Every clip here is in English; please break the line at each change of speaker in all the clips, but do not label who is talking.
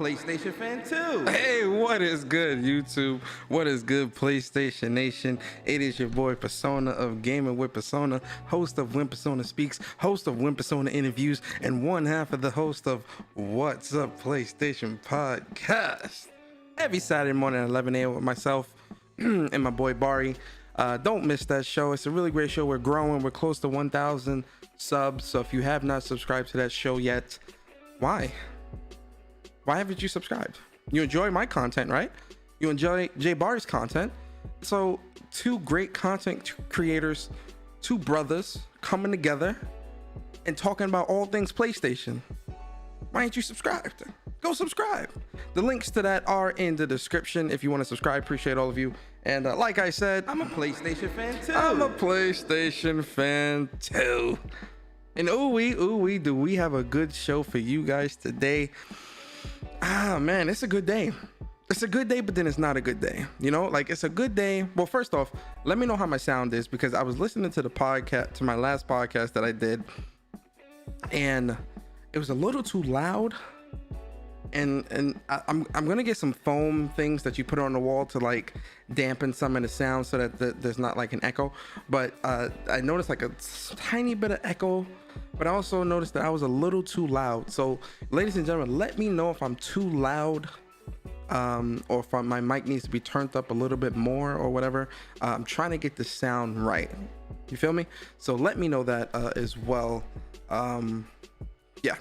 PlayStation fan too.
Hey, what is good, YouTube? What is good, PlayStation Nation? It is your boy Persona of Gaming with Persona, host of When Persona Speaks, host of When Persona Interviews, and one half of the host of What's Up PlayStation Podcast. Every Saturday morning at 11 a.m. with myself and my boy Bari. Don't miss that show. It's a really great show. We're growing. We're close to 1,000 subs. So if you have not subscribed to that show yet, why? Why haven't you subscribed? You enjoy my content, right? You enjoy Jay Bar's content. So two great content creators, two brothers coming together and talking about all things PlayStation. Why ain't you subscribed? Go subscribe. The links to that are in the description if you want to subscribe. Appreciate all of you. And like I said,
I'm a PlayStation fan too.
I'm a PlayStation fan too. And ooh wee, do we have a good show for you guys today. Man, it's a good day. It's a good day, but then it's not a good day. You know, like it's a good day. Well, first off, let me know how my sound is, because I was listening to the podcast, to my last podcast that I did, and it was a little too loud. And I'm gonna get some foam things that you put on the wall to like dampen some of the sound so that there's not like an echo. But I noticed like a tiny bit of echo, but I also noticed that I was a little too loud. So ladies and gentlemen, let me know if I'm too loud, or if my mic needs to be turned up a little bit more or whatever. I'm trying to get the sound right. You feel me? So let me know that as well. Yeah.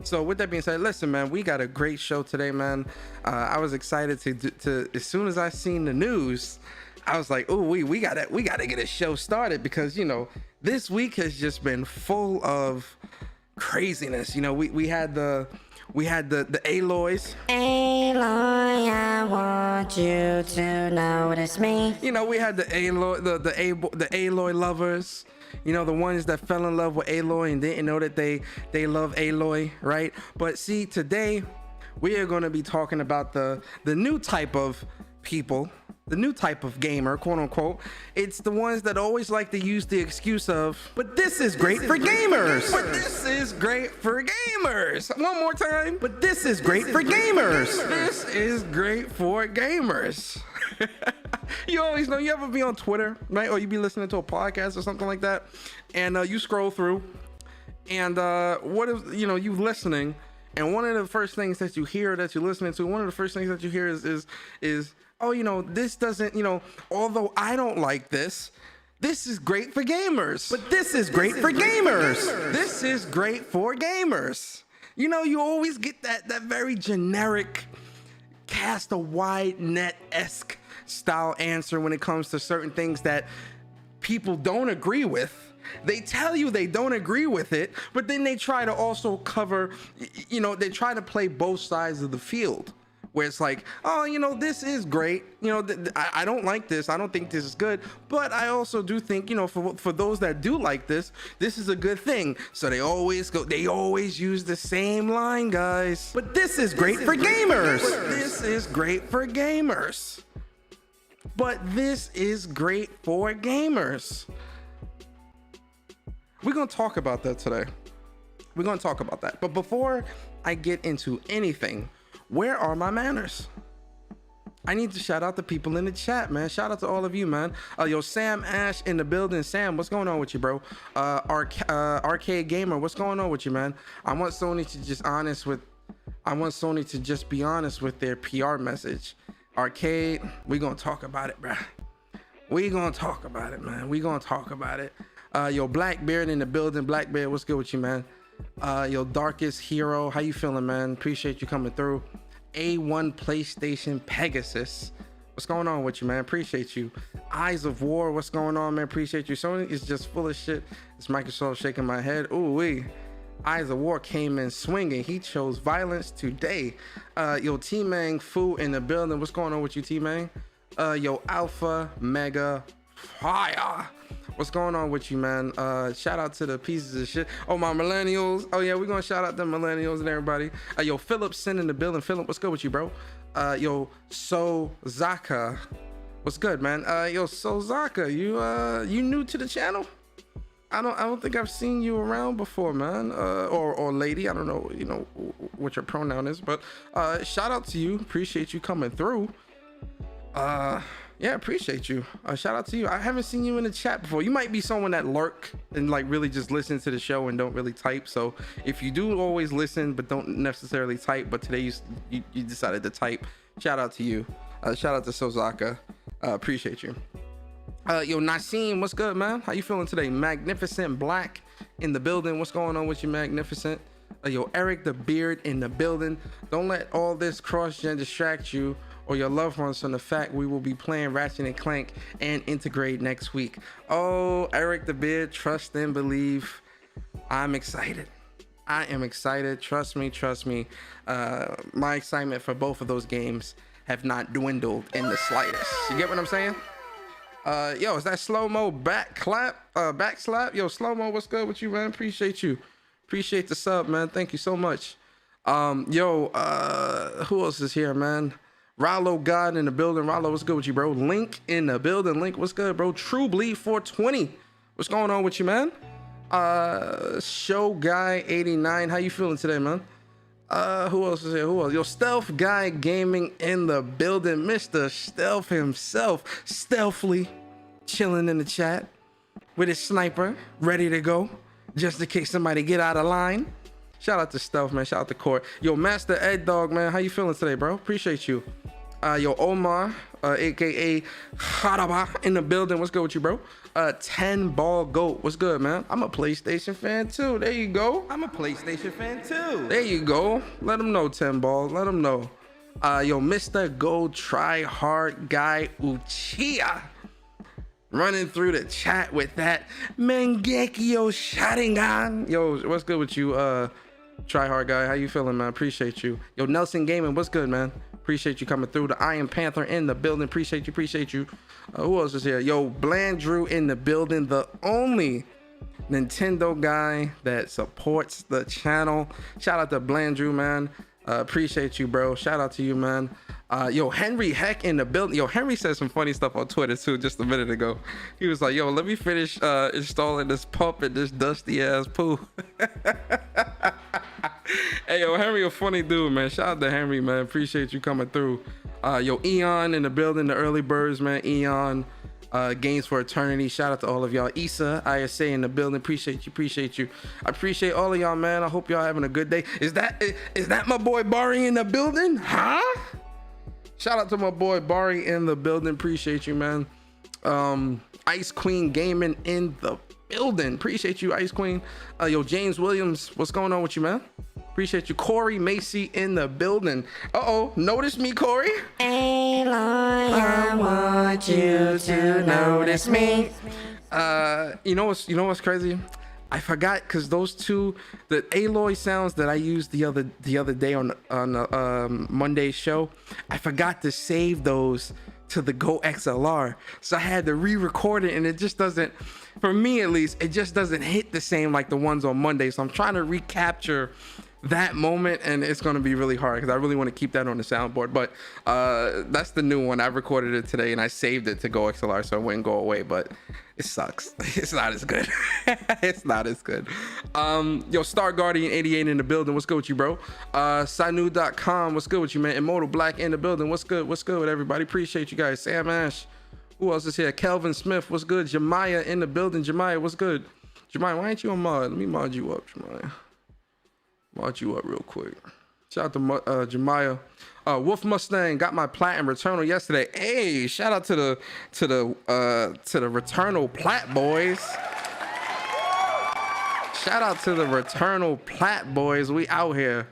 So with that being said, listen, man, we got a great show today, man. I was excited to as soon as I seen the news, I was like, oh, we gotta get a show started, because you know this week has just been full of craziness. You know, we had the Aloys.
Aloy, I want you to notice me.
You know, we had the Aloy, the Aloy lovers. You know, the ones that fell in love with Aloy and didn't know that they love Aloy, right? But see, today we are going to be talking about the new type of people, the new type of gamer, quote unquote. It's the ones that always like to use the excuse of, but this is great for gamers. But this is great for gamers. One more time. But this is great for gamers. This is great for gamers. You always know, you ever be on Twitter, right? Or you be listening to a podcast or something like that, and you scroll through, and what is, you know, you listening, and one of the first things that you hear that you're listening to, one of the first things that you hear is oh, you know, this doesn't, you know, although I don't like this, this is great for gamers. But this is great for gamers. This is great for gamers. You know, you always get that very generic, cast a wide net-esque style answer when it comes to certain things that people don't agree with. They tell you they don't agree with it, but then they try to also cover, you know, they try to play both sides of the field, where it's like, oh, you know, this is great. You know, I don't like this. I don't think this is good, but I also do think, you know, for those that do like this is a good thing. So they always use the same line, guys. But this is great for gamers. But this is great for gamers. But this is great for gamers. We're going to talk about that today. We're going to talk about that. But before I get into anything, where are my manners? I need to shout out the people in the chat, man. Shout out to all of you, man. Yo, Sam Ash in the building. Sam, what's going on with you, bro? Arcade Gamer, what's going on with you, man? I want Sony to just be honest with their PR message. Arcade, we gonna talk about it, bruh. We gonna talk about it, man. We gonna talk about it. Yo, Blackbeard in the building. Blackbeard, what's good with you, man? Yo, Darkest Hero, how you feeling, man? Appreciate you coming through. A1 PlayStation Pegasus, what's going on with you, man? Appreciate you. Eyes of War, what's going on, man? Appreciate you. Sony is just full of shit. It's Microsoft shaking my head. Ooh wee. Eyes of War came in swinging. He chose violence today. Yo, T-Mang Fu in the building. What's going on with you, T-Mang? Yo, Alpha Mega Fire. What's going on with you, man? Shout out to the pieces of shit. Oh, my millennials. Oh yeah, we're gonna shout out them millennials and everybody. Yo, Philip send in the building. Philip, what's good with you, bro? Yo, Zaka. What's good, man? Yo, Zaka, you new to the channel? I don't think I've seen you around before, man. Or lady. I don't know, what your pronoun is, but shout out to you. Appreciate you coming through. Yeah, appreciate you. Shout out to you. I haven't seen you in the chat before. You might be someone that lurk and like really just listen to the show and don't really type. So if you do always listen but don't necessarily type, but today you decided to type, shout out to you. Shout out to Sozaka. Appreciate you. Yo, Nassim, what's good, man? How you feeling today? Magnificent Black in the building. What's going on with you, Magnificent? Yo, Eric the Beard in the building. Don't let all this cross-gen distract you or your loved ones from the fact we will be playing Ratchet and Clank and Integrate next week. Oh, Eric the Beard, trust and believe. I'm excited. I am excited. Trust me. My excitement for both of those games have not dwindled in the slightest. You get what I'm saying? Yo, is that slow-mo back slap? Yo, slow-mo, what's good with you, man? Appreciate you. Appreciate the sub, man. Thank you so much. Who else is here, man? Rollo God in the building. Rollo, what's good with you, bro? Link in the building. Link, what's good, bro? True Bleed 420. What's going on with you, man? Show Guy 89. How you feeling today, man? Who else is here? Who else? Yo, Stealth Guy Gaming in the building. Mr. Stealth himself, stealthily chilling in the chat with his sniper, ready to go, just in case somebody get out of line. Shout out to Stealth, man. Shout out to Court. Yo, Master Ed Dog, man. How you feeling today, bro? Appreciate you. Yo, Omar, aka Haraba in the building. What's good with you, bro? 10 Ball Goat. What's good, man? I'm a PlayStation fan too. There you go.
I'm a PlayStation fan too.
There you go. Let them know, 10 Ball. Let them know. Yo, Mr. Go Try Hard Guy Uchiha running through the chat with that Mangekyo Sharingan. Yo, what's good with you, Try Hard Guy? How you feeling, man? Appreciate you. Yo, Nelson Gaming, what's good, man? Appreciate you coming through. The Iron Panther in the building. Appreciate you. Who else is here? Yo, Blandrew in the building. The only Nintendo guy that supports the channel. Shout out to Blandrew, man. Appreciate you, bro. Shout out to you, man. Yo, Henry Heck in the building. Yo, Henry said some funny stuff on Twitter too just a minute ago. He was like, yo, let me finish installing this pump and this dusty ass poo. Hey, yo, Henry a funny dude, man. Shout out to Henry, man. Appreciate you coming through. Yo, Eon in the building, the early birds, man. Eon, Games for Eternity. Shout out to all of y'all. Issa, ISA in the building. Appreciate you. I appreciate all of y'all, man. I hope y'all having a good day. Is that my boy Barry in the building? Huh? Shout out to my boy Barry in the building. Appreciate you, man. Ice Queen Gaming in the building. Appreciate you, Ice Queen. Yo, James Williams, what's going on with you, man? Appreciate you. Corey Macy in the building. Notice me, Corey?
Aloy, I want you to notice me.
You know what's crazy? I forgot, because those two, the Aloy sounds that I used the other day on Monday's show, I forgot to save those to the Go XLR, so I had to re-record it, and it just doesn't, for me at least, it just doesn't hit the same like the ones on Monday. So I'm trying to recapture that moment, and it's going to be really hard because I really want to keep that on the soundboard. But that's the new one. I recorded it today and I saved it to Go XLR so it wouldn't go away, but it sucks. It's not as good. It's not as good. Yo, Star Guardian 88 in the building. What's good with you, bro? Sanu.com, what's good with you, man? Immortal Black in the building. What's good with everybody? Appreciate you guys. Sam Ash, who else is here? Kelvin Smith, what's good? Jemiah in the building. Jemiah, what's good? Jemiah, why ain't you on mod? Let me mod you up, Jemiah. Mod you up real quick. Shout out to Jemiah. Wolf Mustang got my platinum Returnal yesterday. Hey, shout out to the Returnal Plat boys. Shout out to the Returnal Plat boys. We out here.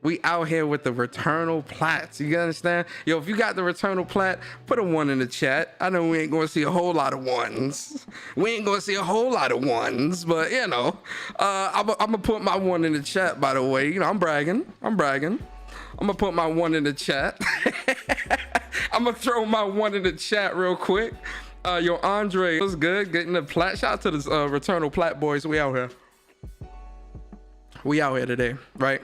We out here with the Returnal Plats. You understand? Yo, if you got the Returnal Plat, put a 1 in the chat. I know we ain't gonna see a whole lot of 1s. But you know, I'm gonna put my 1 in the chat, by the way. You know, I'm bragging. I'm gonna put my 1 in the chat. I'm gonna throw my 1 in the chat real quick. Yo, Andre, what's good? Getting the plat. Shout out to the Returnal Plat boys. We out here. We out here today, right?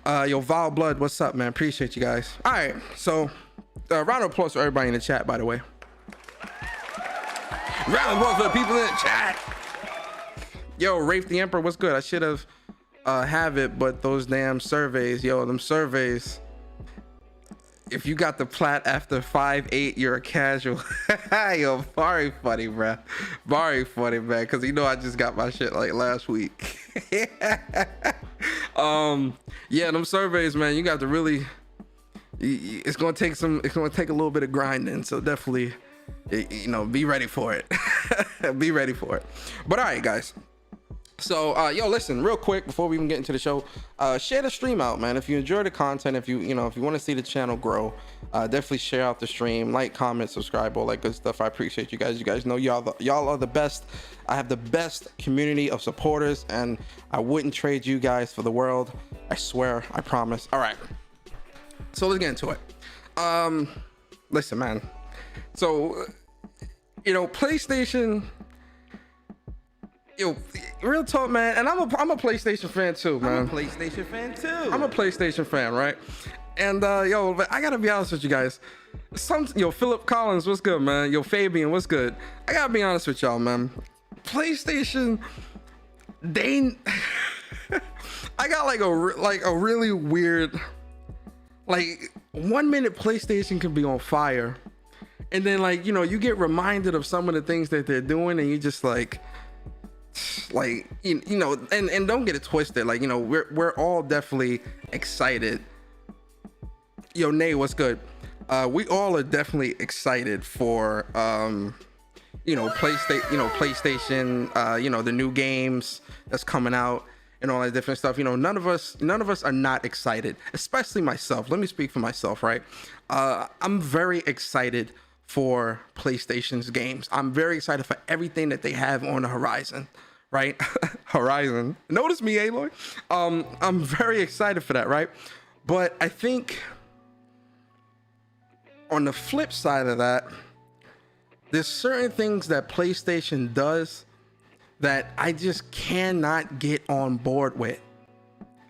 Yo, Val Blood, what's up, man? Appreciate you guys. All right, so round of applause for everybody in the chat, by the way. Round of applause for the people in the chat. Yo, Rafe the Emperor, what's good? I should have it, but those damn surveys, yo, them surveys. If you got the plat after 5'8", you're a casual. Yo, very funny, bruh. Very funny, man. Cause you know I just got my shit like last week. Yeah, them surveys, man. You got to really. It's gonna take a little bit of grinding. So definitely, you know, be ready for it. Be ready for it. But all right, guys. So yo, listen real quick before we even get into the show, share the stream out, man. If you enjoy the content, if you want to see the channel grow, definitely share out the stream, like, comment, subscribe, all that good stuff. I appreciate you guys. You guys know y'all are the best. I have the best community of supporters, and I wouldn't trade you guys for the world. I swear, I promise. All right, so let's get into it. Listen, man. So PlayStation. Yo, real talk, man, and I'm a PlayStation fan too, man.
I'm a PlayStation fan too.
I'm a PlayStation fan, right? And yo, but I gotta be honest with you guys. Philip Collins, what's good, man? Yo, Fabian, what's good? I gotta be honest with y'all, man. PlayStation, I got like a really weird, like 1 minute PlayStation can be on fire, and then you get reminded of some of the things that they're doing, and you just like and don't get it twisted, we're all definitely excited. Yo, Nay, what's good? We all are definitely excited for PlayStation, the new games that's coming out and all that different stuff. None of us are not excited, especially myself. Let me speak for myself, right? I'm very excited for PlayStation's games. I'm very excited for everything that they have on the horizon, right? Horizon. Notice me, Aloy. I'm very excited for that, right? But I think on the flip side of that, there's certain things that PlayStation does that I just cannot get on board with.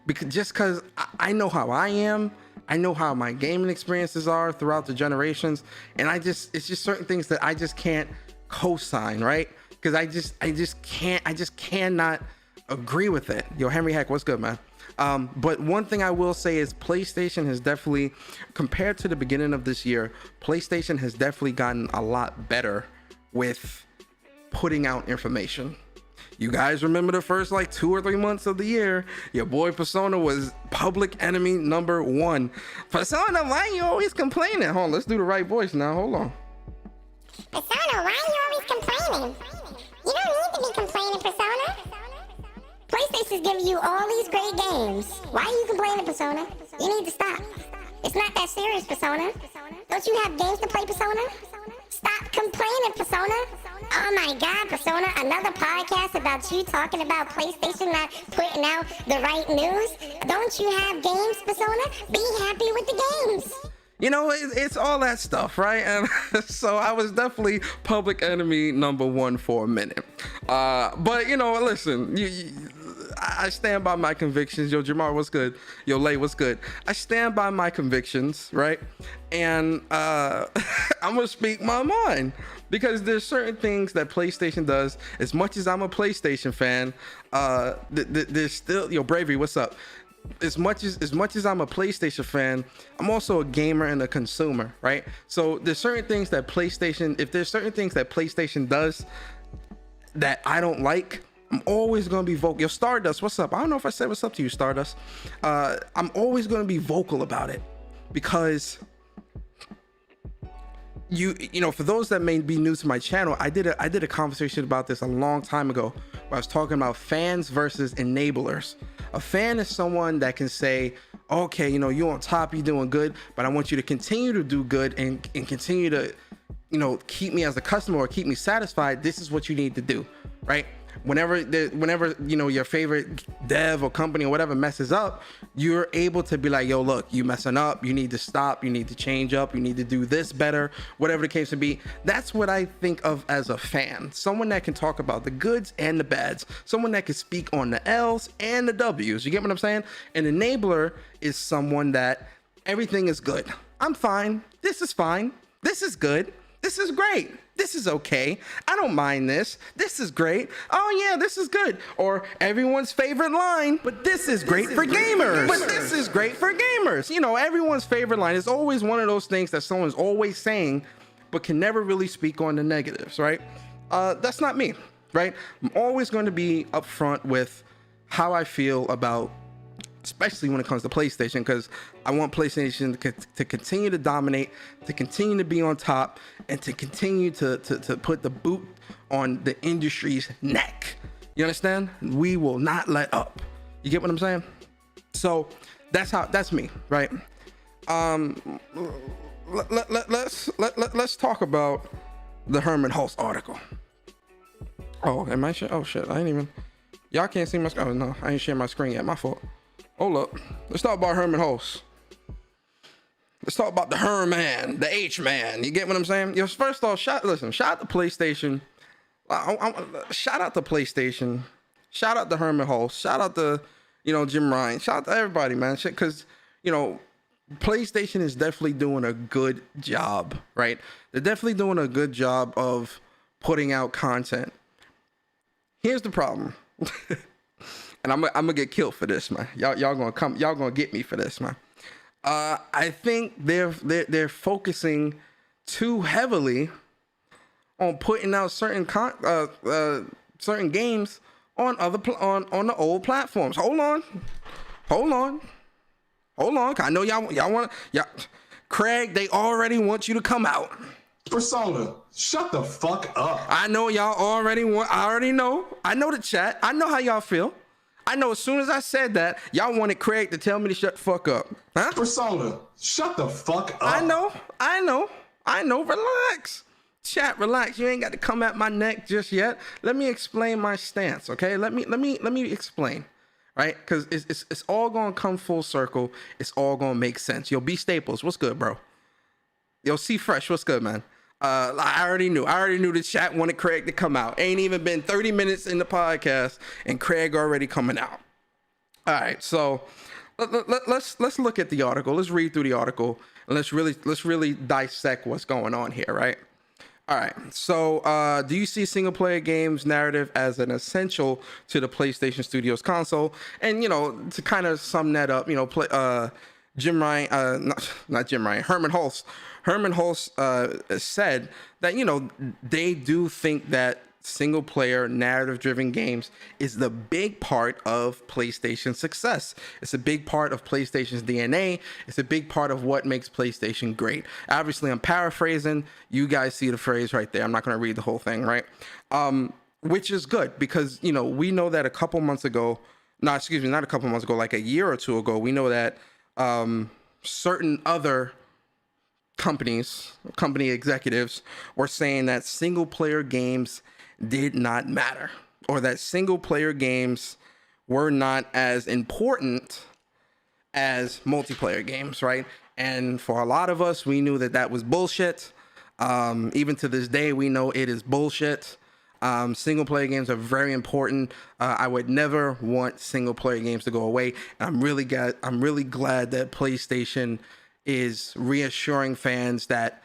Because I know how I am. I know how my gaming experiences are throughout the generations, and it's just certain things that I just can't co-sign, right? Because I just cannot agree with it. Yo, Henry Heck, what's good, man? But one thing I will say is PlayStation has definitely, compared to the beginning of this year, PlayStation has definitely gotten a lot better with putting out information. You guys remember the first 2 or 3 months of the year, your boy Persona was public enemy number 1. Persona, why you always complaining? Hold on, let's do the right voice now. Hold on.
Persona, why you always complaining? You don't need to be complaining, Persona. PlayStation's giving you all these great games. Why are you complaining, Persona? You need to stop. It's not that serious, Persona. Don't you have games to play, Persona? Stop complaining, Persona. Oh my God, Persona, another podcast about you talking about PlayStation not putting out the right news? Don't you have games, Persona? Be happy with the games.
It's all that stuff, right? And so I was definitely public enemy number 1 for a minute. But listen, I stand by my convictions. Yo, Jamar, what's good? Yo, Lay, what's good? I stand by my convictions, right? And I'm gonna speak my mind, because there's certain things that PlayStation does. As much as I'm a PlayStation fan, there's still, yo, Bravery, what's up? As much as I'm a PlayStation fan, I'm also a gamer and a consumer, right? So there's certain things that PlayStation does that I don't like, I'm always gonna be vocal. Yo, Stardust, what's up? I don't know if I said what's up to you, Stardust. I'm always gonna be vocal about it, because for those that may be new to my channel, I did a conversation about this a long time ago, where I was talking about fans versus enablers. A fan is someone that can say, okay, you're on top, you're doing good, but I want you to continue to do good and continue to, keep me as a customer or keep me satisfied. This is what you need to do, right? Whenever your favorite dev or company or whatever messes up, you're able to be like, yo, look, you messing up, you need to stop, you need to change up, you need to do this better, whatever the case may be. That's what I think of as a fan. Someone that can talk about the goods and the bads, someone that can speak on the L's and the W's. You get what I'm saying? An enabler is someone that everything is good. I'm fine. This is fine. This is good. This is great. This is okay. I don't mind this. This is great. Oh yeah, this is good. Or everyone's favorite line, but this is great for gamers. But this is great for gamers. You know, everyone's favorite line is always one of those things that someone's always saying, but can never really speak on the negatives, right? That's not me, right? I'm always going to be upfront with how I feel about, especially when it comes to PlayStation, because I want PlayStation to continue to dominate, to continue to be on top, and to continue to put the boot on the industry's neck. You understand? We will not let up. You get what I'm saying? So that's me, right? Let's talk about the Hermen Hulst article. Oh, am I shit? Oh shit, I ain't even. Y'all can't see my screen. Oh no, I ain't sharing my screen yet. My fault. Hold up. Let's talk about Hermen Hulst. Let's talk about the Herman, the H-man. You get what I'm saying? Yo, first off, shout out to PlayStation. Shout out to PlayStation. Shout out to Hermen Hulst. Shout out to, Jim Ryan. Shout out to everybody, man. Shit, because, PlayStation is definitely doing a good job, right? They're definitely doing a good job of putting out content. Here's the problem. And I'm gonna get killed for this, man. Y'all gonna get me for this, man. I think they're focusing too heavily on putting out certain games on the old platforms. Hold on. I know y'all want Craig, they already want you to come out.
Persona, shut the fuck up.
I know y'all already want. I already know. I know the chat. I know how y'all feel. I know as soon as I said that, y'all wanted Craig to tell me to shut the fuck up. Huh?
Persona, shut the fuck up.
I know. Relax. Chat, relax. You ain't got to come at my neck just yet. Let me explain my stance, okay? Let me explain. Right? Because it's all gonna come full circle. It's all gonna make sense. Yo, B Staples, what's good, bro? Yo, C Fresh, what's good, man? I already knew the chat wanted Craig to come out. Ain't even been 30 minutes in the podcast and Craig already coming out. All right, so let's look at the article. Let's read through the article and let's really dissect what's going on here, right? All right, so do you see single player games narrative as an essential to the PlayStation Studios console? And to kind of sum that up, Jim Ryan, not Jim Ryan, Hermen Hulst. Hermen Hulst said that, they do think that single player narrative driven games is the big part of PlayStation's success. It's a big part of PlayStation's DNA. It's a big part of what makes PlayStation great. Obviously, I'm paraphrasing. You guys see the phrase right there. I'm not going to read the whole thing, right? Which is good because, we know that a couple months ago, not a couple months ago, like a year or two ago, we know that certain other company executives were saying that single player games did not matter, or that single player games were not as important as multiplayer games, right? And for a lot of us, we knew that was bullshit. Even to this day, we know it is bullshit. Single player games are very important. I would never want single player games to go away. I'm really glad that PlayStation is reassuring fans that,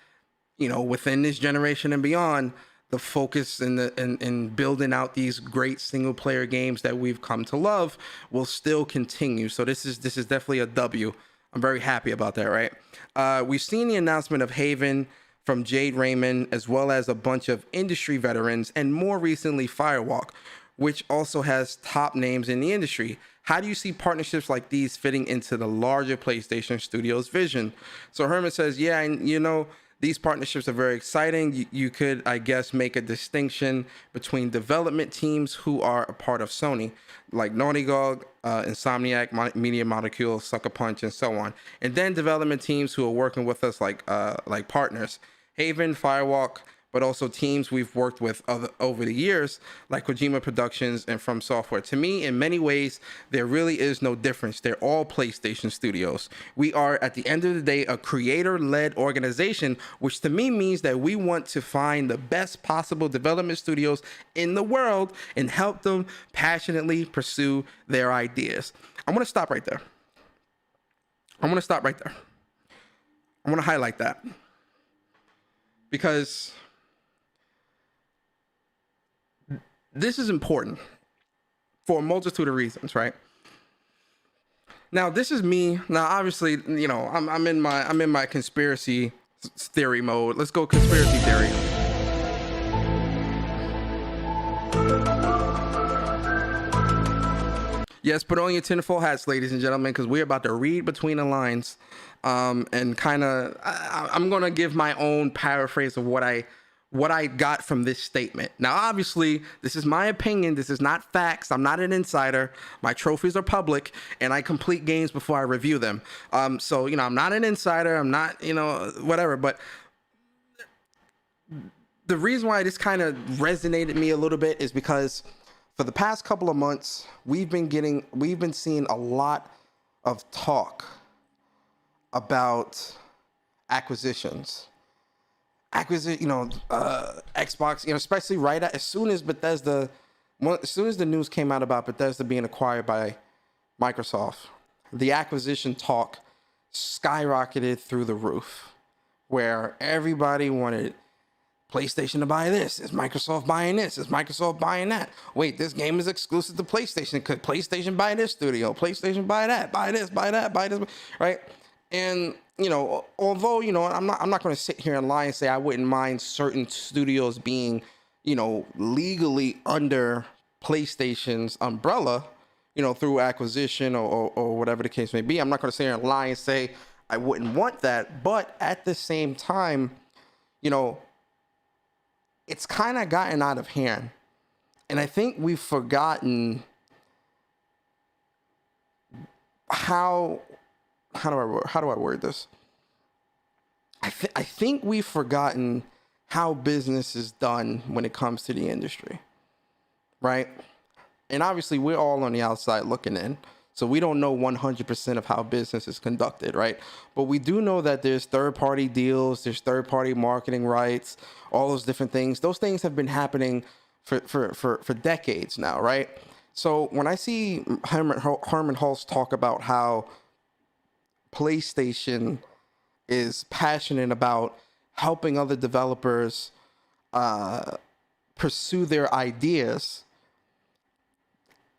within this generation and beyond, the focus in building out these great single player games that we've come to love will still continue. So this is definitely a W. I'm very happy about that, right? We've seen the announcement of Haven from Jade Raymond, as well as a bunch of industry veterans, and more recently Firewalk, which also has top names in the industry. How do you see partnerships like these fitting into the larger PlayStation Studios vision? So Hermen says, yeah, and these partnerships are very exciting. You could, I guess, make a distinction between development teams who are a part of Sony, like Naughty Dog, Insomniac, Media Molecule, Sucker Punch, and so on. And then development teams who are working with us like partners, Haven, Firewalk, but also teams we've worked with over the years, like Kojima Productions and From Software. To me, in many ways, there really is no difference. They're all PlayStation Studios. We are, at the end of the day, a creator-led organization, which to me means that we want to find the best possible development studios in the world and help them passionately pursue their ideas. I'm going to stop right there. I want to highlight that. because this is important for a multitude of reasons, right? Now, this is me. Now, obviously, you know, I'm in my conspiracy theory mode. Let's go conspiracy theory. Yes, put on your tinfoil hats, ladies and gentlemen, because we're about to read between the lines, and kind of I'm gonna give my own paraphrase of what I got from this statement. Now, obviously, this is my opinion. This is not facts. I'm not an insider. My trophies are public, and I complete games before I review them. So, you know, I'm not an insider. I'm not, you know, whatever. But the reason why this kind of resonated me a little bit is because for the past couple of months, we've been seeing a lot of talk about acquisitions. You know, Xbox, you know, especially right as soon as the news came out about Bethesda being acquired by Microsoft, the acquisition talk skyrocketed through the roof, where everybody wanted PlayStation to buy this. Is Microsoft buying this? Is Microsoft buying that? Wait, this game is exclusive to PlayStation. Could PlayStation buy this studio? PlayStation buy that? Buy this? Buy that? Buy this? Right? And you know, although, you know, I'm not going to sit here and lie and say I wouldn't mind certain studios being, you know, legally under PlayStation's umbrella, you know, through acquisition or whatever the case may be. I'm not going to sit here and lie and say I wouldn't want that. But at the same time, you know, it's kind of gotten out of hand. And I think we've forgotten how do I word this? I think we've forgotten how business is done when it comes to the industry, right? And obviously we're all on the outside looking in, so we don't know 100% of how business is conducted, right? But we do know that there's third-party deals, there's third-party marketing rights, all those different things. Those things have been happening for decades now, right? So when I see Hermen Hulst talk about how PlayStation is passionate about helping other developers pursue their ideas,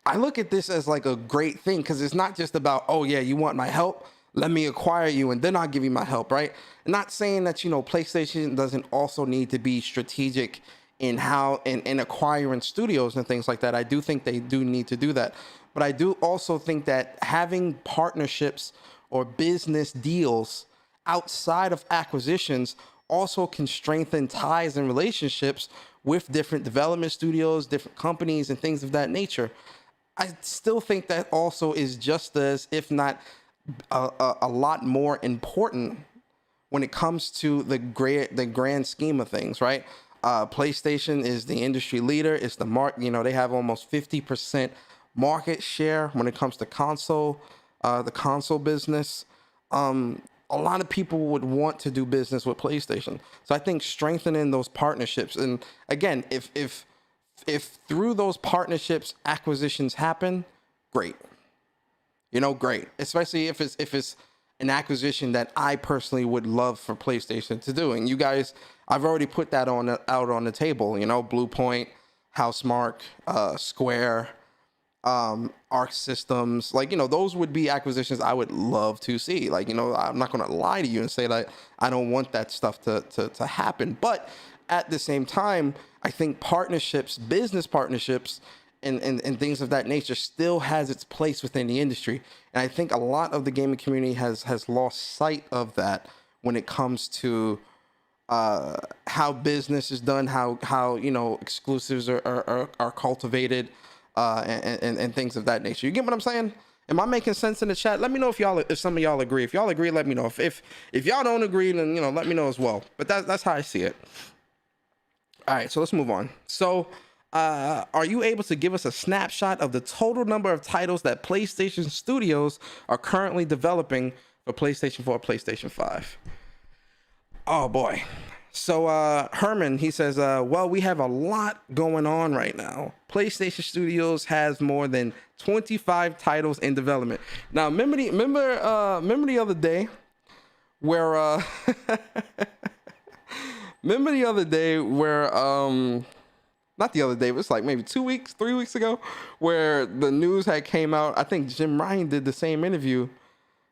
I look at this as like a great thing, because it's not just about, oh yeah, you want my help? Let me acquire you and then I'll give you my help, right? I'm not saying that, you know, PlayStation doesn't also need to be strategic in how in acquiring studios and things like that. I do think they do need to do that. But I do also think that having partnerships or business deals outside of acquisitions also can strengthen ties and relationships with different development studios, different companies, and things of that nature. I still think that also is just as, if not a lot more important when it comes to the grand scheme of things, right? PlayStation is the industry leader. It's the you know, they have almost 50% market share when it comes to the console business. A lot of people would want to do business with PlayStation. So I think strengthening those partnerships, and again, if through those partnerships acquisitions happen, great. You know, great. Especially if it's an acquisition that I personally would love for PlayStation to do. And you guys, I've already put that out on the table. You know, Bluepoint, Housemarque, Square, Arc Systems, like, you know, those would be acquisitions I would love to see. Like, you know, I'm not going to lie to you and say that I don't want that stuff to happen. But at the same time, I think partnerships, business partnerships, and things of that nature still has its place within the industry. And I think a lot of the gaming community has lost sight of that when it comes to how business is done, how you know, exclusives are cultivated, and things of that nature. You get what I'm saying? Am I making sense in the chat? Let me know if some of y'all agree. If y'all agree, let me know. If y'all don't agree, then, you know, let me know as well. But that's how I see it. All right, so let's move on. So, are you able to give us a snapshot of the total number of titles that PlayStation Studios are currently developing for PlayStation 4 or PlayStation 5? Oh boy. So Hermen, he says, well, we have a lot going on right now. PlayStation Studios has more than 25 titles in development. Now, remember the other day where remember the other day where not the other day, but it's like maybe 2 weeks, 3 weeks ago, where the news had came out. I think Jim Ryan did the same interview,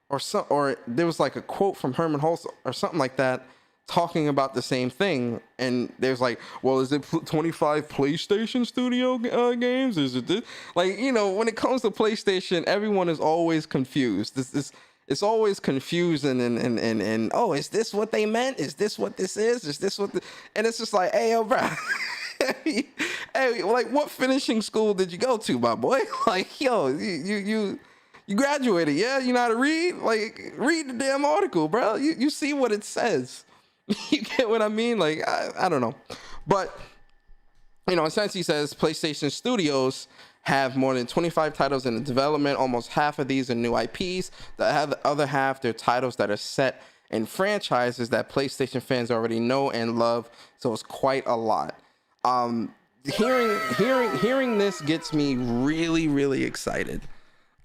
or there was like a quote from Hermen Hulst or something like that, talking about the same thing. And there's like, well, is it 25 PlayStation Studio games? Is it this? Like, you know, when it comes to PlayStation, everyone is always confused. It's always confusing and oh, is this what they meant? Is this what this is? Is this what? And it's just like, hey, yo, bro. Hey, like, what finishing school did you go to, my boy? Like, yo, you graduated, yeah? You know how to read? Like, read the damn article, bro. You see what it says. You get what I mean? Like, I don't know. But, you know, since he says PlayStation Studios have more than 25 titles in development, almost half of these are new IPs. The other half, they're titles that are set in franchises that PlayStation fans already know and love. So it's quite a lot. Hearing this gets me really, really excited.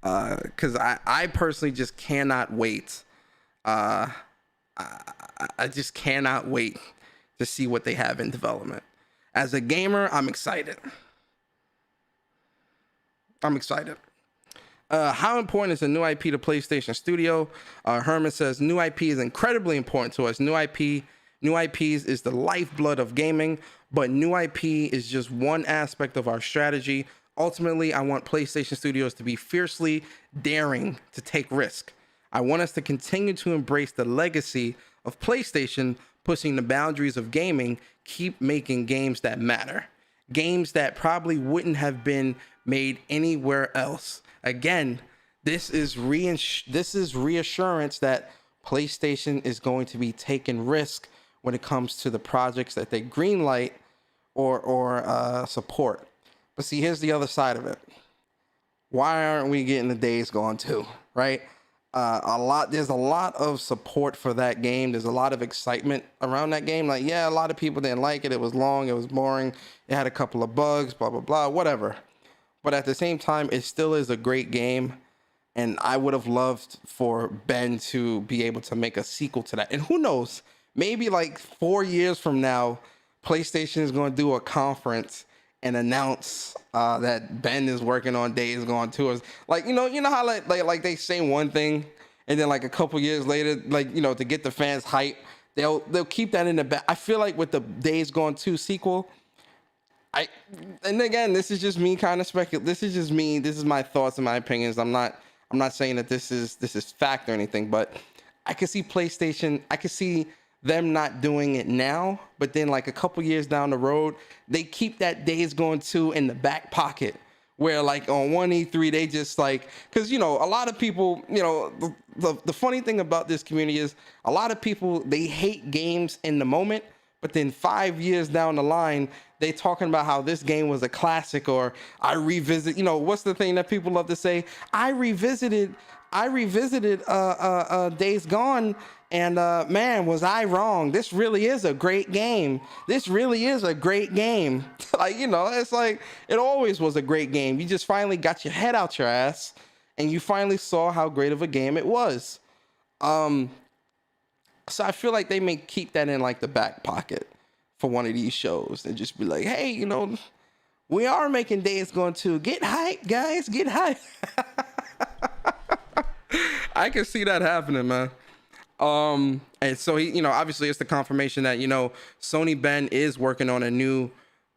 Because I personally just cannot wait. I just cannot wait to see what they have in development. As a gamer, I'm excited. How important is a new IP to PlayStation Studio? Hermen says, new IP is incredibly important to us. New IPs is the lifeblood of gaming, but new IP is just one aspect of our strategy. Ultimately, I want PlayStation Studios to be fiercely daring to take risk. I want us to continue to embrace the legacy of PlayStation, pushing the boundaries of gaming, keep making games that matter. Games that probably wouldn't have been made anywhere else. Again, this is reassurance that PlayStation is going to be taking risk when it comes to the projects that they greenlight or support. But see, here's the other side of it. Why aren't we getting the Days Gone 2, right? There's a lot of support for that game. There's a lot of excitement around that game. Like, yeah, a lot of people didn't like it. It was long. It was boring. It had a couple of bugs, blah, blah, blah, whatever. But at the same time, it still is a great game. And I would have loved for Ben to be able to make a sequel to that. And who knows, maybe like 4 years from now, PlayStation is going to do a conference and announce that Ben is working on Days Gone 2. Like, you know how like they say one thing and then like a couple years later, like, you know, to get the fans hype, they'll keep that in the back. I feel like with the Days Gone 2 sequel, and again, this is just me kind of speculating. This is just me. This is my thoughts and my opinions. I'm not saying that this is fact or anything, but I can see PlayStation. I can see them not doing it now, but then like a couple years down the road, they keep that Days Gone 2 in the back pocket, where like on one E3 they just like, because you know a lot of people, you know, the funny thing about this community is a lot of people, they hate games in the moment, but then 5 years down the line they talking about how this game was a classic, or I revisit, you know, what's the thing that people love to say? I revisited Days Gone, and man, was I wrong. This really is a great game. Like, you know, it's like, it always was a great game. You just finally got your head out your ass and you finally saw how great of a game it was. So I feel like they may keep that in like the back pocket for one of these shows and just be like, hey, you know, we are making Days Gone 2. Get hyped, guys, get hyped. I can see that happening, man. And so he, you know, obviously it's the confirmation that, you know, Sony Ben is working on a new,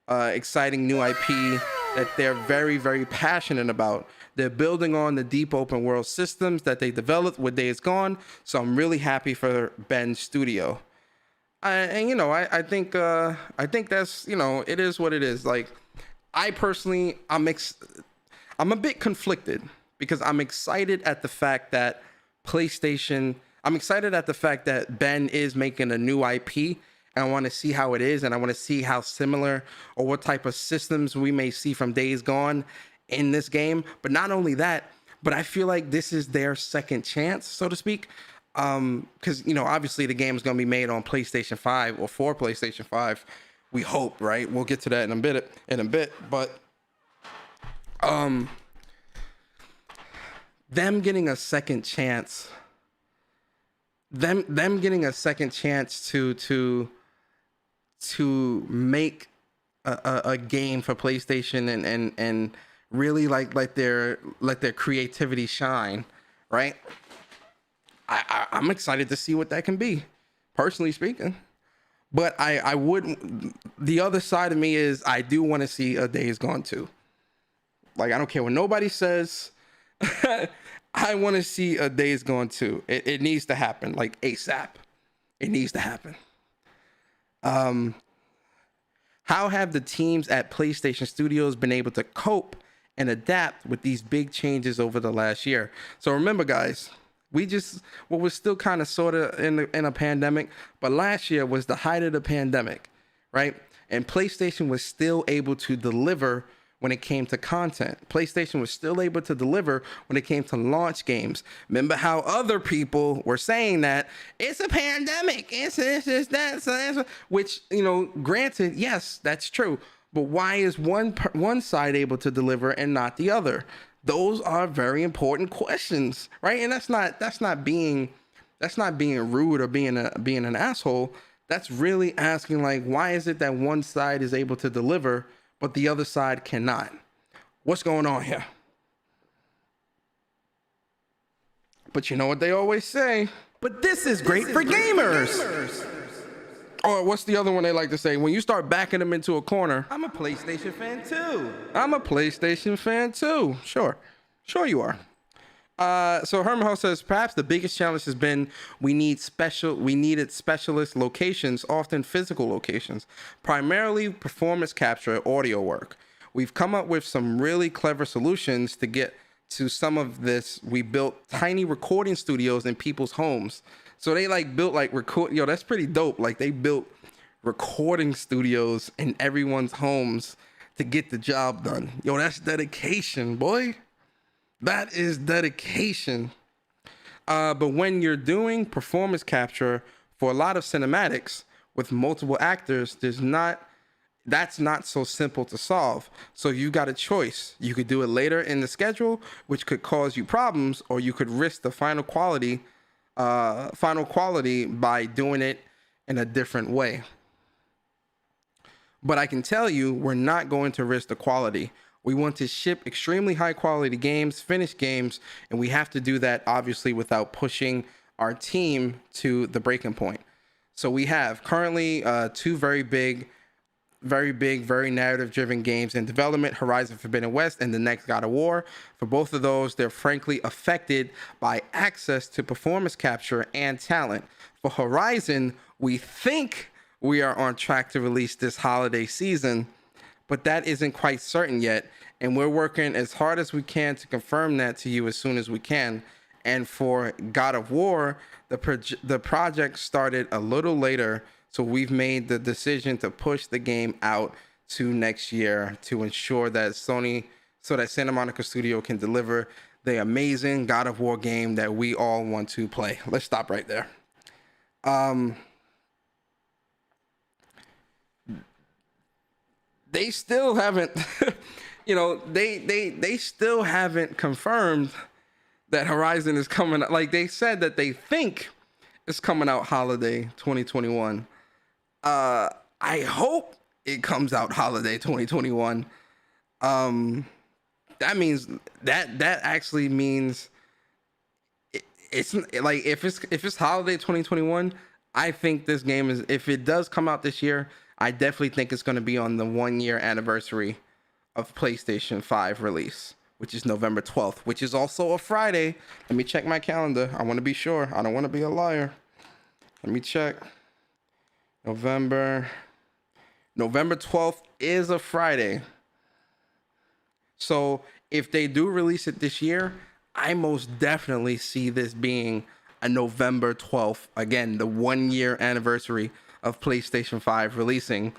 exciting new IP that they're very, very passionate about. They're building on the deep open world systems that they developed with Days Gone. So I'm really happy for Ben Studio. And you know, I think that's, you know, it is what it is. Like, I personally, I'm a bit conflicted because I'm excited at the fact that I'm excited at the fact that Ben is making a new IP, and I want to see how it is, and I want to see how similar or what type of systems we may see from Days Gone in this game. But not only that, but I feel like this is their second chance, so to speak. Because, you know, obviously the game is going to be made on PlayStation 5 or for PlayStation 5. We hope, right? We'll get to that in a bit. But them getting a second chance, them getting a second chance to to make a game for PlayStation and really let their creativity shine, right? I'm excited to see what that can be, personally speaking. But I wouldn't. The other side of me is I do want to see a Days Gone 2. Like, I don't care what nobody says. I want to see a Days Gone 2. It needs to happen, like ASAP. It needs to happen. How have the teams at PlayStation Studios been able to cope and adapt with these big changes over the last year? So remember, guys, we're still kind of sort of in a pandemic, but last year was the height of the pandemic, right? And PlayStation was still able to deliver when it came to content. PlayStation was still able to deliver when it came to launch games. Remember how other people were saying that it's a pandemic, it's that, which, granted, yes, that's true. But why is one side able to deliver and not the other? Those are very important questions, right? And that's not being rude or being an asshole. That's really asking, like, why is it that one side is able to deliver but the other side cannot? What's going on here? But you know what they always say? But this is great for gamers. Or what's the other one they like to say? When you start backing them into a corner.
I'm a PlayStation fan too.
I'm a PlayStation fan too. Sure you are. So Hermen Hulst says, perhaps the biggest challenge has been we needed specialist locations, often physical locations, primarily performance capture audio work. We've come up with some really clever solutions to get to some of this. We built tiny recording studios in people's homes. So they built that's pretty dope. Like, they built recording studios in everyone's homes to get the job done. That's dedication, boy. That is dedication. But when you're doing performance capture for a lot of cinematics with multiple actors, that's not so simple to solve. So you got a choice. You could do it later in the schedule, which could cause you problems, or you could risk the final quality by doing it in a different way. But I can tell you, we're not going to risk the quality. We want to ship extremely high quality games, finished games, and we have to do that obviously without pushing our team to the breaking point. So we have currently two very big, very narrative driven games in development, Horizon Forbidden West and the next God of War. For both of those, they're frankly affected by access to performance capture and talent. For Horizon, we think we are on track to release this holiday season, but that isn't quite certain yet, and we're working as hard as we can to confirm that to you as soon as we can. And for God of War, the project started a little later, so we've made the decision to push the game out to next year to ensure that Santa Monica Studio can deliver the amazing God of War game that we all want to play. Let's stop right there. They still haven't, they still haven't confirmed that Horizon is coming out. Like, they said that they think it's coming out holiday 2021. I hope it comes out holiday 2021. That means that actually means it's like, if it's holiday 2021, I think this game is, if it does come out this year, I definitely think it's going to be on the 1-year anniversary of PlayStation 5 release, which is November 12th, which is also a Friday. Let me check my calendar. I want to be sure. I don't want to be a liar. Let me check. November 12th is a Friday. So if they do release it this year, I most definitely see this being a November 12th, again, the 1-year anniversary of PlayStation 5 releasing.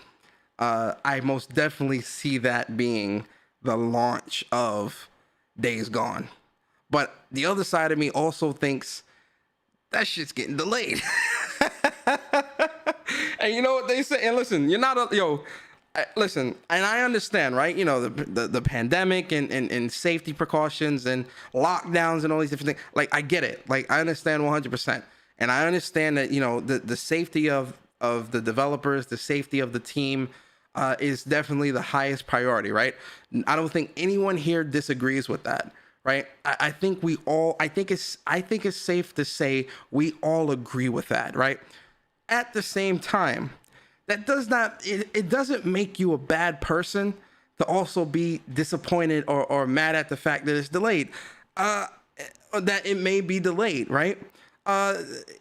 I most definitely see that being the launch of Days Gone. But the other side of me also thinks that shit's getting delayed. And you know what they say? And listen, listen, and I understand, right? The pandemic and safety precautions and lockdowns and all these different things. Like, I get it. Like, I understand 100%. And I understand that, the safety of of the developers, the safety of the team, is definitely the highest priority, right? I don't think anyone here disagrees with that, right? I think it's safe to say we all agree with that, right? At the same time, that does not, it doesn't make you a bad person to also be disappointed or mad at the fact that it's delayed, that it may be delayed, right?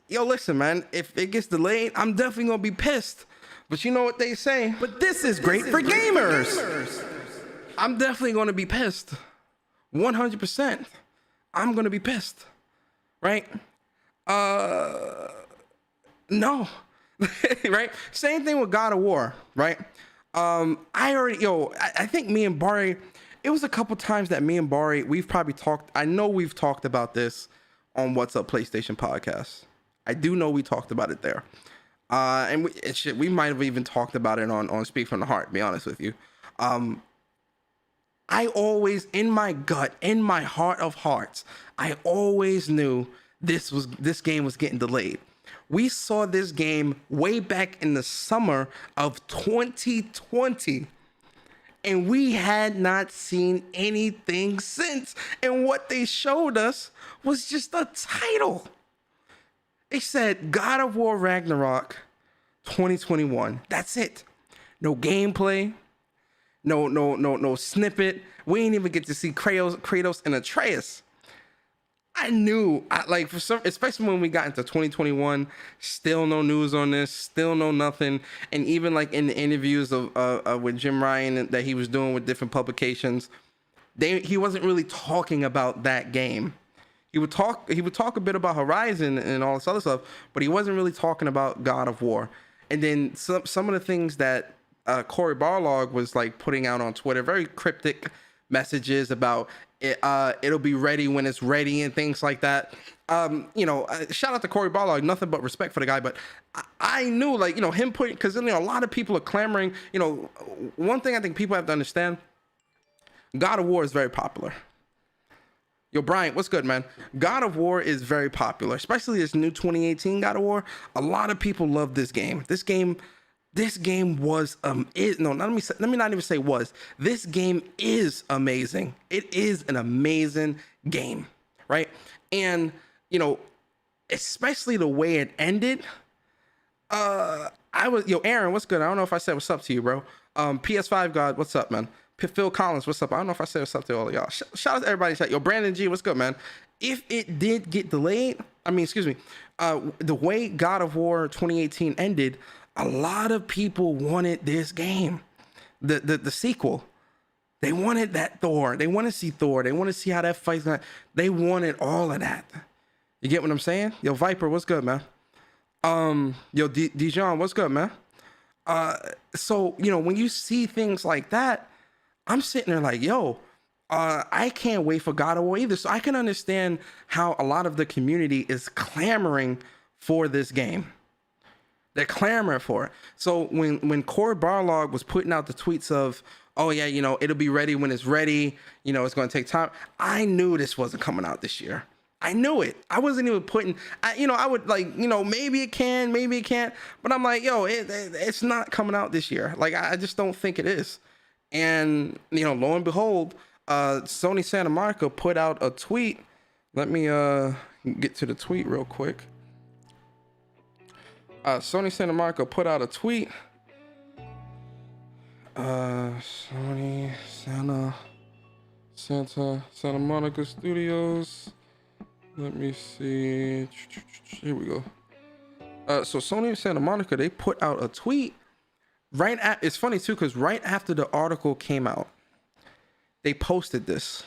Yo, listen, man, if it gets delayed, I'm definitely gonna be pissed. But you know what they say? But this is great for gamers. I'm definitely gonna be pissed. 100%. I'm gonna be pissed, right? No. Right? Same thing with God of War, right? I think me and Bari, it was a couple times that me and Bari, we've probably talked, I know we've talked about this on What's Up PlayStation podcast. I do know we talked about it there. And we might have even talked about it on Speak From the Heart, to be honest with you. I always, in my gut, in my heart of hearts, I always knew this game was getting delayed. We saw this game way back in the summer of 2020, and we had not seen anything since. And what they showed us was just a title. They said God of War Ragnarok 2021. That's it. No gameplay. No snippet. We didn't even get to see Kratos and Atreus. I knew, especially when we got into 2021, still no news on this, still no nothing. And even like in the interviews of with Jim Ryan that he was doing with different publications, he wasn't really talking about that game. He would talk a bit about Horizon and all this other stuff, but he wasn't really talking about God of War. And then some of the things that Cory Barlog was like putting out on Twitter, very cryptic messages about it'll be ready when it's ready and things like that. Shout out to Cory Barlog, nothing but respect for the guy. But I knew, him putting, because a lot of people are clamoring. One thing I think people have to understand: God of War is very popular. Yo, Bryant, what's good, man? God of War is very popular, especially this new 2018 God of War. A lot of people love this game. This game was let me not even say was. This game is amazing. It is an amazing game, right? And especially the way it ended. Aaron, what's good? I don't know if I said what's up to you, bro. PS5 God, what's up, man? Phil Collins, what's up? I don't know if I said what's up to all of y'all. Shout out to everybody in chat. Yo, Brandon G, what's good, man? If it did get delayed, the way God of War 2018 ended, a lot of people wanted this game, the sequel. They wanted that Thor. They want to see Thor. They want to see how that fight's going. They wanted all of that. You get what I'm saying? Yo, Viper, what's good, man? Dijon, what's good, man? So when you see things like that, I'm sitting there like, I can't wait for God of War either. So I can understand how a lot of the community is clamoring for this game. They're clamoring for it. So when Cory Barlog was putting out the tweets of, oh yeah, it'll be ready when it's ready, it's going to take time, I knew this wasn't coming out this year. I knew it. I wasn't even putting, I would maybe it can, maybe it can't, but I'm like, it's not coming out this year. Like, I just don't think it is. And, lo and behold, Sony Santa Monica put out a tweet. Let me get to the tweet real quick. Sony Santa Monica put out a tweet. Sony Santa Monica Studios. Let me see. Here we go. So Sony Santa Monica, they put out a tweet it's funny too, because right after the article came out, they posted this,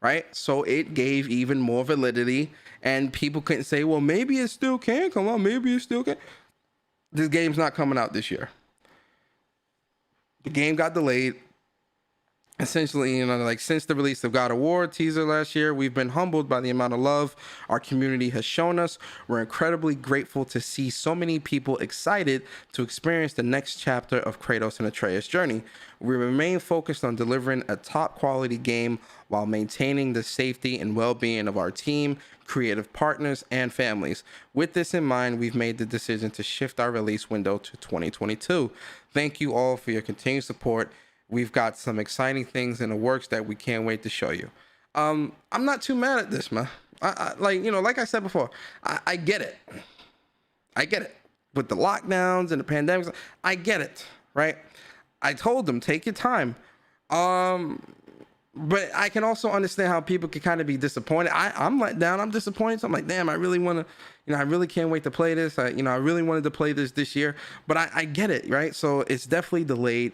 right? So it gave even more validity, and people couldn't say, well, maybe it still can come out. Maybe it still can. This game's not coming out this year. The game got delayed. essentially, like since the release of God of War teaser last year, we've been humbled by the amount of love our community has shown us. We're incredibly grateful to see so many people excited to experience the next chapter of Kratos and Atreus' journey. We remain focused on delivering a top quality game while maintaining the safety and well-being of our team, creative partners, and families. With this in mind, we've made the decision to shift our release window to 2022. Thank you all for your continued support. We've got some exciting things in the works that we can't wait to show you. I'm not too mad at this, man. Like I said before, I get it. I get it. With the lockdowns and the pandemics, I get it, right? I told them, take your time. But I can also understand how people can kind of be disappointed. I'm let down. I'm disappointed. So I'm like, damn, I really want to, I really can't wait to play this. I really wanted to play this year. But I get it, right? So it's definitely delayed.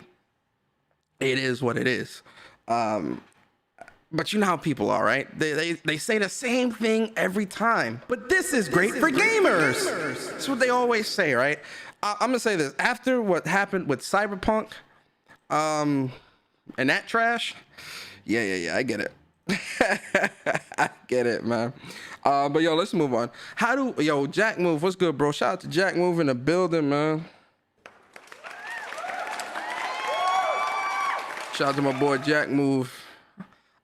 It is what it is. But you know how people are, right? They say the same thing every time. But this is great for gamers. That's what they always say, right? I'm going to say this. After what happened with Cyberpunk and that trash, yeah, I get it. I get it, man. But yo, let's move on. Jack Move, what's good, bro? Shout out to Jack Move in the building, man. Shout out to my boy Jack Move.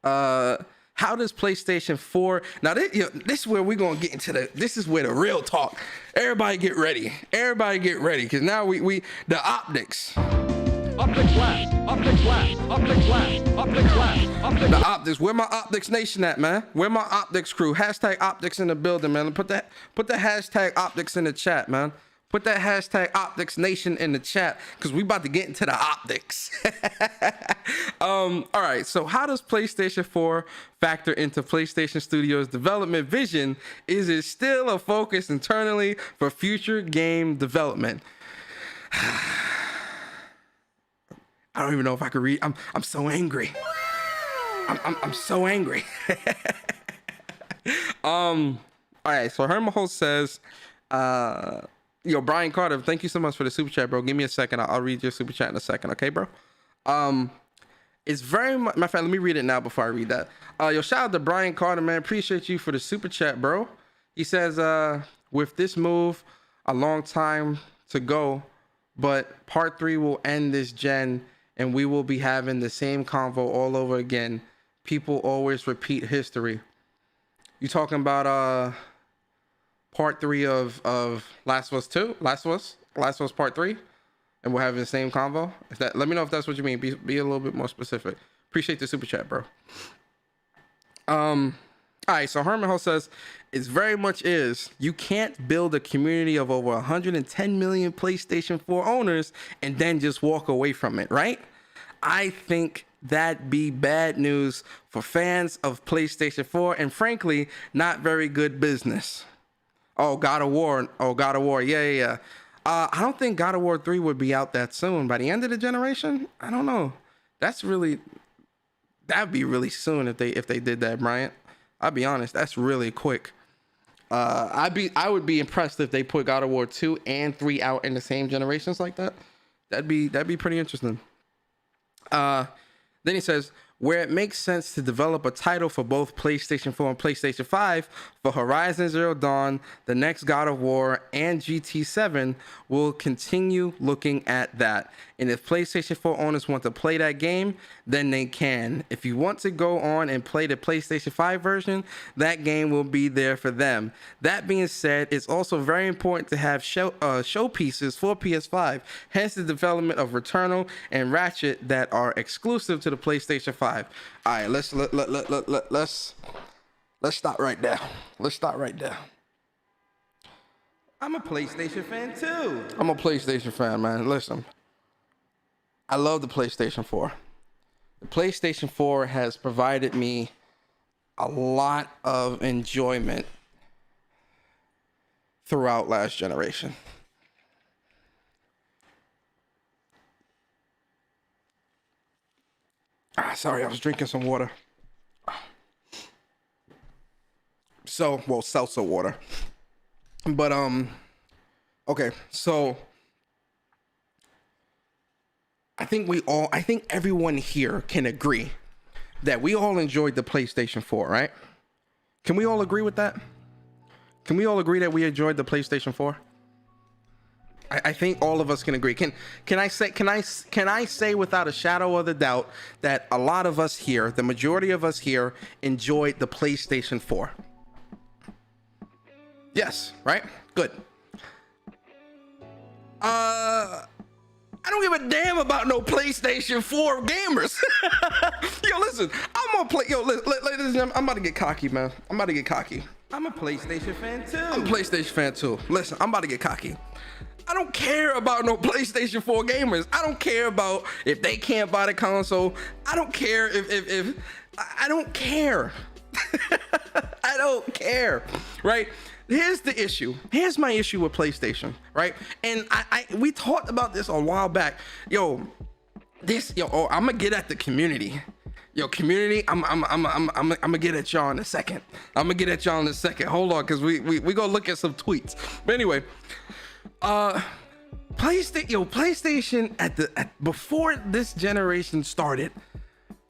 How does PlayStation 4 now? This is where we're gonna get into this is where the real talk. Everybody get ready, because now we the optics.
Optics left, optics left, optics left, optics left, optics.
The optics. Where my optics nation at, man? Where my optics crew? Hashtag optics in the building, man. Put the hashtag optics in the chat, man. Put that hashtag optics nation in the chat, because we about to get into the optics. All right, so how does PlayStation 4 factor into PlayStation Studios' development vision? Is it still a focus internally for future game development? I don't even know if I could read. I'm so angry. I'm so angry. All right, so Hermen Hulst says, Brian Carter, thank you so much for the super chat, bro. Give me a second. I'll read your super chat in a second, okay, bro? It's very much, my friend, let me read it now before I read that. Shout out to Brian Carter, man. Appreciate you for the super chat, bro. He says, with this move, a long time to go, but part 3 will end this gen, and we will be having the same convo all over again. People always repeat history. You talking about, part 3 of Last of Us 2, Last of Us Part 3, and we're having the same convo. Let me know if that's what you mean. Be a little bit more specific. Appreciate the super chat, bro. All right, so Hermen Hulst says, it very much is. You can't build a community of over 110 million PlayStation 4 owners and then just walk away from it, right? I think that'd be bad news for fans of PlayStation 4 and frankly, not very good business. Oh, God of War. Yeah. I don't think God of War 3 would be out that soon. By the end of the generation? I don't know. That'd be really soon if they did that, Bryant. I'll be honest, that's really quick. I would be impressed if they put God of War 2 and 3 out in the same generations like that. That'd be pretty interesting. Then he says, where it makes sense to develop a title for both PlayStation 4 and PlayStation 5 for Horizon Zero Dawn, the next God of War, and GT7, we'll continue looking at that. And if PlayStation 4 owners want to play that game, then they can. If you want to go on and play the PlayStation 5 version, that game will be there for them. That being said, it's also very important to have showpieces for PS5, hence the development of Returnal and Ratchet that are exclusive to the PlayStation 5. All right, let's stop right there. Let's stop right there.
I'm a PlayStation fan too.
I'm a PlayStation fan, man. Listen, I love the PlayStation 4. The PlayStation 4 has provided me a lot of enjoyment throughout last generation. Sorry, I was drinking some water. Seltzer water. But okay, so I think everyone here can agree that we all enjoyed the PlayStation 4, right? Can we all agree with that? Can we all agree that we enjoyed the PlayStation 4? I think all of us can agree. Can I say without a shadow of a doubt that a lot of us here, the majority of us here, enjoyed the PlayStation 4? Yes, right? Good. I don't give a damn about no PlayStation 4 gamers. Yo, listen, I'm gonna play. Yo, ladies and gentlemen, I'm about to get cocky, man. I'm about to get cocky.
I'm a PlayStation fan too.
I'm a PlayStation fan too. Listen, I'm about to get cocky. I don't care about no PlayStation 4 gamers. I don't care about if they can't buy the console. I don't care if I don't care. I don't care, right? Here's the issue. Here's my issue with PlayStation, right? And we talked about this a while back. I'm gonna get at the community. Yo, community, I'm gonna get at y'all in a second. Hold on, cause we gonna look at some tweets. But anyway, PlayStation before this generation started,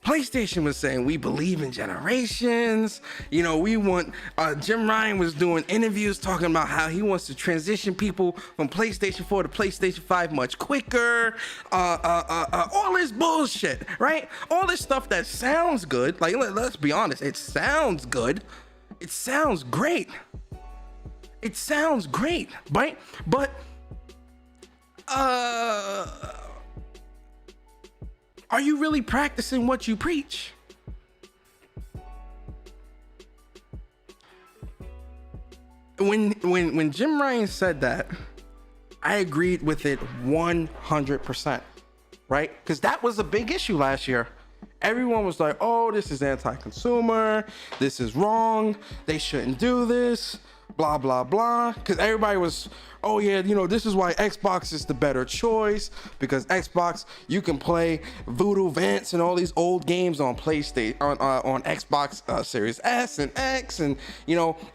PlayStation was saying we believe in generations. We want. Jim Ryan was doing interviews talking about how he wants to transition people from PlayStation 4 to PlayStation 5 much quicker. All this bullshit, right? All this stuff that sounds good. Like, let's be honest, it sounds good. It sounds great. Right? But are you really practicing what you preach? When Jim Ryan said that, I agreed with it 100%, right? Because that was a big issue last year. Everyone was like, oh, this is anti-consumer. This is wrong. They shouldn't do this. Blah, blah, blah. Because everybody was, oh yeah, this is why Xbox is the better choice, because Xbox, you can play Voodoo Vance and all these old games on PlayStation, on Xbox Series S and X, and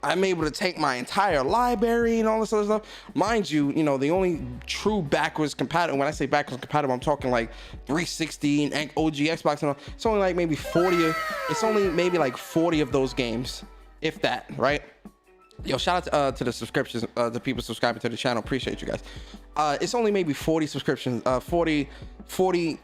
I'm able to take my entire library and all this other stuff. Mind you, the only true backwards compatible, when I say backwards compatible, I'm talking like 360 and OG Xbox and all. It's only like maybe 40. It's only maybe like 40 of those games, if that, right? Yo, shout out to the subscriptions, the people subscribing to the channel. Appreciate you guys. It's only maybe 40 subscriptions, 40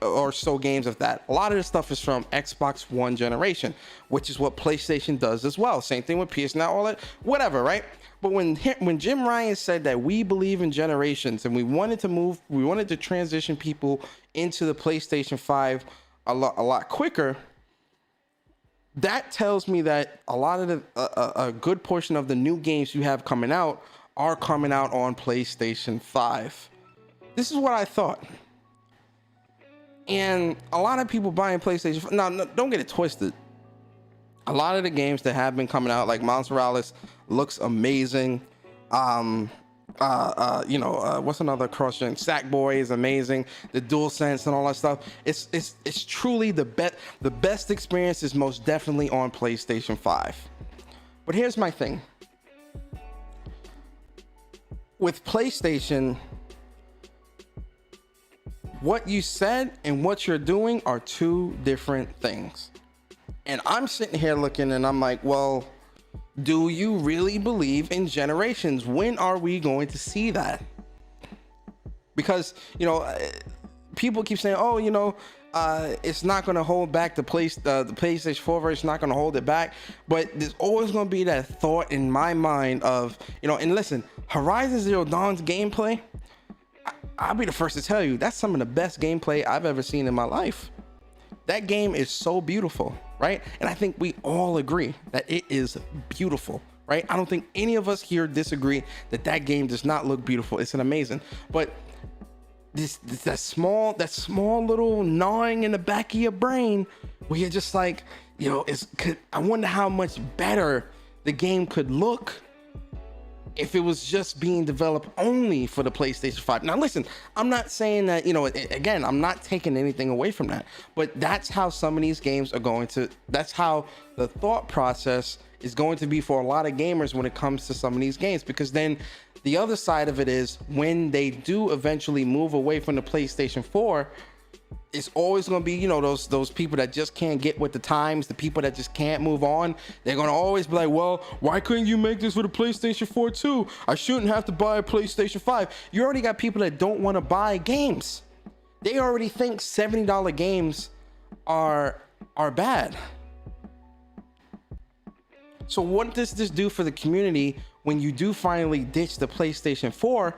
or so games of that. A lot of this stuff is from Xbox One generation, which is what PlayStation does as well. Same thing with PS Now, all that, whatever, right? But when Jim Ryan said that we believe in generations and we wanted to transition people into the PlayStation 5 a lot quicker, that tells me that a lot of a good portion of the new games you have coming out are coming out on PlayStation 5. This is what I thought. And a lot of people buying PlayStation 5. Now, don't get it twisted. A lot of the games that have been coming out, like Miles Morales, looks amazing. What's another cross-gen? Sackboy is amazing. The DualSense and all that stuff. It's truly the best experience is most definitely on PlayStation 5. But here's my thing. With PlayStation, what you said and what you're doing are two different things. And I'm sitting here looking and I'm like, well, do you really believe in generations? When are we going to see that? Because, people keep saying, oh, it's not going to hold back the PlayStation 4 version, not going to hold it back. But there's always going to be that thought in my mind of, and listen, Horizon Zero Dawn's gameplay, I'll be the first to tell you, that's some of the best gameplay I've ever seen in my life. That game is so beautiful, right? And I think we all agree that it is beautiful, right? I don't think any of us here disagree that game does not look beautiful. It's an amazing, but that small little gnawing in the back of your brain where you're just like, I wonder how much better the game could look if it was just being developed only for the PlayStation 5. Now listen, I'm not saying that, again, I'm not taking anything away from that, but that's how some of these games are that's how the thought process is going to be for a lot of gamers when it comes to some of these games, because then the other side of it is when they do eventually move away from the PlayStation 4, it's always going to be, you know, those people that just can't get with the times, the people that just can't move on. They're going to always be like, well, why couldn't you make this with a PlayStation 4 too? I shouldn't have to buy a PlayStation 5. You already got people that don't want to buy games. They already think $70 games are bad. So what does this do for the community when you do finally ditch the PlayStation 4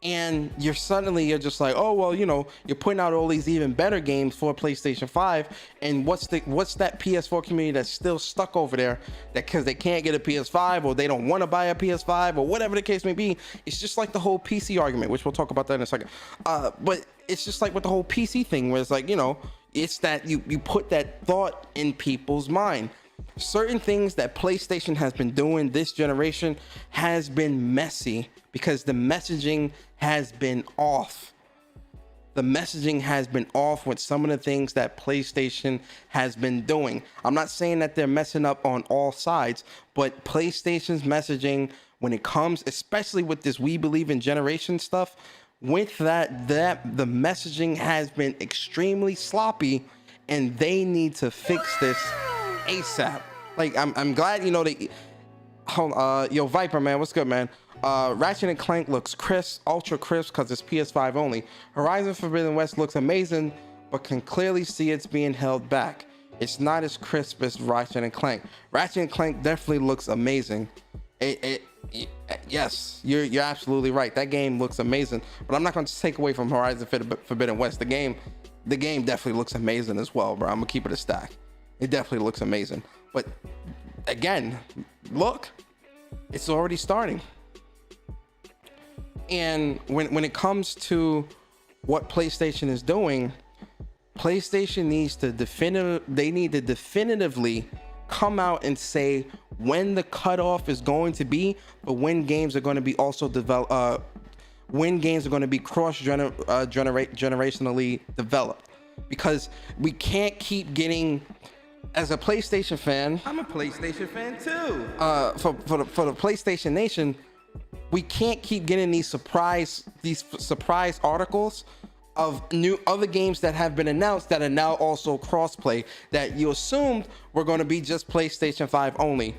and you're just like, oh, well, you know, you're putting out all these even better games for PlayStation 5, and what's that PS4 community that's still stuck over there that because they can't get a PS5 or they don't want to buy a PS5 or whatever the case may be? It's just like the whole PC argument, which we'll talk about that in a second. But it's just like with the whole PC thing where it's like, you know, it's that you put that thought in people's mind. Certain things that PlayStation has been doing this generation has been messy because the messaging has been off. The messaging has been off with some of the things that PlayStation has been doing. I'm not saying that they're messing up on all sides, but PlayStation's messaging when it comes, especially with this We Believe in Generation stuff, with that the messaging has been extremely sloppy, and they need to fix this ASAP. Like I'm glad, you know, they yo Viper, man, what's good, man? Ratchet and Clank looks crisp, ultra crisp because it's PS5 only. Horizon Forbidden West looks amazing, but can clearly see it's being held back. It's not as crisp as Ratchet and Clank. Ratchet and Clank definitely looks amazing. Yes, you're absolutely right. That game looks amazing, but I'm not going to take away from Horizon Forbidden West. The game definitely looks amazing as well, bro. I'm gonna keep it a stack. It definitely looks amazing. But again, look, it's already starting. And when it comes to what PlayStation is doing, PlayStation needs to definitively come out and say when the cutoff is going to be, but when games are going to be also when games are going to be generationally developed, because we can't keep getting, as a PlayStation fan,
I'm a PlayStation fan too.
For the PlayStation Nation, we can't keep getting these surprise articles of new other games that have been announced that are now also crossplay that you assumed were going to be just PlayStation 5 only.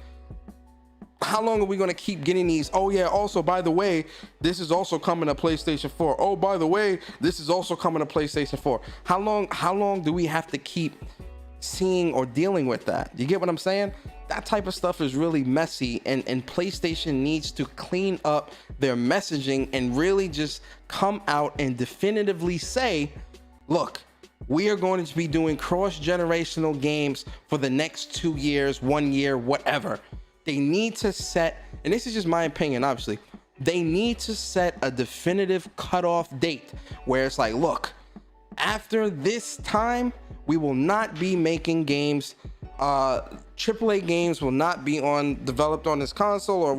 How long are we going to keep getting these? Oh yeah, also by the way, this is also coming to PlayStation 4. Oh, by the way, this is also coming to PlayStation 4. How long do we have to keep seeing or dealing with that? You get what I'm saying? That type of stuff is really messy, and PlayStation needs to clean up their messaging and really just come out and definitively say, look, we are going to be doing cross-generational games for the next 2 years, 1 year, whatever. They need to set, and this is just my opinion, obviously, they need to set a definitive cutoff date where it's like, look, after this time, we will not be making games. AAA games will not be developed on this console, or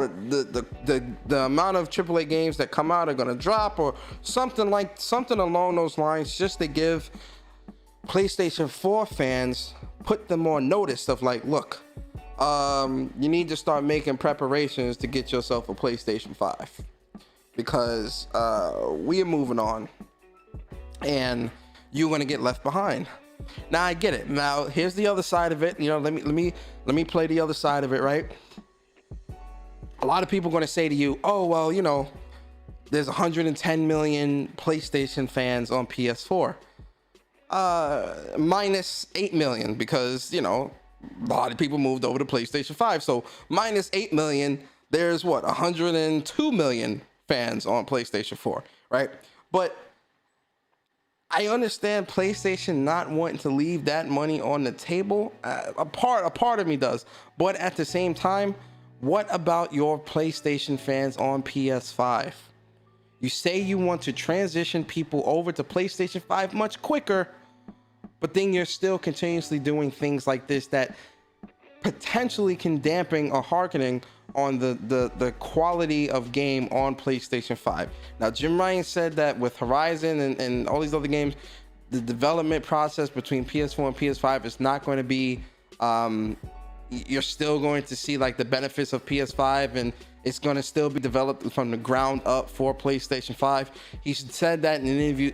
the amount of AAA games that come out are going to drop, or something along those lines, just to give PlayStation 4 fans, put them on notice of like, look, you need to start making preparations to get yourself a PlayStation 5, because we are moving on and you're going to get left behind. Now I get it. Now here's the other side of it. You know, let me play the other side of it, right? A lot of people are going to say to you, oh, well, you know, there's 110 million PlayStation fans on PS4. Minus 8 million, because, you know, a lot of people moved over to PlayStation 5. So minus 8 million, there's what, 102 million fans on PlayStation 4, right? But I understand PlayStation not wanting to leave that money on the table. A part of me does. But at the same time, what about your PlayStation fans on PS5? You say you want to transition people over to PlayStation 5 much quicker, but then you're still continuously doing things like this that potentially can dampen or harkening on the quality of game on PlayStation 5. Now, Jim Ryan said that with Horizon and all these other games, the development process between PS4 and PS5 is not going to be you're still going to see like the benefits of PS5, and it's going to still be developed from the ground up for PlayStation 5. He said that in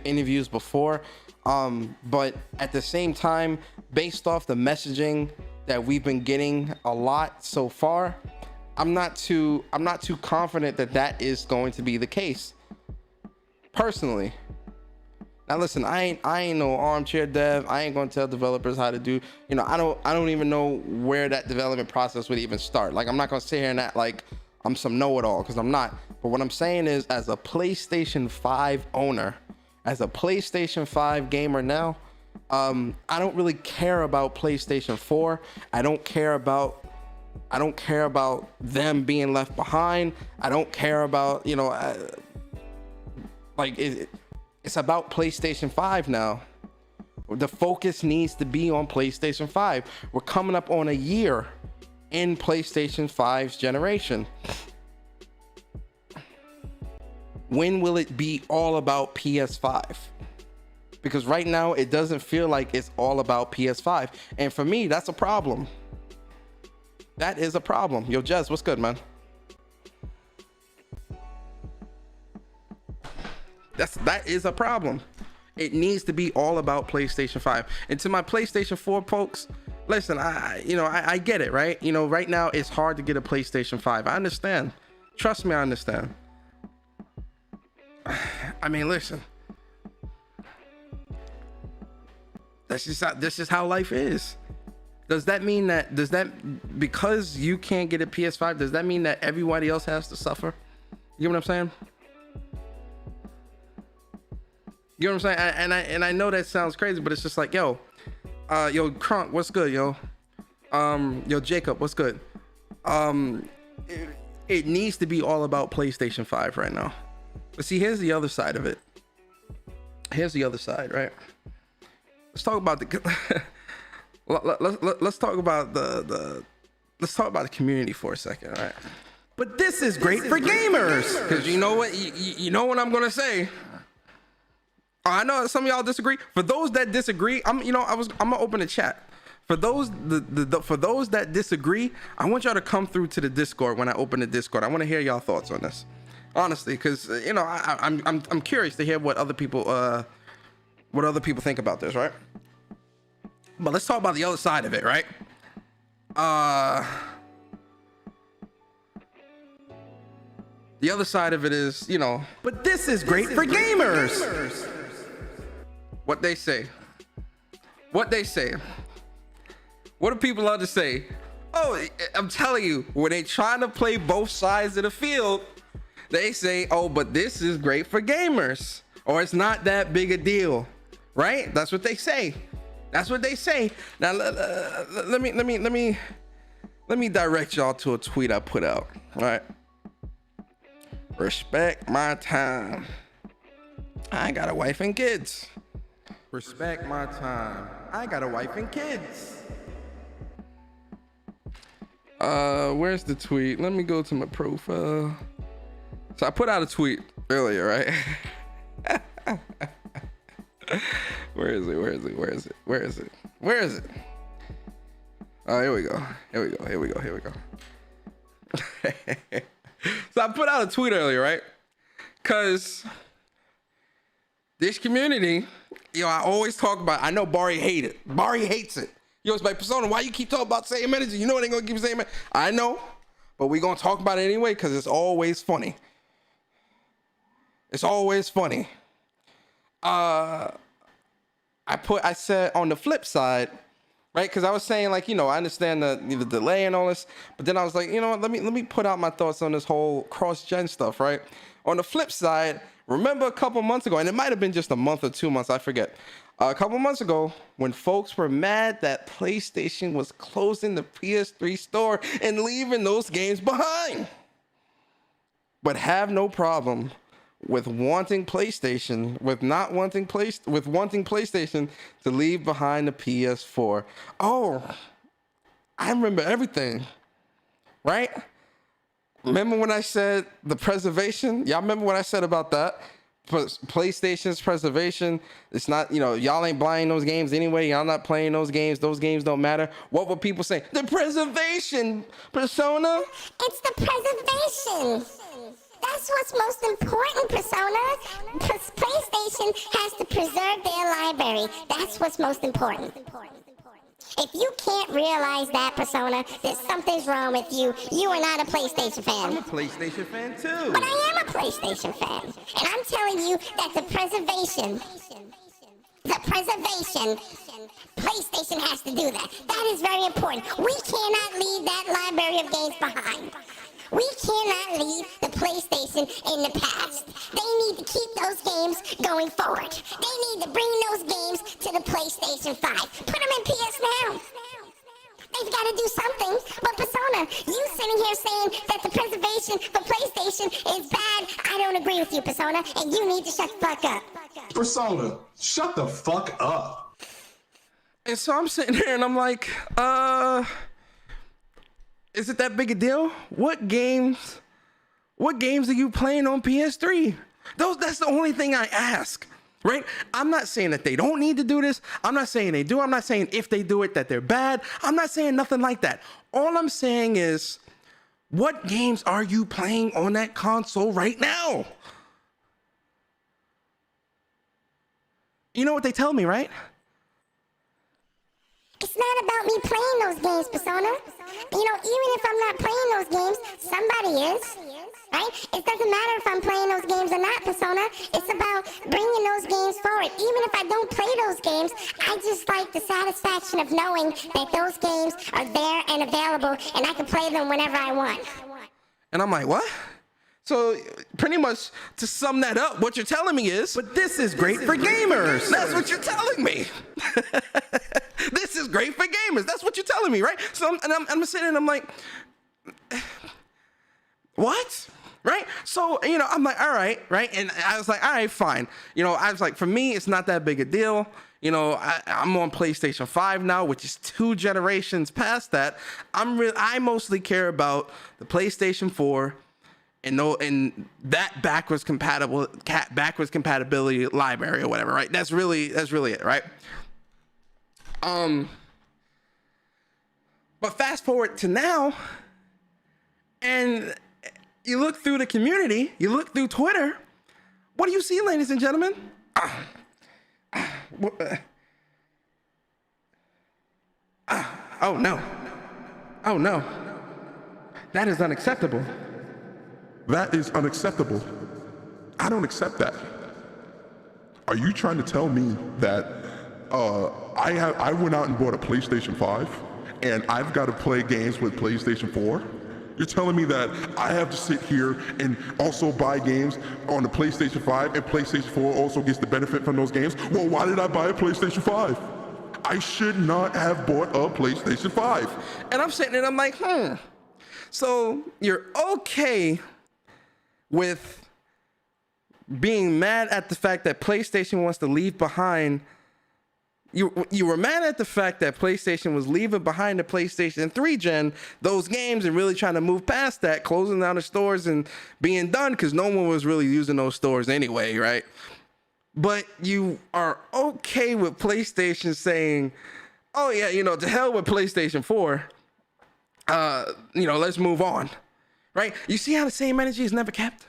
interviews before, but at the same time, based off the messaging that we've been getting a lot so far, I'm not too confident that that is going to be the case, personally. Now listen, I ain't no armchair dev. I ain't gonna tell developers how to do, I don't even know where that development process would even start. Like, I'm not gonna sit here and act like I'm some know-it-all, because I'm not. But what I'm saying is, as a PlayStation 5 owner, as a PlayStation 5 gamer now, I don't really care about PlayStation 4. I don't care about them being left behind. I don't care about, it's about PlayStation 5 now. The focus needs to be on PlayStation 5. We're coming up on a year in PlayStation 5's generation. When will it be all about PS5? Because right now it doesn't feel like it's all about PS5. And for me, that's a problem. That is a problem. Yo, Jez, what's good, man? That is a problem. It needs to be all about PlayStation 5. And to my PlayStation 4 folks, listen, I get it, right? Right now it's hard to get a PlayStation 5. I understand. Trust me, I understand. I mean, listen. This is how life is. Does that mean because you can't get a PS5, does that mean that everybody else has to suffer? You know what I'm saying? You know what I'm saying? And I know that sounds crazy, but it's just like, yo, Crunk, what's good, yo? Yo, Jacob, what's good? It needs to be all about PlayStation 5 right now. But see, here's the other side of it. Here's the other side, right? Let's talk about let's talk about the community for a second, all right? But this is great for gamers, because you know what? You know what I'm gonna say. I know some of y'all disagree. For those that disagree, I'm gonna open the chat. For those for those that disagree, I want y'all to come through to the Discord when I open the Discord. I want to hear y'all thoughts on this, honestly, because I'm curious to hear what other people think about this, right? But let's talk about the other side of it, right? The other side of it is, but this is great for gamers. What they say. What do people love to say? Oh, I'm telling you, when they trying to play both sides of the field, they say, oh, but this is great for gamers, or it's not that big a deal, right? That's what they say. Now, let me direct y'all to a tweet I put out, all right? Respect my time. I got a wife and kids. Respect my time. I got a wife and kids. Where's the tweet? Let me go to my profile. So I put out a tweet earlier, right? Where is it? Oh, here we go. So I put out a tweet earlier, right? Cause this community, I always talk about, I know Barry hates it. It's like, Persona, why you keep talking about same energy? You know they gonna keep saying it. I know, but we gonna talk about it anyway, cause it's always funny. I said on the flip side, right? Because I was saying, like, I understand the delay and all this, but then I was like, let me put out my thoughts on this whole cross-gen stuff, right? On the flip side, remember a couple months ago, and it might have been just a month or 2 months, I forget. A couple months ago, when folks were mad that PlayStation was closing the PS3 store and leaving those games behind, but have no problem with wanting PlayStation to leave behind the PS4. Oh, I remember everything, right? Remember when I said the preservation? Y'all remember what I said about that? PlayStation's preservation. It's not, y'all ain't buying those games anyway. Y'all not playing those games. Those games don't matter. What would people say? The preservation, Persona.
It's the preservation. That's what's most important, Persona. PlayStation has to preserve their library. That's what's most important. If you can't realize that, Persona, then something's wrong with you. You are not a PlayStation fan.
I'm a PlayStation fan too.
But I am a PlayStation fan. And I'm telling you that the preservation, PlayStation has to do that. That is very important. We cannot leave that library of games behind. We cannot leave the PlayStation in the past. They need to keep those games going forward. They need to bring those games to the PlayStation 5. Put them in PS Now. They've got to do something. But Persona, you sitting here saying that the preservation for PlayStation is bad. I don't agree with you, Persona, and you need to shut the fuck up.
Persona, shut the fuck up.
And so I'm sitting here and I'm like, is it that big a deal? What games are you playing on PS3? That's the only thing I ask, right? I'm not saying that they don't need to do this. I'm not saying they do. I'm not saying if they do it that they're bad. I'm not saying nothing like that. All I'm saying is, what games are you playing on that console right now? You know what they tell me, right?
It's not about me playing those games, Persona. Even if I'm not playing those games, somebody is, right? It doesn't matter if I'm playing those games or not, Persona. It's about bringing those games forward. Even if I don't play those games, I just like the satisfaction of knowing that those games are there and available, and I can play them whenever I want.
And I'm like, what? So pretty much to sum that up, what you're telling me is, but this is great for gamers. That's what you're telling me. This is great for gamers. That's what you're telling me, right? So I'm sitting and I'm like, what? Right? So, I'm like, all right, right? And I was like, all right, fine. I was like, for me, it's not that big a deal. I'm on PlayStation 5 now, which is 2 generations past that. I mostly care about the PlayStation 4 and that backwards compatibility library or whatever, right? That's really it, right? But fast forward to now, and you look through the community, you look through Twitter, what do you see, ladies and gentlemen? Oh no, that is unacceptable.
That is unacceptable. I don't accept that. Are you trying to tell me that I went out and bought a PlayStation 5 and I've got to play games with PlayStation 4? You're telling me that I have to sit here and also buy games on the PlayStation 5 and PlayStation 4 also gets the benefit from those games? Well, why did I buy a PlayStation 5? I should not have bought a PlayStation 5.
And I'm sitting there and I'm like, so you're okay with being mad at the fact that PlayStation wants to leave behind. You were mad at the fact that PlayStation was leaving behind the PlayStation 3 gen those games and really trying to move past that, closing down the stores and being done because no one was really using those stores anyway, right? But you are okay with PlayStation saying, oh yeah, to hell with PlayStation 4. Let's move on. Right? You see how the same energy is never kept?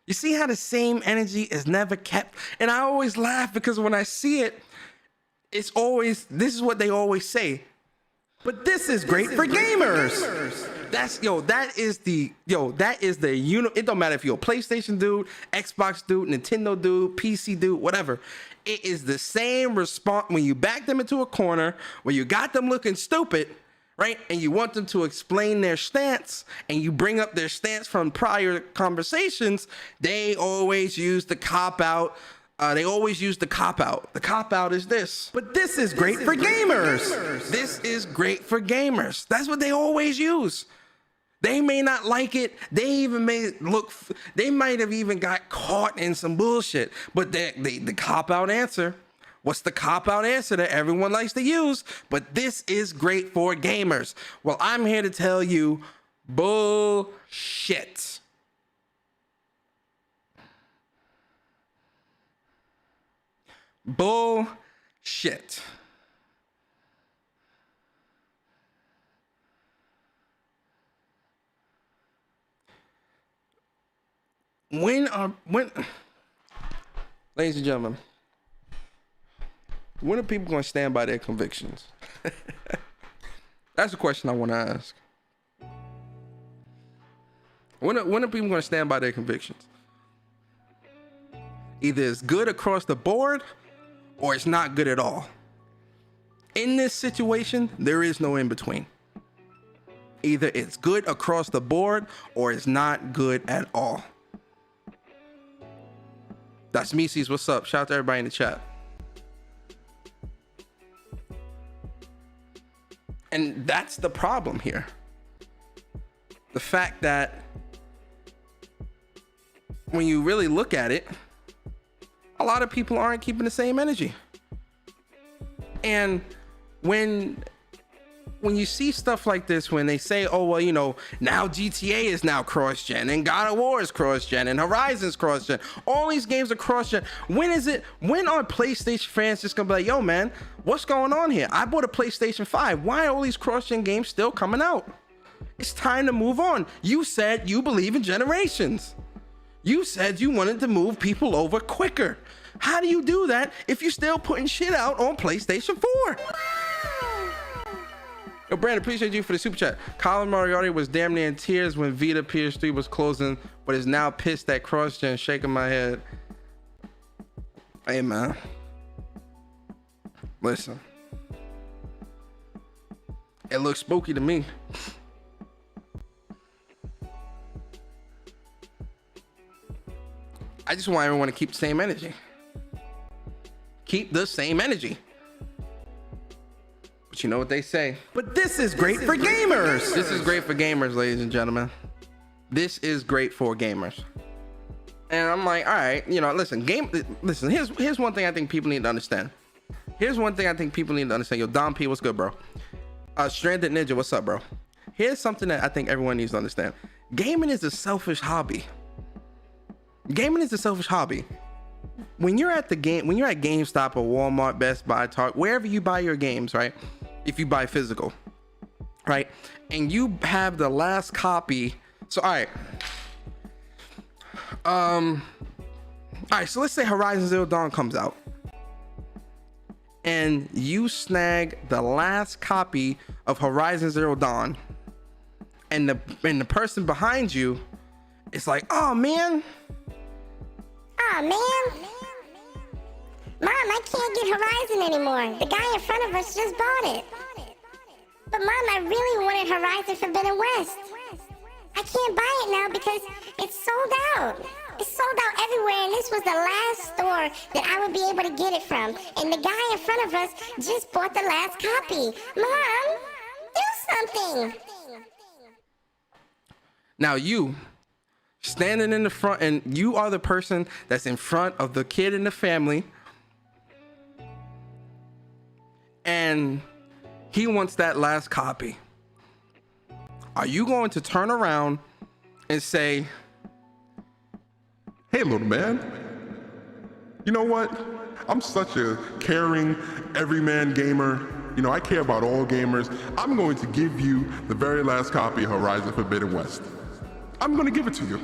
You see how the same energy is never kept? And I always laugh because when I see it, this is what they always say. But this is great for gamers. It don't matter if you're a PlayStation dude, Xbox dude, Nintendo dude, PC dude, whatever. It is the same response when you back them into a corner, when you got them looking stupid, right? And you want them to explain their stance and you bring up their stance from prior conversations, they always use the cop-out. The cop-out is this. But this is great for gamers. This is great for gamers. That's what they always use. They may not like it. They might have even got caught in some bullshit. But the cop-out answer, what's the cop-out answer that everyone likes to use? But this is great for gamers. Well, I'm here to tell you, bullshit. Bullshit. When, ladies and gentlemen, when are people going to stand by their convictions? That's the question I want to ask. When are people going to stand by their convictions? Either it's good across the board or it's not good at all. In this situation, there is no in between. Either it's good across the board or it's not good at all. That's Mises. What's up? Shout out to everybody in the chat. And that's the problem here. The fact that when you really look at it, a lot of people aren't keeping the same energy. And when you see stuff like this, when they say, oh, well, you know, now GTA is now cross-gen and God of War is cross-gen and Horizon's cross-gen. All these games are cross-gen. When are PlayStation fans just gonna be like, yo, man, what's going on here? I bought a PlayStation 5. Why are all these cross-gen games still coming out? It's time to move on. You said you believe in generations. You said you wanted to move people over quicker. How do you do that if you're still putting shit out on PlayStation 4? Yo, Brandon, appreciate you for the super chat. Colin Moriarty was damn near in tears when Vita PS3 was closing, but is now pissed at cross-gen, shaking my head. Hey, man. Listen. It looks spooky to me. I just want everyone to keep the same energy. Keep the same energy. But you know what they say. But this is great for gamers. This is great for gamers, ladies and gentlemen. This is great for gamers. And I'm like, all right, you know, listen, here's one thing I think people need to understand. Here's one thing I think people need to understand. Yo, Dom P, what's good, bro? Stranded Ninja, what's up, bro? Here's something that I think everyone needs to understand. Gaming is a selfish hobby. Gaming is a selfish hobby. When you're at GameStop or Walmart, Best Buy, Target, wherever you buy your games, right? If you buy physical, right? And you have the last copy. So, all right, so let's say Horizon Zero Dawn comes out and you snag the last copy of Horizon Zero Dawn, and the person behind you is like, oh man,
Mom, I can't get Horizon anymore. The guy in front of us just bought it. But Mom, I really wanted Horizon Forbidden West. I can't buy it now because it's sold out. It's sold out everywhere, and this was the last store that I would be able to get it from. And the guy in front of us just bought the last copy. Mom, do something.
Now you standing in the front, and you are the person that's in front of the kid in the family, and he wants that last copy. Are you going to turn around and say,
Hey, little man, you know what? I'm such a caring, everyman gamer. You know, I care about all gamers. I'm going to give you the very last copy of Horizon Forbidden West. I'm going to give it to you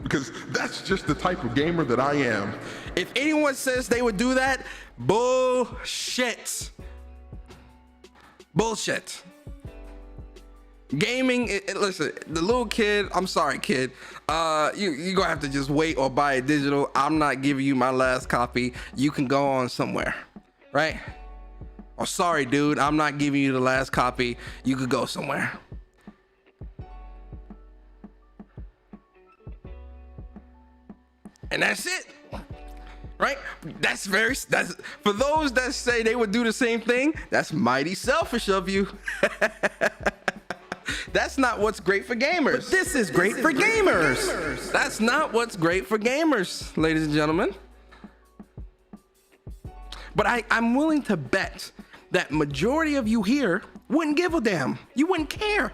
because that's just the type of gamer that I am.
if anyone says they would do that, bullshit. Bullshit. Gaming, listen, the little kid, I'm sorry, kid. You gonna have to just wait or buy it digital. I'm not giving you my last copy. You can go on somewhere, right? Or sorry, dude, I'm not giving you the last copy. You could go somewhere. And that's it, right? That's for those that say they would do the same thing. That's mighty selfish of you. That's not what's great for gamers. But this is great for gamers. That's not what's great for gamers, ladies and gentlemen. But I'm willing to bet that majority of you here wouldn't give a damn. You wouldn't care.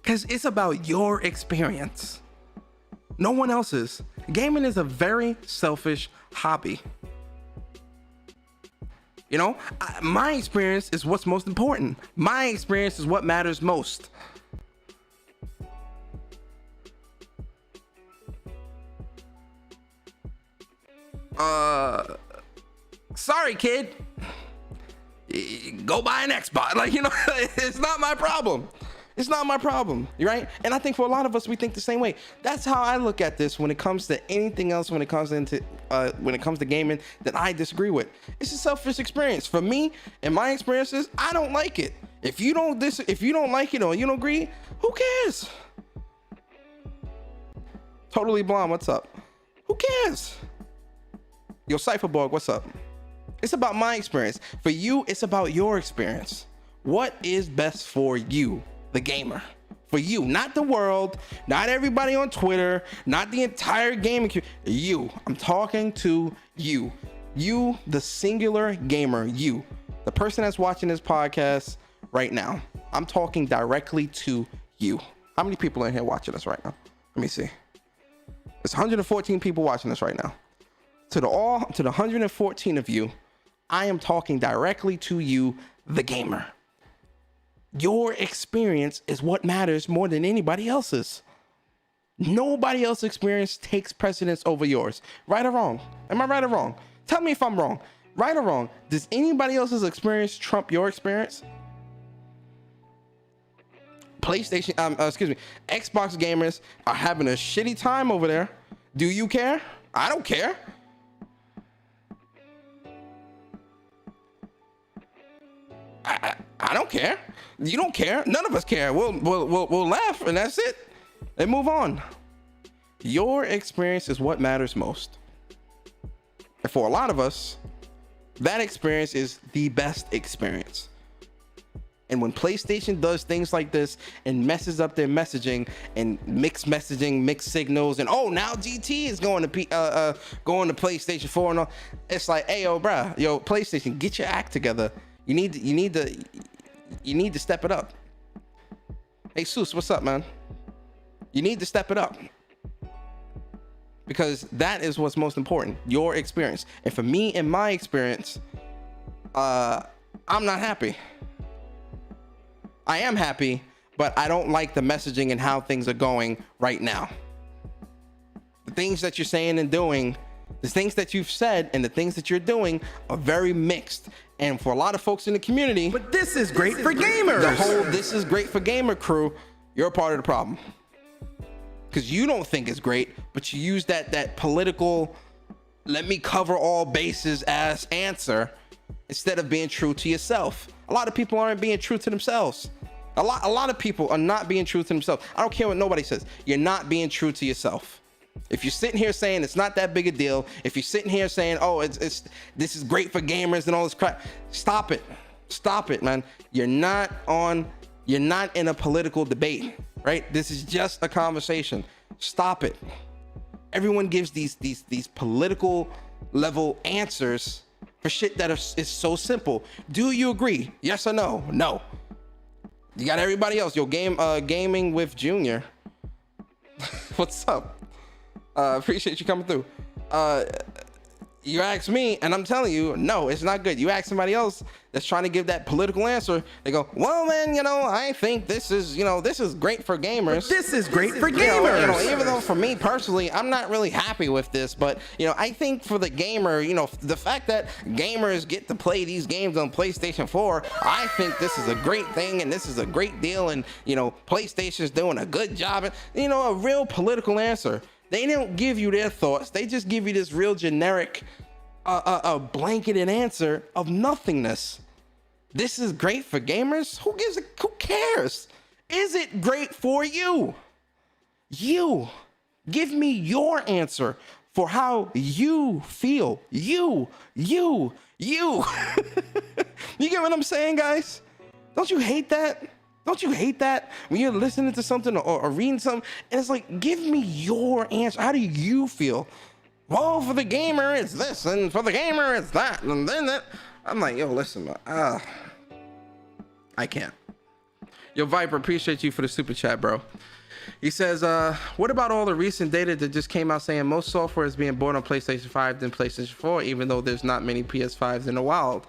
Because it's about your experience. No one else's. Gaming is a very selfish hobby. You know, my experience is what's most important. My experience is what matters most. Sorry, kid. Go buy an Xbox. Like, you know, it's not my problem. It's not my problem, right? And I think for a lot of us, we think the same way. That's how I look at this when it comes to anything else, when it comes to gaming that I disagree with. It's a selfish experience. For me and my experiences, I don't like it. If you don't like it or you don't agree, who cares? Totally Blonde, what's up? Who cares? Yo, Cypherborg, what's up? It's about my experience. For you, it's about your experience. What is best for you, the gamer? For you, not the world, not everybody on Twitter, not the entire gaming community. You. I'm talking to you. You, the singular gamer, you. The person that's watching this podcast right now. I'm talking directly to you. How many people in here watching us right now? Let me see. There's 114 people watching this right now. To the 114 of you, I am talking directly to you, the gamer. Your experience is what matters more than anybody else's. Nobody else's experience takes precedence over yours. Right or wrong? Am I right or wrong? Tell me if I'm wrong. Right or wrong? Does anybody else's experience trump your experience? PlayStation, Xbox gamers are having a shitty time over there. Do you care? I don't care. I don't care. You don't care. None of us care. We'll laugh and that's it. And move on. Your experience is what matters most. And for a lot of us, that experience is the best experience. And when PlayStation does things like this and messes up their messaging and mixed signals, and oh, now GT is going to PlayStation 4 and all, it's like, hey, yo, bruh, yo, PlayStation, get your act together. You need to step it up. Hey, Seuss, what's up, man? You need to step it up. Because that is what's most important, your experience. And for me and my experience, I'm not happy. I am happy, but I don't like the messaging and how things are going right now. The things that you're saying and doing, the things that you've said and the things that you're doing are very mixed. And for a lot of folks in the community,
But this is great for gamers.
the whole "this is great for gamer" crew, you're a part of the problem. Because you don't think it's great, but you use that political, let me cover all bases as answer instead of being true to yourself. A lot of people aren't being true to themselves. A lot of people are not being true to themselves. I don't care what nobody says. You're not being true to yourself. If you're sitting here saying it's not that big a deal, if you're sitting here saying, oh, this is great for gamers and all this crap, stop it, man. You're not in a political debate, right? This is just a conversation. Stop it. Everyone gives these political level answers for shit that is so simple. Do you agree? Yes or no? No. You got everybody else. Yo, gaming with Junior. What's up? Appreciate you coming through. You ask me, and I'm telling you, no, it's not good. You ask somebody else that's trying to give that political answer, they go, well, man, I think this is great for gamers.
But this is great for gamers.
Even though for me personally, I'm not really happy with this, but I think for the gamer, the fact that gamers get to play these games on PlayStation 4, I think this is a great thing, and this is a great deal, and PlayStation's doing a good job. And, a real political answer. They don't give you their thoughts. They just give you this real generic, blanketed answer of nothingness. This is great for gamers? Who cares? Is it great for you? You. Give me your answer for how you feel. You. You get what I'm saying, guys? Don't you hate that? Don't you hate that when you're listening to something or reading something and it's like, give me your answer. How do you feel? Well, for the gamer, it's this, and for the gamer, it's that, and then that. I'm like, yo, listen, I can't. Yo, Viper, appreciate you for the super chat, bro. He says, what about all the recent data that just came out saying most software is being bought on PlayStation 5 than PlayStation 4, even though there's not many PS5s in the wild?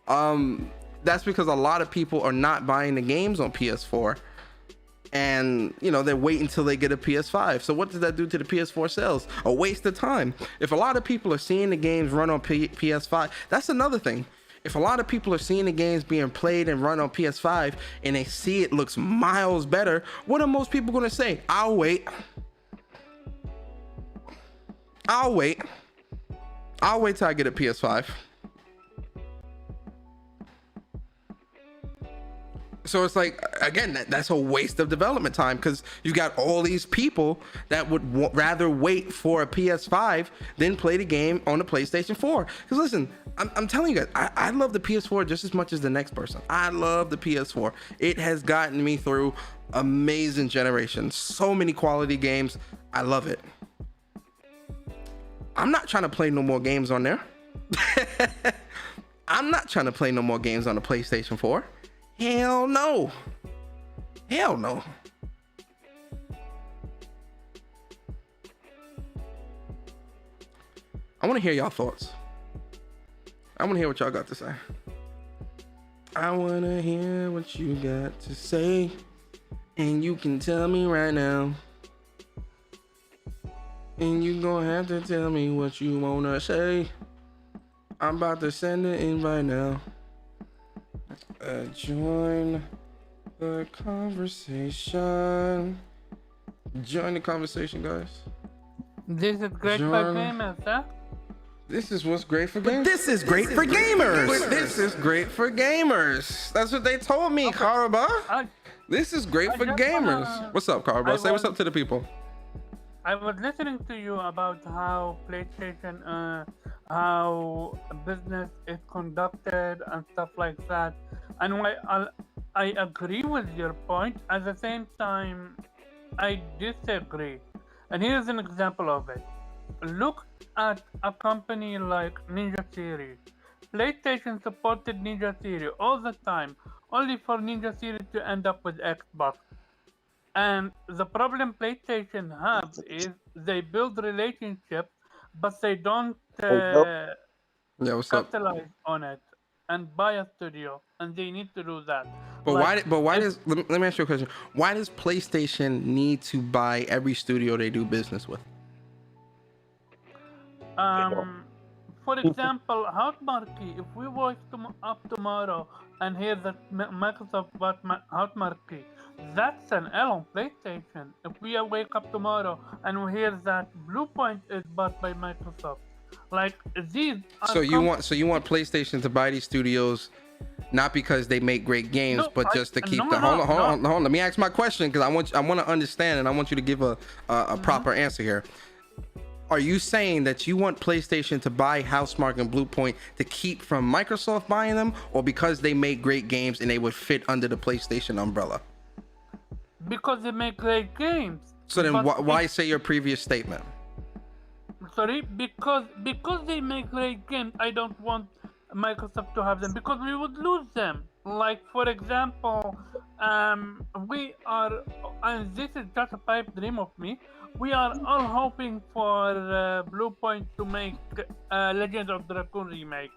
That's because a lot of people are not buying the games on PS4, and they're waiting until they get a PS5. So what does that do to the PS4 sales? A waste of time. If a lot of people are seeing the games run on PS5, that's another thing. If a lot of people are seeing the games being played and run on PS5 and they see it looks miles better, what are most people gonna say? I'll wait till I get a PS5. So it's like, again, that's a waste of development time, because you've got all these people that would rather wait for a PS5 than play the game on the PlayStation 4. Because listen, I'm telling you guys, I love the PS4 just as much as the next person. I love the PS4. It has gotten me through amazing generations. So many quality games. I love it. I'm not trying to play no more games on there. I'm not trying to play no more games on the PlayStation 4. Hell no. Hell no. I want to hear y'all thoughts. I want to hear what y'all got to say. I want to hear what you got to say. And you can tell me right now. And you gonna have to tell me what you wanna say. I'm about to send an invite now. Join the conversation. Join the conversation, guys.
This is great for gamers, huh?
This is what's great for gamers.
This is great for gamers.
This is great for gamers. That's what they told me, Karaba. This is great for gamers. What's up, Karaba? Say what's up to the people.
I was listening to you about how PlayStation, how business is conducted and stuff like that. And I agree with your point. At the same time, I disagree. And here's an example of it. Look at a company like Ninja Theory. PlayStation supported Ninja Theory all the time, only for Ninja Theory to end up with Xbox. And the problem PlayStation has is they build relationships, but they don't capitalize on it and buy a studio, and they need to do that.
But why does let me ask you a question. Why does PlayStation need to buy every studio they do business with?
For example, Housemarque, if we wake up tomorrow and hear that Microsoft bought Housemarque, that's an L on PlayStation. If we wake up tomorrow and we hear that Bluepoint is bought by Microsoft, like these.
So you want PlayStation to buy these studios, not because they make great games, but just to keep Hold on. Let me ask my question, because I want to understand, and I want you to give a proper answer here. Are you saying that you want PlayStation to buy Housemarque and Bluepoint to keep from Microsoft buying them, or because they make great games and they would fit under the PlayStation umbrella?
Because they make great games.
So then why say your previous statement?
Sorry, because they make great games, I don't want Microsoft to have them, because we would lose them. Like, for example, we are, and this is just a pipe dream of me, we are all hoping for Bluepoint to make Legend of Dragoon remake.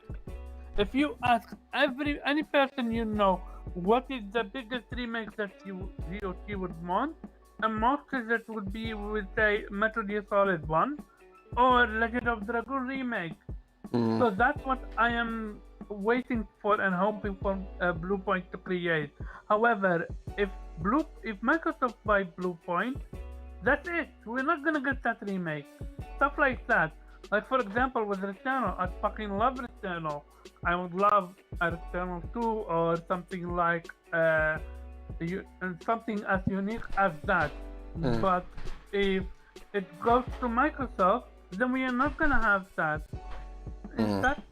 If you ask any person you know what is the biggest remake that he or she would want, and most of it would be, we would say, Metal Gear Solid 1 or Legend of Dragoon remake. So that's what I am waiting for and hoping for Bluepoint to create. However, if Microsoft buy Bluepoint, that's it. We're not gonna get that remake. Stuff like that. Like, for example, with Returnal, I fucking love Returnal. I would love a Returnal 2 or something like something as unique as that. But if it goes to Microsoft, then we are not gonna have that in that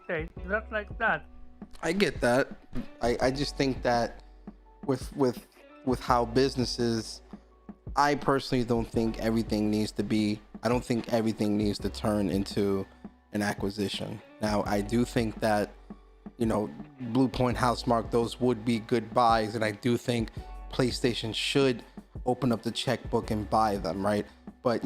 state, just like that.
I get that. I just think that with how businesses, I personally don't think everything needs to turn into an acquisition. Now, I do think that, Bluepoint, Housemarque, those would be good buys, and I do think PlayStation should open up the checkbook and buy them, right? But,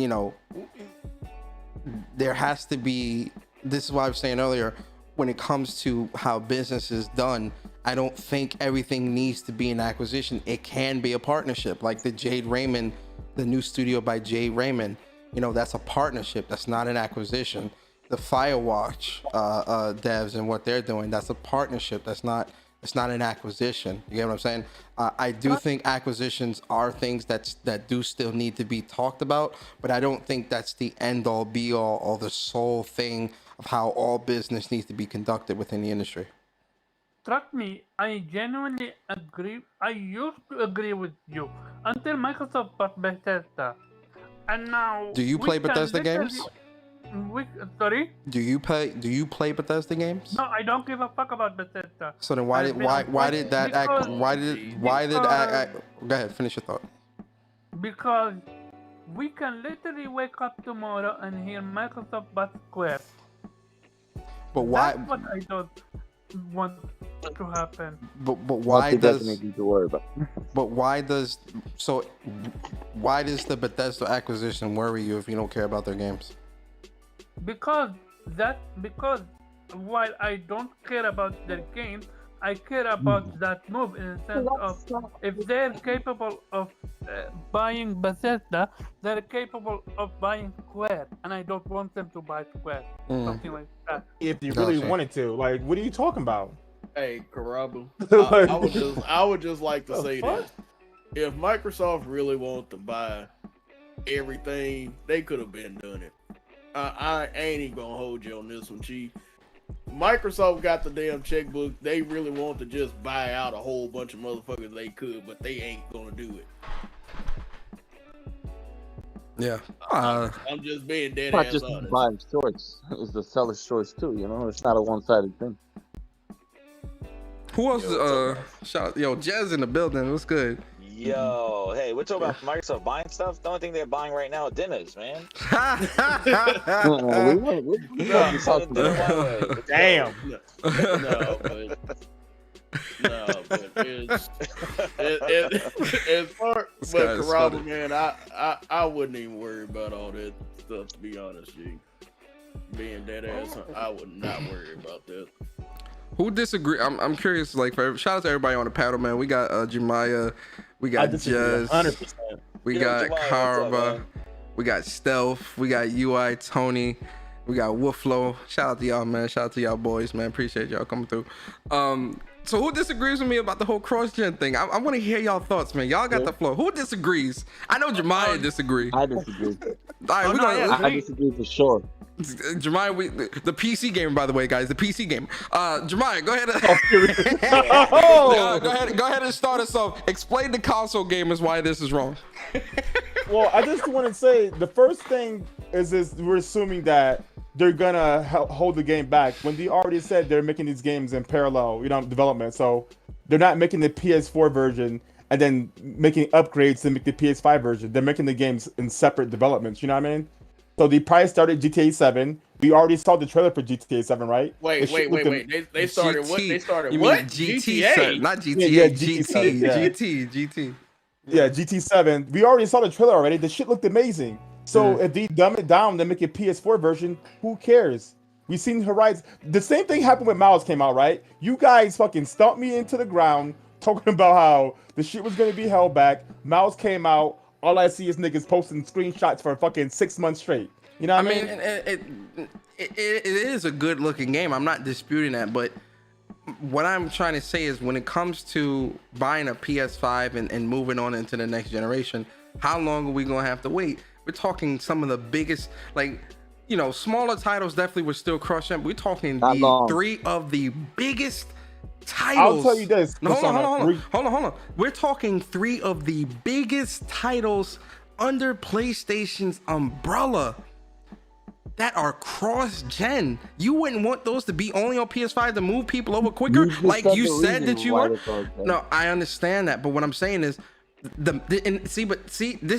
there has to be, this is what I was saying earlier, when it comes to how business is done, I don't think everything needs to be an acquisition. It can be a partnership, like the Jade Raymond, the new studio by Jade Raymond. You know, that's a partnership. That's not an acquisition. The Firewatch devs and what they're doing, that's a partnership. It's not an acquisition. You get what I'm saying? I do think acquisitions are things that do still need to be talked about, but I don't think that's the end all be all or the sole thing of how all business needs to be conducted within the industry.
Trust me, I genuinely agree. I used to agree with you until Microsoft bought Bethesda, and now.
Do you play Bethesda games?
Sorry?
Do you play Bethesda games?
No, I don't give a fuck about Bethesda.
So then why did that act? Why did go ahead, finish your thought.
Because we can literally wake up tomorrow and hear Microsoft bought Square.
But why?
That's what I don't want to happen.
But why does?
To worry about.
But why does the Bethesda acquisition worry you if you don't care about their games?
Because while I don't care about their games, I care about that move in the sense of if they're capable of buying Bethesda, they're capable of buying Square, and I don't want them to buy Square. Something like that.
If you really wanted to, like, what are you talking about?
Hey, Karabu, I would just like to say this. If Microsoft really wanted to buy everything, they could have been doing it. I ain't even gonna hold you on this one, Chief. Microsoft got the damn checkbook. They really want to just buy out a whole bunch of motherfuckers they could, but they ain't gonna do it.
Yeah.
I'm just being dead
Not
ass
just
honest.
the buyer's choice; it's the seller's choice too. You know, it's not a one-sided thing.
Who else? Shout out, Jazz in the building. What's good?
Yo, hey, we're talking about Microsoft buying stuff. The only thing they're buying right now are dinners, man.
Damn.
But as far as Karabu, man, I wouldn't even worry about all that stuff, to be honest, G. Being dead ass, I would not worry about that.
Who disagree? I'm curious. Like, shout out to everybody on the panel, man. We got Jemiah, we got Jez,
100%.
we got Karva, we got Stealth, we got UI Tony, we got Wooflo. Shout out to y'all, man. Shout out to y'all boys, man. Appreciate y'all coming through. So who disagrees with me about the whole cross-gen thing? I want to hear y'all thoughts, man. Y'all got the floor. Who disagrees? I know Jemiah disagree.
I disagree.
All right,
I disagree for sure.
Jemiah, the PC gamer, by the way, guys, the PC gamer. Jemiah, go ahead. Go ahead and start us off. Explain to console gamers why this is wrong.
Well, I just want to say the first thing is we're assuming that they're gonna hold the game back when they already said they're making these games in parallel, development. So they're not making the PS4 version and then making upgrades to make the PS5 version. They're making the games in separate developments. You know what I mean? So they probably started GTA 7. We already saw the trailer for GTA 7, right?
Wait. They started what? They started
you
what?
Mean GTA, not GTA.
Yeah,
GT.
Yeah, GT 7. We already saw the trailer already. The shit looked amazing. So if they dumb it down, they make a PS4 version. Who cares? We seen Horizon. The same thing happened when Miles came out, right? You guys fucking stomped me into the ground talking about how the shit was gonna be held back. Miles came out. All I see is niggas posting screenshots for fucking 6 months straight. You know what I mean?
It is a good looking game. I'm not disputing that, but what I'm trying to say is when it comes to buying a PS5 and moving on into the next generation, how long are we gonna have to wait? We're talking some of the biggest, smaller titles definitely were still crushing. We're talking three of the biggest titles.
I'll tell you this.
No, hold on. We're talking three of the biggest titles under PlayStation's umbrella that are cross-gen. You wouldn't want those to be only on PS5 to move people over quicker, like you said that you were. No, I understand that, but what I'm saying is, this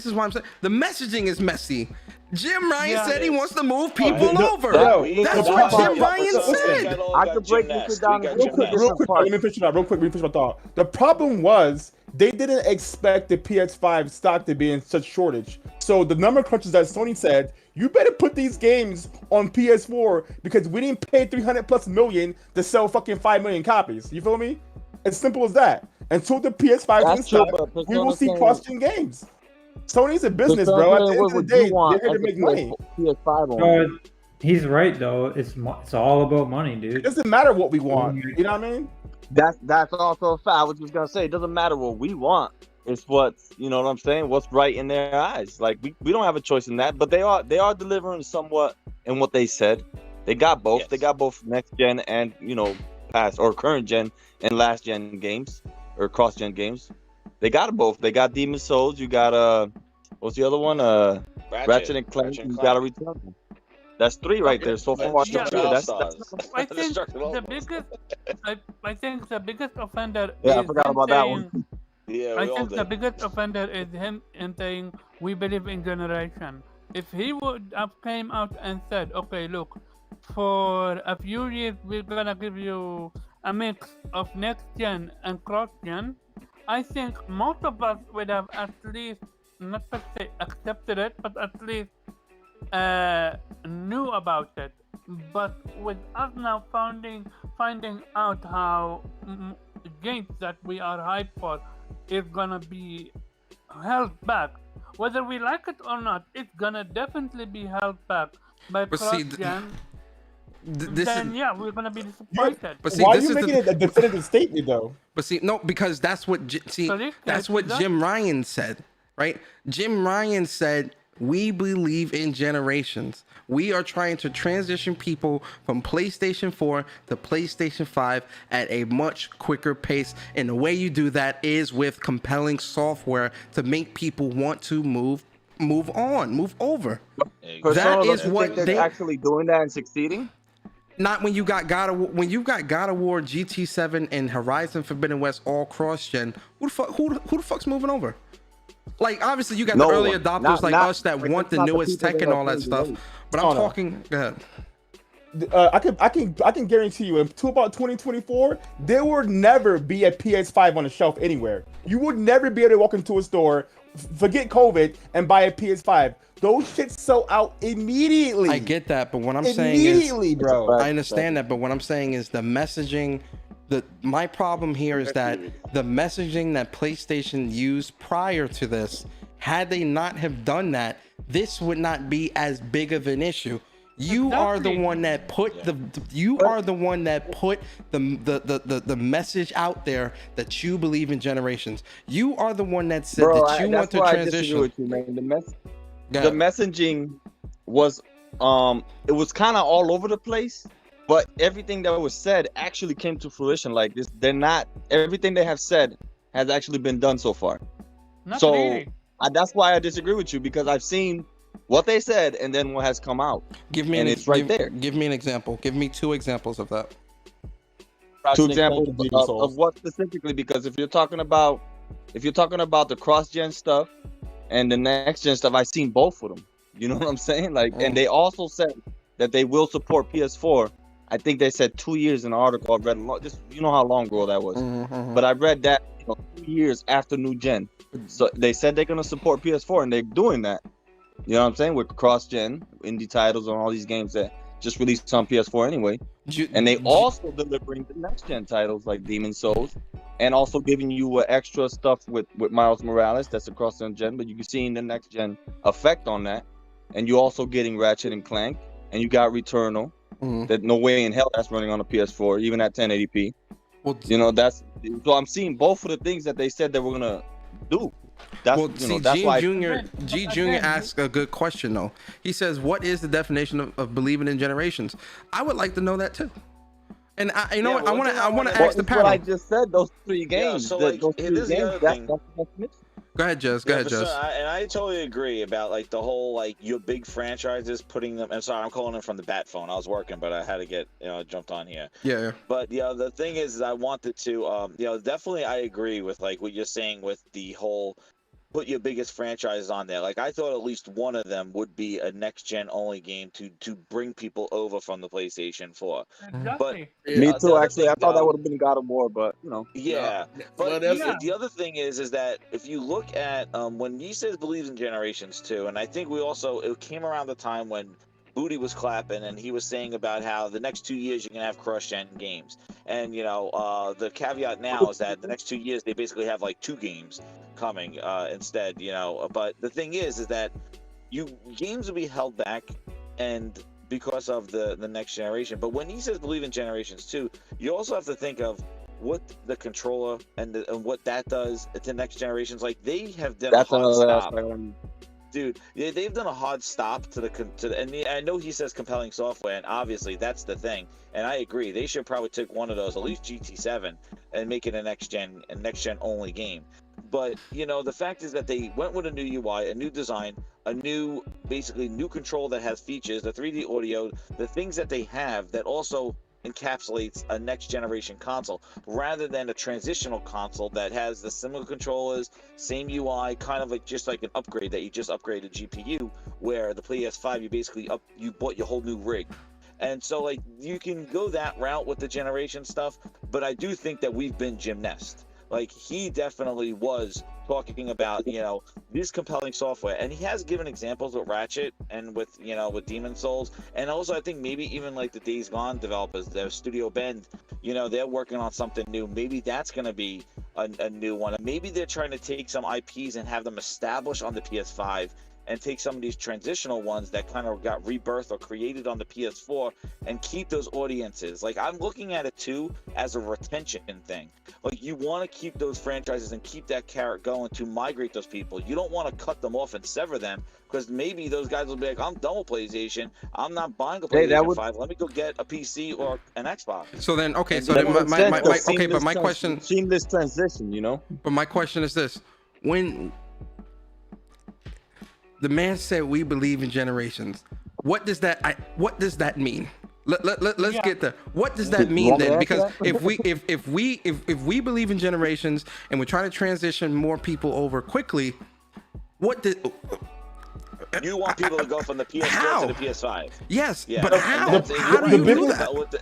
is why I'm saying the messaging is messy. Jim Ryan said he wants to move people over. That's what Jim Ryan said.
I could break this down
real quick. Let me finish my thought. The problem was they didn't expect the PS5 stock to be in such shortage. So the number crunchers that Sony said, you better put these games on PS4 because we didn't pay 300 plus million to sell fucking 5 million copies. You feel me? As simple as that. Until the PS5 is in stock, we will see cross-gen games. Sony's a business, bro. At the end of the day, they're here to make money.
He's right though. It's all about money, dude.
It doesn't matter what we want. You know what I mean?
That's also a fact. I was just gonna say, it doesn't matter what we want. It's what's, you know what I'm saying, what's right in their eyes. Like we don't have a choice in that, but they are delivering somewhat in what they said. They got both. Yes. They got both next gen and, you know, past or current gen and last gen games or cross gen games. They got both. They got Demon's Souls. You got what's the other one? Ratchet and Clank. You got a Return. That's 3 right there. So far,
yeah, that's I think the biggest offender.
Yeah, I forgot about that one.
Yeah,
I think the biggest offender is him in saying we believe in generation. If he would have came out and said, okay, look, for a few years we're gonna give you a mix of next gen and cross gen, I think most of us would have at least, not to say accepted it, but at least knew about it. But with us now finding out how games that we are hyped for is gonna be held back, whether we like it or not, it's gonna definitely be held back by cross-gen. We're gonna be disappointed.
But see, why are you making it a definitive statement though?
But see, no, because that's what Jim Ryan said, right? Jim Ryan said, we believe in generations. We are trying to transition people from PlayStation 4 to PlayStation 5 at a much quicker pace. And the way you do that is with compelling software to make people want to move on, move over.
That is what they're actually doing that and succeeding.
Not when you got God of War, GT7, and Horizon Forbidden West all cross-gen. Who the fuck's moving over? Like, obviously, you got the early adopters like us that want the newest tech and all that stuff. But I'm talking. Go
ahead. I can guarantee you, until about 2024, there will never be a PS5 on the shelf anywhere. You would never be able to walk into a store, forget COVID, and buy a PS5. Those shits sell out immediately.
I get that, but what I'm saying is,
immediately, bro.
I understand that, but what I'm saying is the messaging. My problem here is that the messaging that PlayStation used prior to this, had they not have done that, this would not be as big of an issue. You are the one that put the message out there that you believe in generations. You are the one that said that you want to transition.
With you, man. The messaging was it was kind of all over the place. But everything that was said actually came to fruition. Like this, everything they have said has actually been done so far. That's why I disagree with you, because I've seen what they said and then what has come out. It's right there.
Give me an example. Give me 2 examples of that.
2 examples of what specifically? Because if you're talking about the cross-gen stuff and the next-gen stuff, I've seen both of them. You know what I'm saying? Like, and they also said that they will support PS4. I think they said 2 years in an article. I read just, you know how long ago that was. But I read that 2 years after new gen. So they said they're gonna support PS4, and they're doing that. You know what I'm saying? With cross-gen indie titles and all these games that just released on PS4 anyway. And they also delivering the next-gen titles like Demon's Souls, and also giving you extra stuff with Miles Morales. That's a cross-gen, but you can see the next-gen effect on that. And you're also getting Ratchet and Clank, and you got Returnal. That no way in hell that's running on a PS4, even at 1080p. Well, you know, so I'm seeing both of the things that they said they were gonna do.
G Junior asked a good question though. He says, "What is the definition of believing in generations?" I would like to know that too. And I want to ask the panel.
What I just said, those 3 games.
Go ahead, Jez. Go ahead, Jez.
And I totally agree about like the whole like your big franchises putting them. I'm sorry, I'm calling them from the bat phone. I was working, but I had to get jumped on here.
Yeah.
But the thing is I wanted to definitely I agree with like what you're saying with the whole put your biggest franchises on there. Like I thought at least one of them would be a next gen only game to bring people over from the PlayStation 4.
Exactly.
But
Me too.
the other
Actually, I
thing,
thought that
though,
would have been God of War, but you know.
yeah,
Well,
but
that's
the other thing is that if you look at when he says believes in generations too, and I think it came around the time when Booty was clapping and he was saying about how the next 2 years you can have cross-gen games, and the caveat now is that the next 2 years they basically have like 2 games coming instead, but the thing is that games will be held back and because of the next generation. But when he says believe in generations too, you also have to think of what the controller and what that does to next generations. Like they have done
That's
a hard
another
stop.
aspect.
Dude, they've done a hard stop to and I know he says compelling software, and obviously that's the thing. And I agree, they should probably take one of those, at least GT7, and make it a next gen only game. But the fact is that they went with a new UI, a new design, basically new control that has features, the 3D audio, the things that they have that also encapsulates a next generation console rather than a transitional console that has the similar controllers, same UI, kind of just like an upgrade that you just upgraded GPU, where the PS5 you bought your whole new rig. And so like you can go that route with the generation stuff, but I do think that we've been Jim Nest. Like he definitely was talking about this compelling software, and he has given examples with Ratchet and with Demon Souls, and also I think maybe even like the Days Gone developers, their Studio Bend, they're working on something new. Maybe that's going to be a new one. Maybe they're trying to take some IPs and have them established on the PS5 and take some of these transitional ones that kind of got rebirthed or created on the PS4 and keep those audiences. Like I'm looking at it too as a retention thing. Like you want to keep those franchises and keep that carrot going to migrate those people. You don't want to cut them off and sever them, because maybe those guys will be like, I'm done with PlayStation. I'm not buying a PlayStation 5. Let me go get a PC or an Xbox.
So then, okay,
And
so
that
then
makes sense,
but my question,
seamless transition,
But my question is this: when the man said we believe in generations, what does that mean? Let's get there. What does that mean then? Because if we believe in generations and we're trying to transition more people over quickly,
you want people to go from the PS4 to the PS5?
Yes,
yeah.
But how do you do that?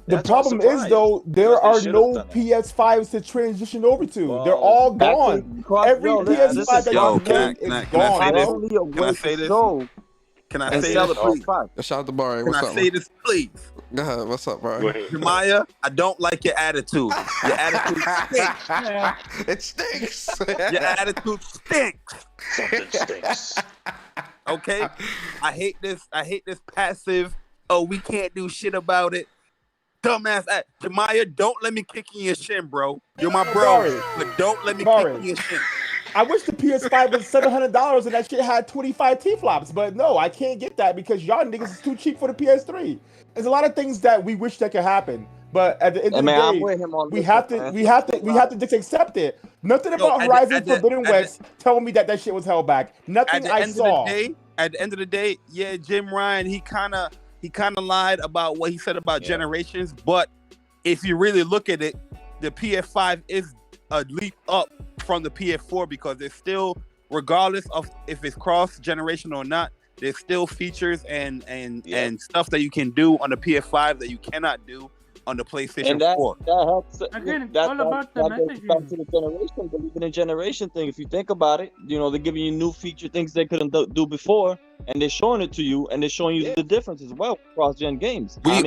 The problem is though, there are no PS5s to transition over to. They're all gone. Every PS5 that you play is gone.
Can I say this? Can I say this, please?
Shout out to Barry.
Can I say this, please?
Go ahead. What's up, Barry?
Jemiah, I don't like your attitude. Your attitude stinks.
It stinks.
Your attitude stinks.
Something stinks.
Okay? I hate this passive, we can't do shit about it. Dumbass Jemiah, don't let me kick in your shin, bro. You're my bro, but don't let me kick in your shin.
I wish the PS5 was $700 and that shit had 25 T-flops, but no, I can't get that because y'all niggas is too cheap for the PS3. There's a lot of things that we wish that could happen, but at the end of the day, we have to just accept it. Nothing about Horizon Forbidden West telling me that shit was held back. Nothing I saw.
At the end of the day, yeah, Jim Ryan, he kind of lied about what he said about generations, but if you really look at it, the PS5 is a leap up from the PS4 because it's still, regardless of if it's cross generation or not, there's still features and stuff that you can do on the PS5 that you cannot do on the PlayStation 4.
That helps.
Again, it's all about the messaging.
Back to the generation, believing in generation thing. If you think about it, they're giving you new feature things they couldn't do before, and they're showing it to you, and they're showing you the difference as well cross-gen games.
We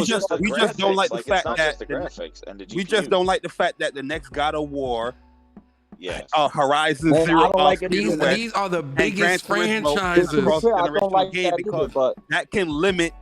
just don't like the fact that
we
just don't like the fact that the next God of War, Horizon
Man,
Zero Dawn,
like
these are the biggest franchises.
because that can limit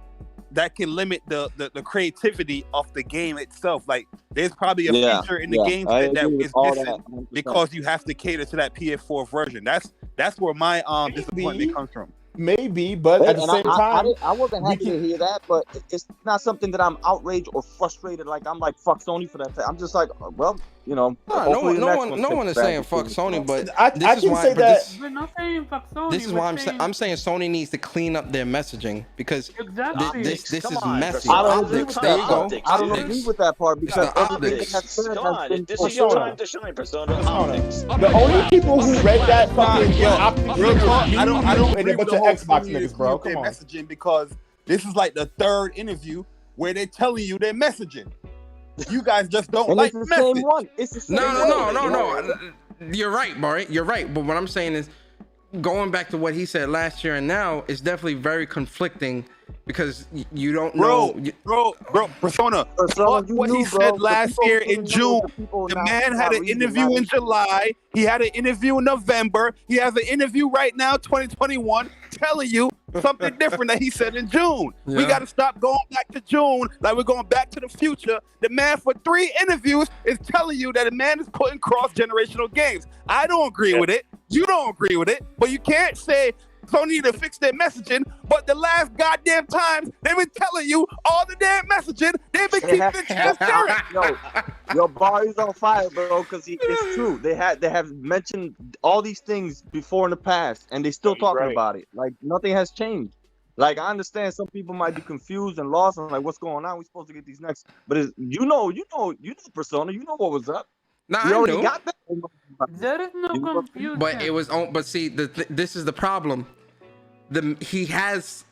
the creativity of the game itself. Like there's probably a feature in the game that is missing because you have to cater to that PS4 version. That's where my disappointment comes from.
Maybe, but at the same time,
I wasn't happy to hear that, but it's not something that I'm outraged or frustrated. Like I'm like fuck Sony for that. I'm just like, well, you know,
no one is saying fuck Sony, but
I
this is
can
why.
say that.
We're not saying fuck Sony.
This is why I'm saying Sony needs to clean up their messaging because this is messy.
I don't agree with
There you go.
that. I don't agree with that part because everything
optics.
that's said
Come
has
on,
been
this is your time to shine, Persona. Optics.
The only people who read that fucking
Real talk, I don't
and
agree
a bunch
with
of
the whole
Xbox
Sony
niggas, bro. Come
their
on.
messaging because this is like the third interview where they're telling you their messaging. You guys just don't
and
like
it's the
message.
same one. It's the same
No. You're right, Barry. You're right. But what I'm saying is, going back to what he said last year and now, it's definitely very conflicting because you don't know.
Bro, Persona. What he said last year in June. The man had an interview in July. He had an interview in November. He has an interview right now, 2021, telling you something different that he said in June.
Yeah.
We got to stop going back to June like we're going back to the future. The man for 3 interviews is telling you that the man is putting cross-generational games. I don't agree with it. You don't agree with it. But you can't say Sony need to fix their messaging, but the last goddamn times they've been telling you all the damn messaging, they've been keeping it transparent.
Your bar is on fire, bro, because it's true. They have mentioned all these things before in the past, and they still talking about it. Like nothing has changed. Like I understand some people might be confused and lost and like what's going on. We're supposed to get these next, but you know, Persona, you know what was up.
Nah,
you
I
already
knew.
got that.
There is no confusion.
But it was on. But see, this is the problem. He has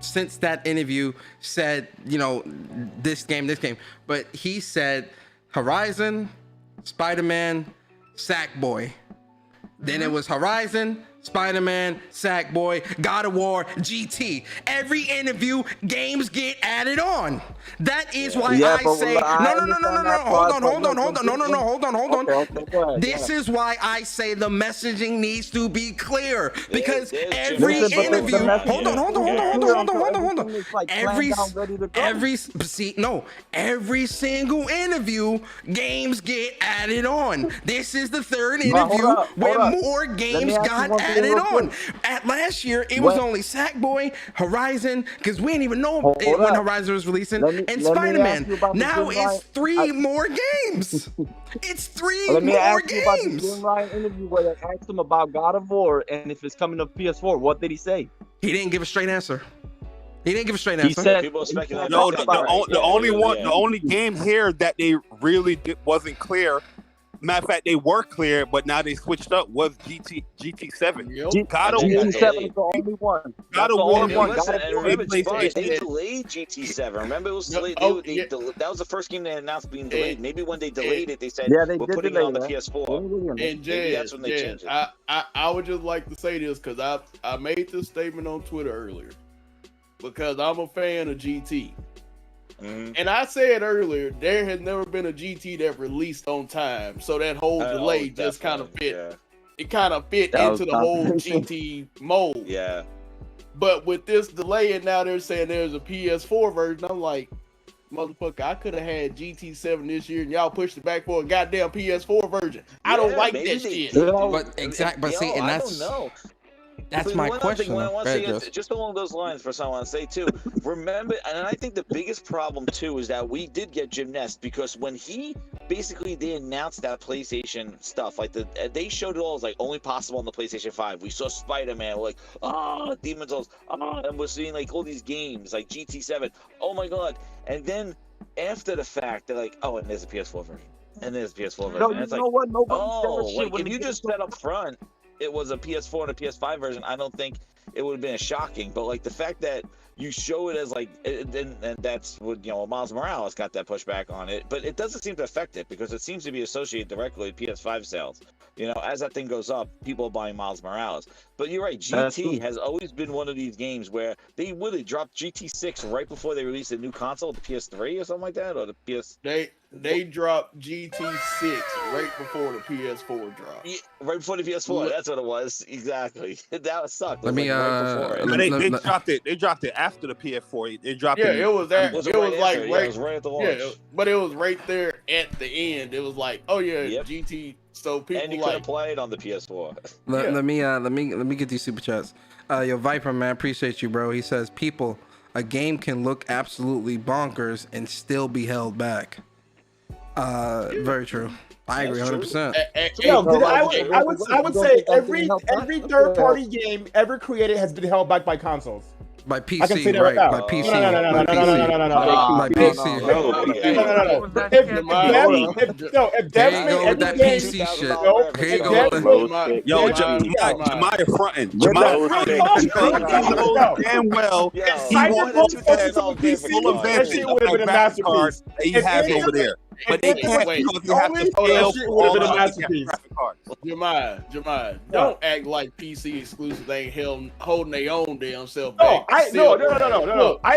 since that interview said, you know, this game. But he said Horizon, Spider-Man, Sackboy. Then it was Horizon, Spider-Man, Sackboy, God of War, GT. Every interview, games get added on. That is why I say no. Hold on. This is why I say the messaging needs to be clear because every interview. Hold on. Every single interview, games get added on. This is the third interview where more games got added on. At last year, it was only Sackboy, Horizon, because we didn't even know when Horizon was releasing, and Spider-Man. Now it's 3 more games. It's 3
Let me
more
ask you about the
games.
Jim Ryan interview where they asked him about God of War and if it's coming to PS4. What did he say?
He didn't give a straight answer.
He said,
no, the only game here that they really wasn't clear. Matter of fact, they were clear, but now they switched up. Was GT7? God of War.
GT7 is the only one.
God of War.
Remember, they delayed GT7. Remember, it was delayed. That was the first game they announced being delayed. Maybe when they delayed it, they said we're putting it on the PS4.
And
Maybe that's when they changed it.
I would just like to say this because I made this statement on Twitter earlier because I'm a fan of GT. And I said earlier, there has never been a GT that released on time, so that whole delay just kind of fit. Yeah. It kind of fit into the whole GT mold.
Yeah.
But with this delay, and now they're saying there's a PS4 version. I'm like, motherfucker, I could have had GT7 this year, and y'all pushed it back for a goddamn PS4 version. I don't like that shit.
But see, and that's.
I don't know.
That's my question.
What I want to say, just along those lines, for someone to say too. Remember, and I think the biggest problem too is that we did get Jim Nest because when they announced that PlayStation stuff, like they showed it all as like only possible on the PlayStation 5. We saw Spider-Man, we're like, Demon's Souls, and we're seeing like all these games like GT7. Oh my god! And then after the fact, they're like, and there's a PS4 version, and there's a PS4 version.
No,
and it's
you know what?
if you just said up front it was a PS4 and a PS5 version, I don't think it would have been as shocking. But like the fact that you show it as like, and that's what, Miles Morales got that pushback on it, but it doesn't seem to affect it because it seems to be associated directly with PS5 sales. As that thing goes up, people are buying Miles Morales. But you're right, GT has always been one of these games where they would dropped GT6 right before they released a new console, the PS3 or something like that, or the PS.
They dropped GT6 right before the PS4 dropped.
Yeah, right before the PS4. That's what it was. Exactly. That sucked.
Let me.
They dropped it. They dropped it after the PS4. They dropped it.
Yeah, it was that. It was right.
It was right at the launch.
Yeah, but it was right there at the end. It was like, GT. So people
and you could play it on the PS4.
Let me get these super chats. Yo, Viper man, appreciate you, bro. He says, a game can look absolutely bonkers and still be held back. Very true. I agree 100%.
No, I would say every third party game ever created has been held back by consoles.
By PC,
I can say that right now.
By PC.
By
PC.
If devs made every
that
game,
PC shit.
Here
you go.
Yo, Jemiah fronting. Jemiah knows damn well he wants to have full advantage of that graphic card that he has over there. But they can't because they have to scale for all the graphic cards.
Jemiah, don't act like PC exclusive ain't holding their own damn self
No,
back.
no.
Look,
How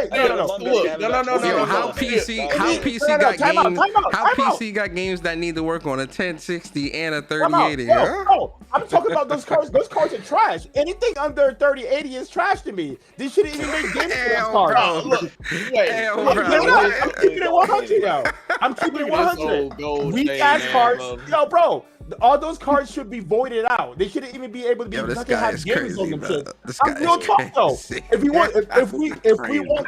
PC got games? How PC got games that need to work on a 1060 and a 3080?
No, I'm talking about those cards. Those cards are trash. Anything under 3080 is trash to me. They shouldn't even make games for those cards. I'm keeping it 100 now. I'm keeping it 100. Weak ass cards. Yo, bro. All those cards should be voided out. They shouldn't even be able to be.
This guy is crazy, bro.
I'm real talk though. If we want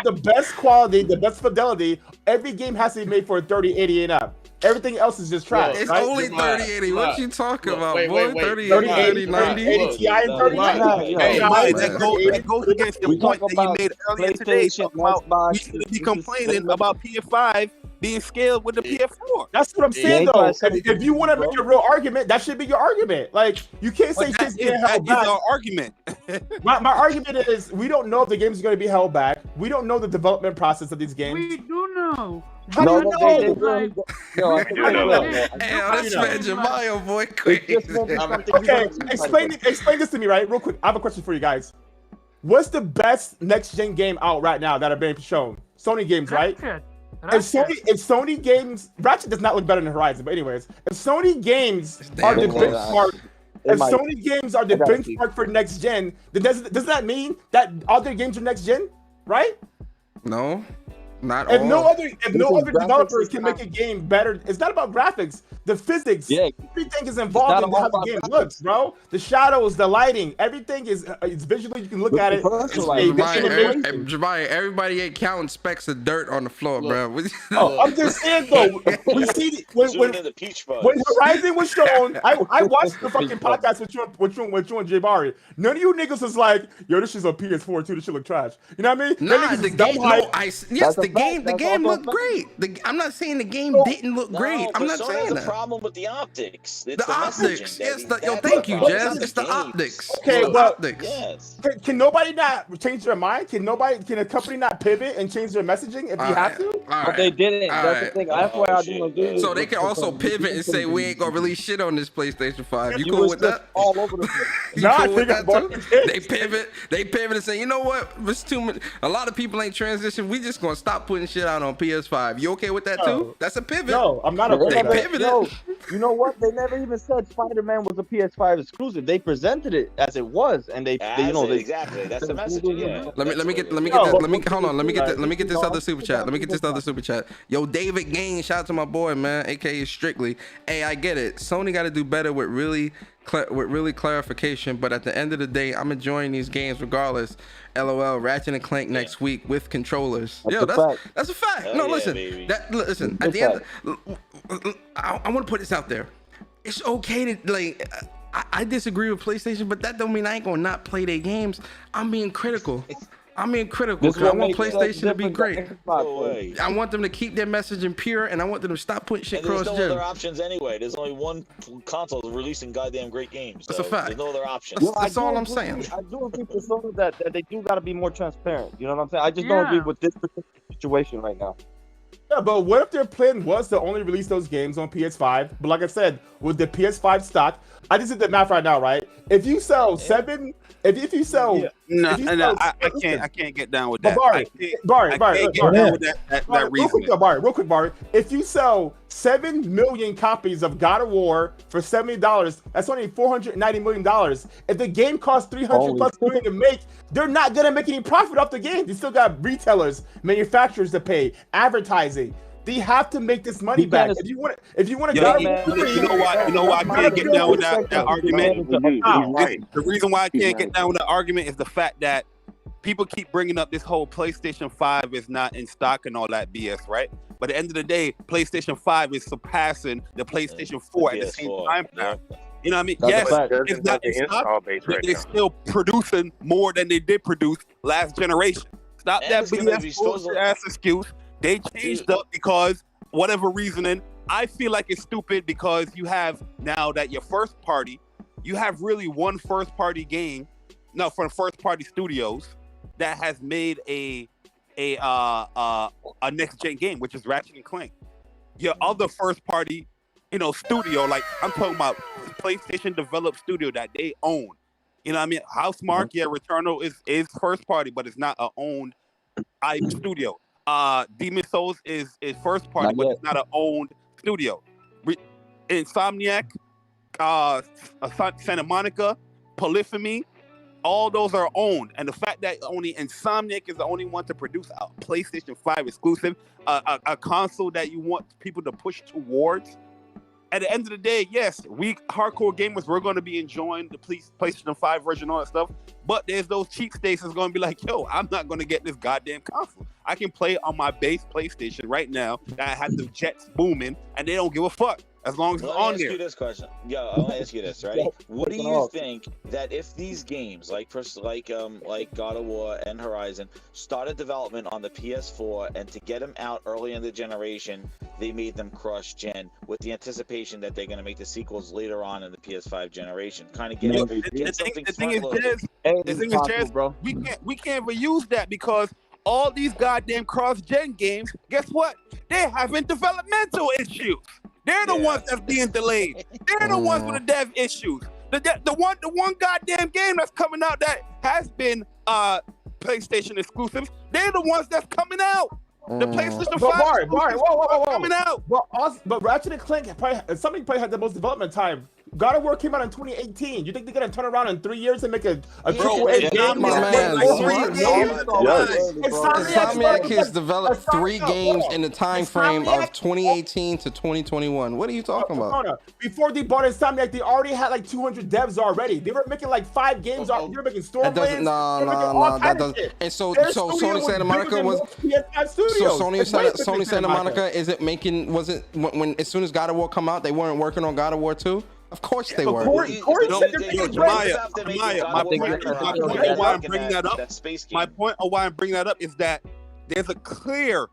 the best quality, the best fidelity, every game has to be made for 3080 and up. Everything else is just trash.
It's
right?
only 3080. What you talking about, boy? 3080,
3090, Ti, and 3090.
That goes against the point that you made earlier today. We should be complaining about PS5 being scaled with the PS4.
That's what I'm saying, though. If you want to make a real argument, that should be your argument. Like, you can't say shit's being held back.
That is our argument.
My argument is we don't know if the games are going to be held back. We don't know the development process of these games.
We do know.
How do you know?
This man Jemiah, boy, crazy.
Okay, explain this to me, right? Real quick. I have a question for you guys. What's the best next-gen game out right now that are being shown? Sony games, right? If Sony games, Ratchet does not look better than Horizon, but anyways, if Sony games are the benchmark, for next gen, then does that mean that all their games are next gen, right?
No, not
if
all.
No other developers can make a game better. It's not about graphics. The physics, everything is involved in how the game looks, bro. The shadows, the lighting, everything is visually. You can look at it.
Jemiah, everybody ain't counting specks of dirt on the floor, bro.
I'm just saying though. We see when Horizon was shown. I watched the fucking podcast with you and Jay Barry. None of you niggas was like, yo, this shit's on PS4 too. This shit look trash. You know what I mean?
Nah, the game looked great. I'm not saying the game didn't look great. I'm not saying that.
Problem with the optics.
It's the optics. Yes. Thank you, Jazz. It's the optics.
Okay, well,
yes.
Can nobody not change their mind? Can a company not pivot and change their messaging if you have to?
But they didn't. That's the thing. That's why I didn't do it.
So they can also pivot and say we ain't gonna release shit on this PlayStation 5. You cool with that?
All over the place.
You cool with that too? They pivot and say, you know what? It's too much. A lot of people ain't transitioned. We just gonna stop putting shit out on PS5. You okay with that too? That's a pivot.
No, I'm not okay.
They pivoted.
You know what? They never even said Spider-Man was a PS5 exclusive. They presented it as it was, and
exactly. That's the message. Yeah.
Let me get this other super chat. Yo, David Gain, shout out to my boy, man, aka Strictly. Hey, I get it. Sony got to do better with really clarification, but at the end of the day, I'm enjoying these games regardless. LOL. Ratchet and Clank next week with controllers. That's a fact.
Hell
no,
yeah,
listen.
baby.
Listen. At the end, I want to put this out there. It's okay to like. I disagree with PlayStation, but that don't mean I ain't gonna not play their games. I'm being critical. I want PlayStation to be great. I want them to keep their messaging pure, and I want them to stop putting shit cross-gen.
There's no other options anyway. There's only one console releasing goddamn great games.
That's a fact.
There's no other options.
That's all I'm saying.
I do agree with Sony that they do got to be more transparent. You know what I'm saying? I just don't agree with this particular situation right now.
Yeah, but what if their plan was to only release those games on PS5? But like I said, with the PS5 stock, I just did the math right now, right? If you sell seven, if you sell,
I can't get down with that.
Barry,
real
quick, Barry. If you sell 7 million copies of God of War for $70, that's only $490 million. If the game costs $300+ million to make, they're not gonna make any profit off the game. They still got retailers, manufacturers to pay, advertising. They have to make this money back. If you want to,
you know why I can't get down with that argument. The reason why I can't get down with that argument is the fact that people keep bringing up this whole PlayStation 5 is not in stock and all that BS, right? But at the end of the day, PlayStation 5 is surpassing the PlayStation 4 at the same time now. You know what I mean?
That's
Yes,
it's not in stock,
but they're still producing more than they did produce last generation. Stop that BS bullshit ass excuse. They changed up because whatever reasoning. I feel like it's stupid because you have now that your first party, you have really one first party game, no, from first party studios that has made a next gen game, which is Ratchet and Clank. Your other first party, studio, like I'm talking about PlayStation developed studio that they own. You know what I mean? Housemarque, yeah, Returnal is first party, but it's not a owned IP studio. Demon Souls is first party, but it's not an owned studio. Insomniac, Santa Monica, Polyphony, all those are owned. And the fact that only Insomniac is the only one to produce a PlayStation 5 exclusive, a console that you want people to push towards. At the end of the day, yes, we hardcore gamers, we're going to be enjoying the PlayStation 5 version, all that stuff. But there's those cheapskates that's going to be like, yo, I'm not going to get this goddamn console. I can play on my base PlayStation right now that has the jets booming, and they don't give a fuck as long as it's on there.
Let me ask you this question. Yo, I want to ask you this, right? What do you think that if these games, like God of War and Horizon, started development on the PS4, and to get them out early in the generation, they made them cross-gen with the anticipation that they're going to make the sequels later on in the PS5 generation? Kind of get something
the thing is, Jazz, bro. We can't reuse that because all these goddamn cross-gen games, guess what? They're having developmental issues. They're the ones that's being delayed. They're the ones with the dev issues. The one goddamn game that's coming out that has been PlayStation exclusives, they're the ones that's coming out. The PlayStation 5
whoa.
coming out.
But Ratchet and Clank probably had the most development time. God of War came out in 2018. You think they're gonna turn around in 3 years and make a AAA game?
Insomniac has developed 3 games in the time frame of 2018 to 2021. What are you talking about?
Before they bought Insomniac, they already had like 200 devs already. They were making like 5 games. They were making Stormblades.
That doesn't. And so Sony Santa Monica was. So Sony Santa Monica isn't making. Wasn't when as soon as God of War come out, they weren't working on God of War 2. Of course they were.
My point of why I'm bringing that up is that there's a clear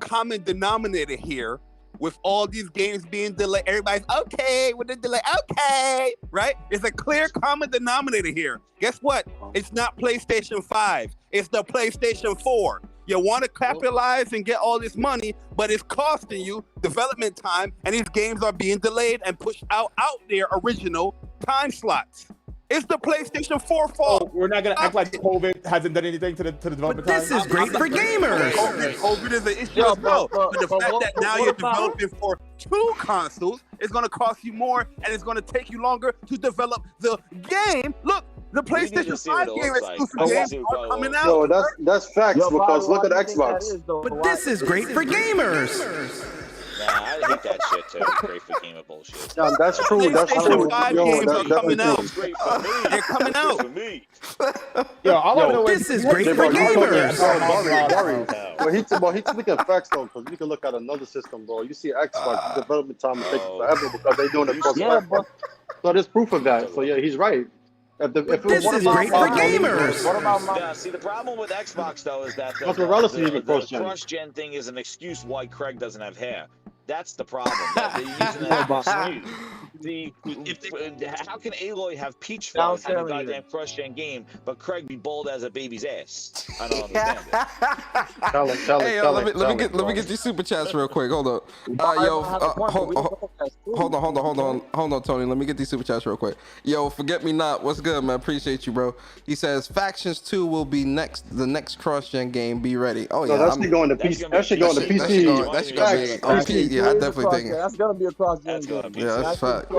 common denominator here with all these games being delayed. Everybody's okay with the delay. Okay, right? There's a clear common denominator here. Guess what? It's not PlayStation 5. It's the PlayStation 4. You want to capitalize and get all this money, but it's costing you development time, and these games are being delayed and pushed out their original time slots. It's the PlayStation 4 fault.
We're not gonna act like COVID hasn't done anything to the development time.
This is great for gamers.
COVID is an issue as well. But the fact that now you're developing for 2 consoles is going to cost you more, and it's going to take you longer to develop the game. Look. The PlayStation 5 game exclusive games are coming out.
No, that's facts because look at Xbox.
But this is great for gamers.
Nah, I hate that shit too. Great for gamer bullshit.
Yeah, that's true. That's true.
They're coming out. They're coming out.
This is great for gamers.
Well, he's speaking facts though, because we can look at another system, bro. You see Xbox development time is taking forever because they're doing it. So there's proof of that. So yeah, he's right.
This is great for gamers.
What about see, the problem with Xbox though is that the cross-gen thing is an excuse why Craig doesn't have hair. That's the problem. They're using that excuse. How can Aloy have peach fuzz in a goddamn cross-gen game, but Craig be bald as a baby's ass? I don't understand it.
Let me get these super chats real quick. Hold on, Tony. Let me get these super chats real quick. Yo, Forget Me Not, what's good, man? Appreciate you, bro. He says Factions 2 will be the next cross-gen game. Be ready. Oh yeah,
that should go on the PC. That should go on the PC.
That should go on PC. Yeah, I definitely think
that's gonna be a cross-gen game.
Yeah, that's fact.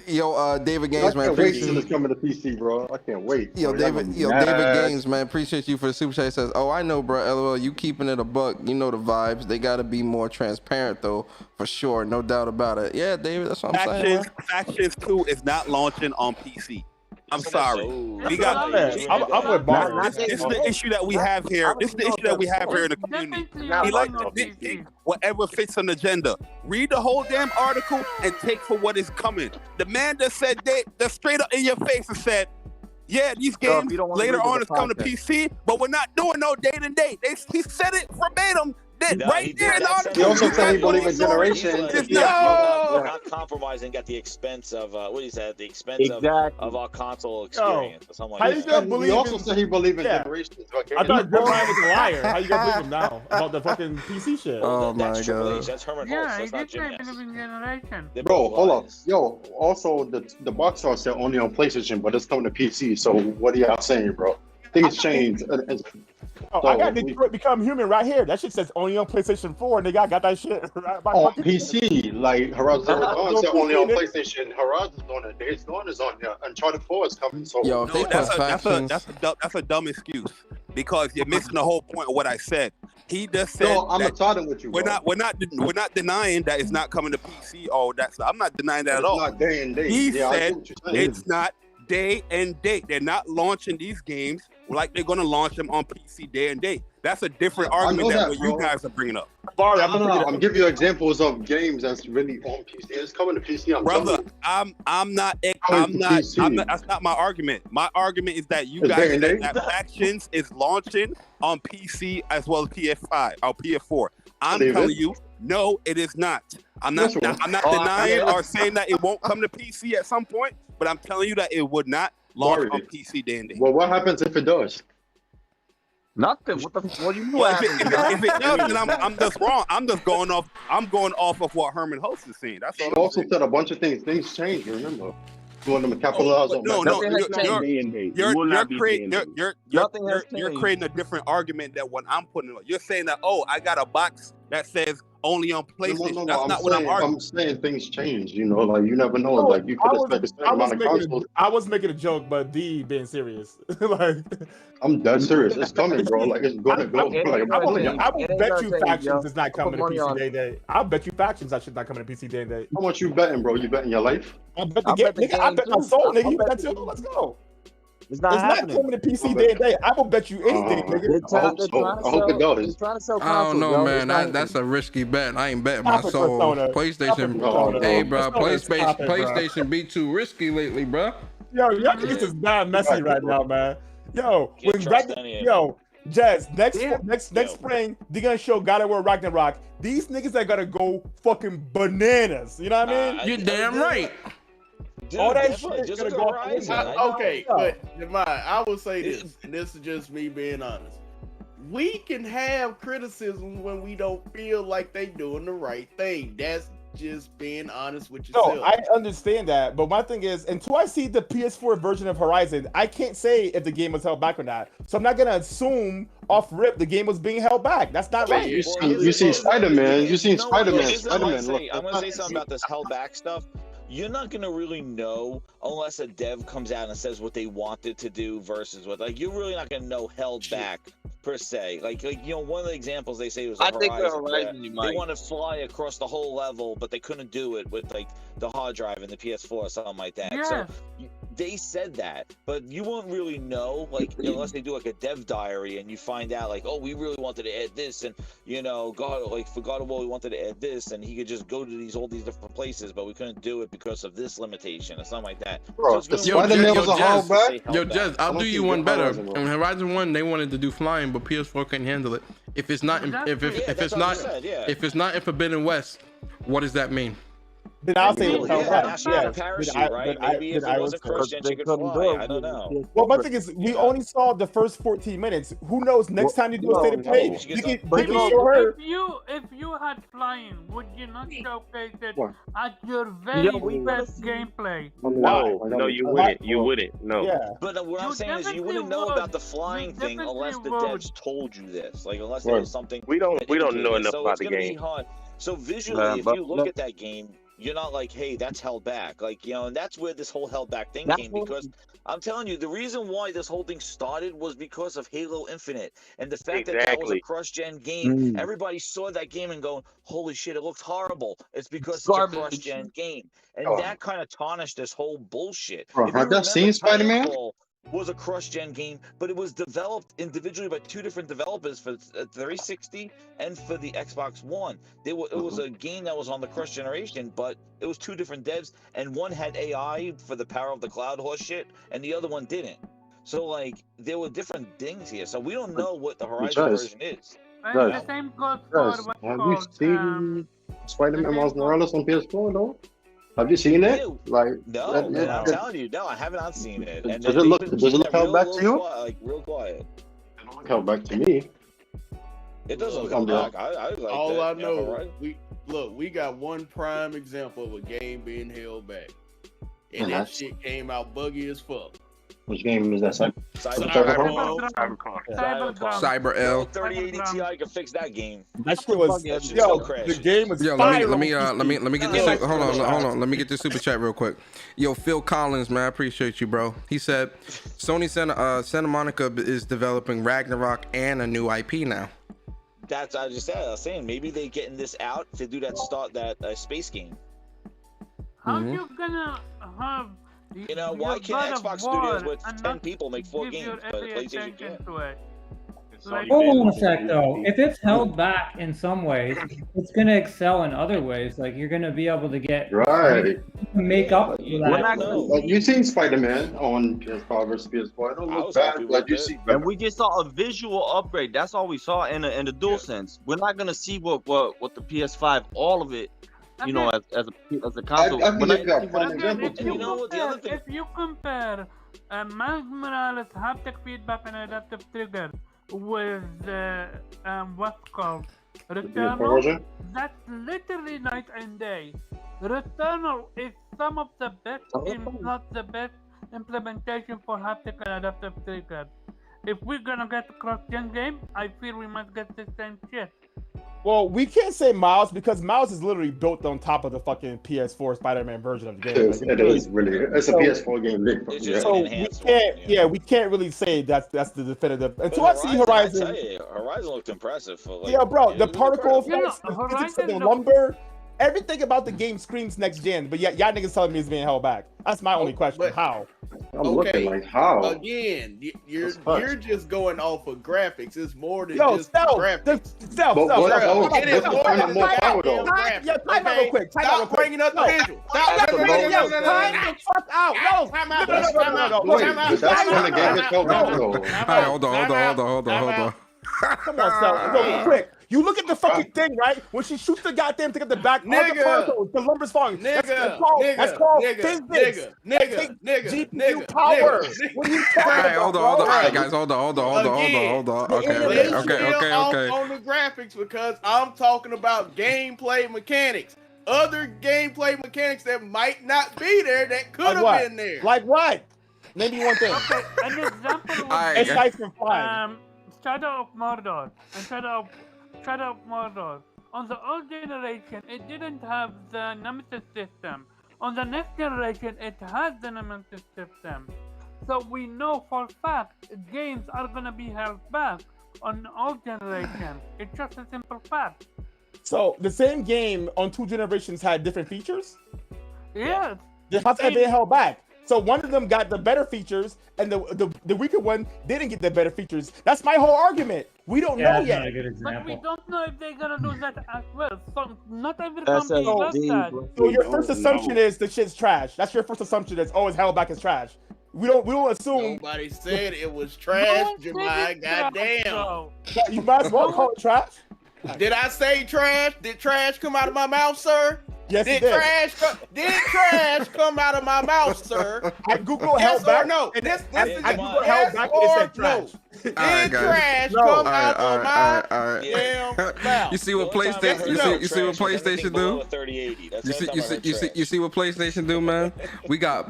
Yo, David Games, man.
Appreciate you coming to PC, bro. I can't wait.
David Games, man. Appreciate you for the super chat. He says, "Oh, I know, bro. LOL, you keeping it a buck. You know the vibes. They gotta be more transparent, though, for sure. No doubt about it. Yeah, David, that's what I'm saying.
Factions 2 is not launching on PC. I'm sorry. We got.
I'm with Barney.
This is the issue that we have here. This is the issue that we have here in the community. He likes to nitpick whatever fits an agenda. Read the whole damn article and take for what is coming. The man that said that straight up in your face and said, yeah, these games later on is coming to PC, but we're not doing no day-to-day. He said it verbatim. Right there in the article.
He also said he believed in generation.
Not compromising at the expense of what he said, at the expense of our console experience or something like that.
He also said he believed in generations. Okay?
I thought Jim Ryan was a liar. How you gonna believe him now about the fucking PC shit?
Oh my
That's
god.
Triple H. That's Hermen Hulst. That's not Jim Ness.
Generation.
Bro, hold up. Yo, also the box art said only on PlayStation, but it's coming to PC. So what are y'all saying, bro? Things change.
I got Detroit Become Human right here. That shit says only on PlayStation 4, and they got that shit right
on PC. Like Horizon Zero Dawn said only on PlayStation. Horizon's on it. Days Gone is on there. Uncharted 4 is coming. So
no, that's a dumb excuse because you're missing the whole point of what I said. He just said.
No, I'm siding with you.
We're not denying that it's not coming to PC. Oh, I'm not denying that at all.
It's not day and date.
He said it's not day and date. They're not launching these games like they're gonna launch them on PC day and date. That's a different argument than what you guys are bringing up.
I'm giving you examples of games that's really on PC. It's coming to PC.
Brother, I'm not. That's not my argument. My argument is that you guys that Factions is launching on PC as well as PS5 or PS4. I'm telling you, no, it is not. I'm not denying or saying that it won't come to PC at some point, but I'm telling you that it would not launch on PC day and day.
Well, what happens if it does?
Nothing. What do you mean?
Well, if it does, then I'm just wrong. I'm going off of what Hermen Hulst is saying. That's all.
He also said a bunch of things. Things change. Remember, you want them to capitalize on.
You're creating a different argument than what I'm putting on. You're saying that I got a box that says only on PlayStation.
No,
That's not what I'm arguing.
I'm saying things change. You know, like you never know. Like you could expect a certain amount of consoles.
I was making a joke, but D being serious. Like,
I'm dead serious. It's coming, bro. Like it's gonna go.
I will bet you Factions is not coming to PC day and day. I'll bet you Factions that shit not coming to PC day and day.
How much you betting, bro? You betting your life?
I bet the game. Nigga, I bet my soul, nigga. You bet too. Let's go.
It's not
coming to PC day and day. I will bet you anything, nigga.
I hope it does.
I don't know, man. That's a risky bet. I ain't betting my soul. PlayStation, hey, bro. PlayStation be too risky lately, bro.
Yo, y'all niggas is not messy right now, man. Yo, Jazz, next spring, they're gonna show God of War Ragnarok. These niggas are gonna go fucking bananas. You know what I mean?
You're damn right.
Dude,
all that shit is gonna go.
Okay, but Jamai, I will say this, and this is just me being honest. We can have criticism when we don't feel like they doing the right thing. That's just being honest with yourself.
No, I understand that, but my thing is, until I see the PS4 version of Horizon, I can't say if the game was held back or not. So I'm not gonna assume off rip the game was being held back. That's not right.
You see Spider-Man. You seen Spider-Man.
I'm gonna say something about this held back stuff. You're not gonna really know unless a dev comes out and says what they wanted to do versus what, like, you're really not gonna know held back per se. Like you know, one of the examples they say was Horizon. They want to fly across the whole level, but they couldn't do it with like the hard drive in the PS4 or something like that. Yeah. So they said that, but you won't really know, like, unless they do like a dev diary and you find out, like, oh, we really wanted to add this, and you know, for God of War, we wanted to add this, and he could just go to all these different places, but we couldn't do it because of this limitation or something like that.
Bro,
so
Jez, I'll do you one better. In Horizon 1, they wanted to do flying, but PS4 couldn't handle it. If it's not if it's not in Forbidden West, what does that mean?
Then I'll say it's held back.
Maybe if it was a Christian, she could fly. I don't know.
Well, my thing is, we only saw the first 14 minutes. Who knows? Next time you do a state of play, you can show her.
If you had flying, would you not showcase it at your very best gameplay?
No, you wouldn't. You wouldn't. No.
Yeah. But what I'm saying is, you wouldn't know about the flying thing unless the devs told you this. Like, unless there was something.
We don't know enough about the game.
So visually, if you look at that game, you're not like, hey, that's held back. Like, you know, and that's where this whole held back thing
That's
came,
what-
because I'm telling you, the reason why this whole thing started was because of Halo Infinite and the fact that that was a
Exactly.
cross-gen game.
Mm.
Everybody saw that game and going, holy shit, it looks horrible. It's because it's a
Garbage.
cross-gen game. And
Oh.
that kind of tarnished this whole bullshit.
Bro,
If you
have you
remember,
seen Spider-Man?
Titanfall was a cross-gen game, but it was developed individually by 2 different developers for 360 and for the Xbox One. It was a game that was on the cross generation, but it was 2 different devs, and one had AI for the power of the cloud horse shit, and the other one didn't. So like there were different things here. So we don't know what the Horizon
Guys,
version is.
And
Guys,
the same goes for
Guys,
what's
have you
called
seen Spider-Man Miles Morales on PS4 though? Have you seen it? Like,
No,
that-
man, I'm
it-
telling you, no, I have not seen it. And
Does
they've
it look-
been
does it
keeping
look held back to you?
Like real quiet.
Held back to me.
It doesn't look
I'm
held back. I like
All
that.
I
you know,
know,
Horizon.
we got one prime example of a game being held back, and
And
that
that's-
shit came out buggy as fuck.
Which game is that?
Cyberpunk.
Cyber L.
3080 Ti can fix that game.
That shit was
That shit
yo.
still
The
crashes.
game was
Yo,
fire.
let me
on
let me get
PC.
this. Hold on. Let me get this super chat real quick. Yo, Phil Collins, man, I appreciate you, bro. He said Sony Santa Monica is developing Ragnarok and a new IP now.
That's I just said. I was saying maybe they getting this out to do that space game.
How you gonna have?
You know, why can't Xbox Studios with 10 people make 4
give
games,
your
but
every
PlayStation
attention
can't?
to it?
Hold on a sec though. If it's held back in some ways, it's gonna excel in other ways. Like you're gonna be able to get
Right.
make up for that.
Like you seen Spider-Man on PS5 versus PS4. It don't look bad. Like you see,
And we just saw a visual upgrade. That's all we saw in the DualSense. We're not gonna see what the PS5 , all of it, you know, as a console.
I
We're
think
not
you got
gonna see
prime
what-
example
If
too.
you compare, if you compare Miles Morales haptic feedback and adaptive trigger with what's called Returnal,
version?
that's literally night and day. Returnal is some of the best, if not the best, implementation for haptic and adaptive trigger. If we're gonna get a cross-gen game, I feel we must get the same shit.
Well, we can't say Miles because Miles is literally built on top of the fucking PS4 Spider-Man version of the game.
It is really. It's a PS4 game.
So we can't, we can't really say that's the definitive. Until I see
I
Horizon.
tell you, Horizon looked impressive. For like,
Yeah, bro, the
it was
particle
incredible.
effects, the physics of the lumber, everything about the game screams next gen. But yeah, y'all niggas telling me it's being held back. That's my only question. How?
I'm looking like how?
Again, you're just going off of graphics. It's more than
Yo,
just
Stealth,
graphics.
Stealth,
But what else?
It is more than
more
just
power though.
graphics.
Yeah, time out real quick. Time out real
Stop
quick.
bringing up the visual. Stop
That's
bringing
the
it
bonus.
up.
Time the fuck out. No,
Time out.
no,
Time out.
Wait,
Time out.
but that's when the game is held back though.
All right, hold on.
Come on, Stealth. Real quick. You look at the fucking thing, right? When she shoots the goddamn thing at the back, all the
Nigga.
particles, the lumber's falling. That's called physics. That takes GPU power. What are you
All
talking
right,
about,
hold
bro?
on. All right, guys, hold on. Okay.
Let's chill off on the graphics because I'm talking about gameplay mechanics. Other gameplay mechanics that might not be there that could have been there.
Like what? Maybe one thing.
Okay, an example would
It's
be
nice and flying.
Shadow of Mordor and Shadow of Mordor. On the old generation, it didn't have the Nemesis system. On the next generation, it has the Nemesis system. So we know for a fact games are gonna be held back on old generation. It's just a simple fact.
So the same game on 2 generations had different features?
Yes.
How's that being held back? So one of them got the better features, and the weaker one didn't get the better features. That's my whole argument. We don't know yet.
But we don't know if they're gonna do that as well. So not every
That's
company does that.
So your first assumption is the shit's trash. That's your first assumption is it's held back as trash. We don't assume.
Nobody said it was trash, Jemai. Goddamn.
You might as well call it trash.
Did I say trash? Did trash come out of my mouth, sir?
Yes,
did
it did.
Trash come out of my mouth, sir?
I Googled
yes
held back.
Or no.
And
This
I
is
Googled
yes
held back.
or
It said trash.
no. Did trash come out of my damn mouth?
You see what PlayStation? You see what PlayStation do? You see what PlayStation do, man? We got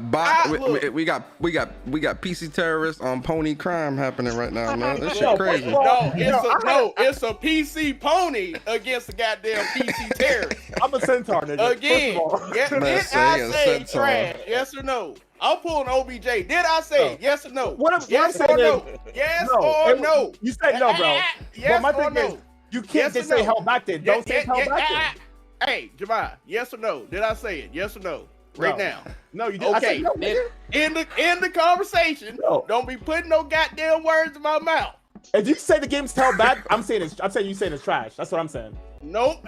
we got PC terrorists on pony crime happening right now, man. This shit crazy.
It's a PC pony against the goddamn PC terrorist.
I'm a centaur, nigga.
Again, did I say trash? Yes or no? I'm pulling OBJ. Did I say yes or no? Yes or no? Yes or no?
You said no, bro.
Yes
but my
or
thing
no?
is, you can't just say held back then. Don't say held back then.
Hey, Jemai, yes or no? Did I say it? Yes or no? Right now.
No, you didn't.
Okay. In the conversation, don't be putting no goddamn words in my mouth.
If you say the game's held back, I'm saying you saying it's trash. That's what I'm saying.
Nope.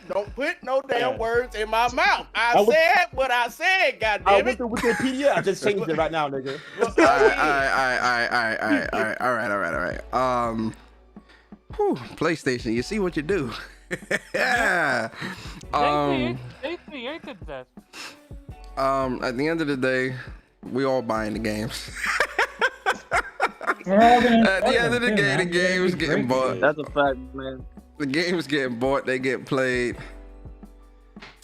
Don't put no damn words in my mouth. I said what I said, goddammit.
I went to Wikipedia. I just changed it right now, nigga.
All right. PlayStation, you see what you do. Yeah.
They created that.
At the end of the day, we all buying the games. At the end of the day, the game is getting bought.
That's a fact, man.
The game is getting bought. They get played.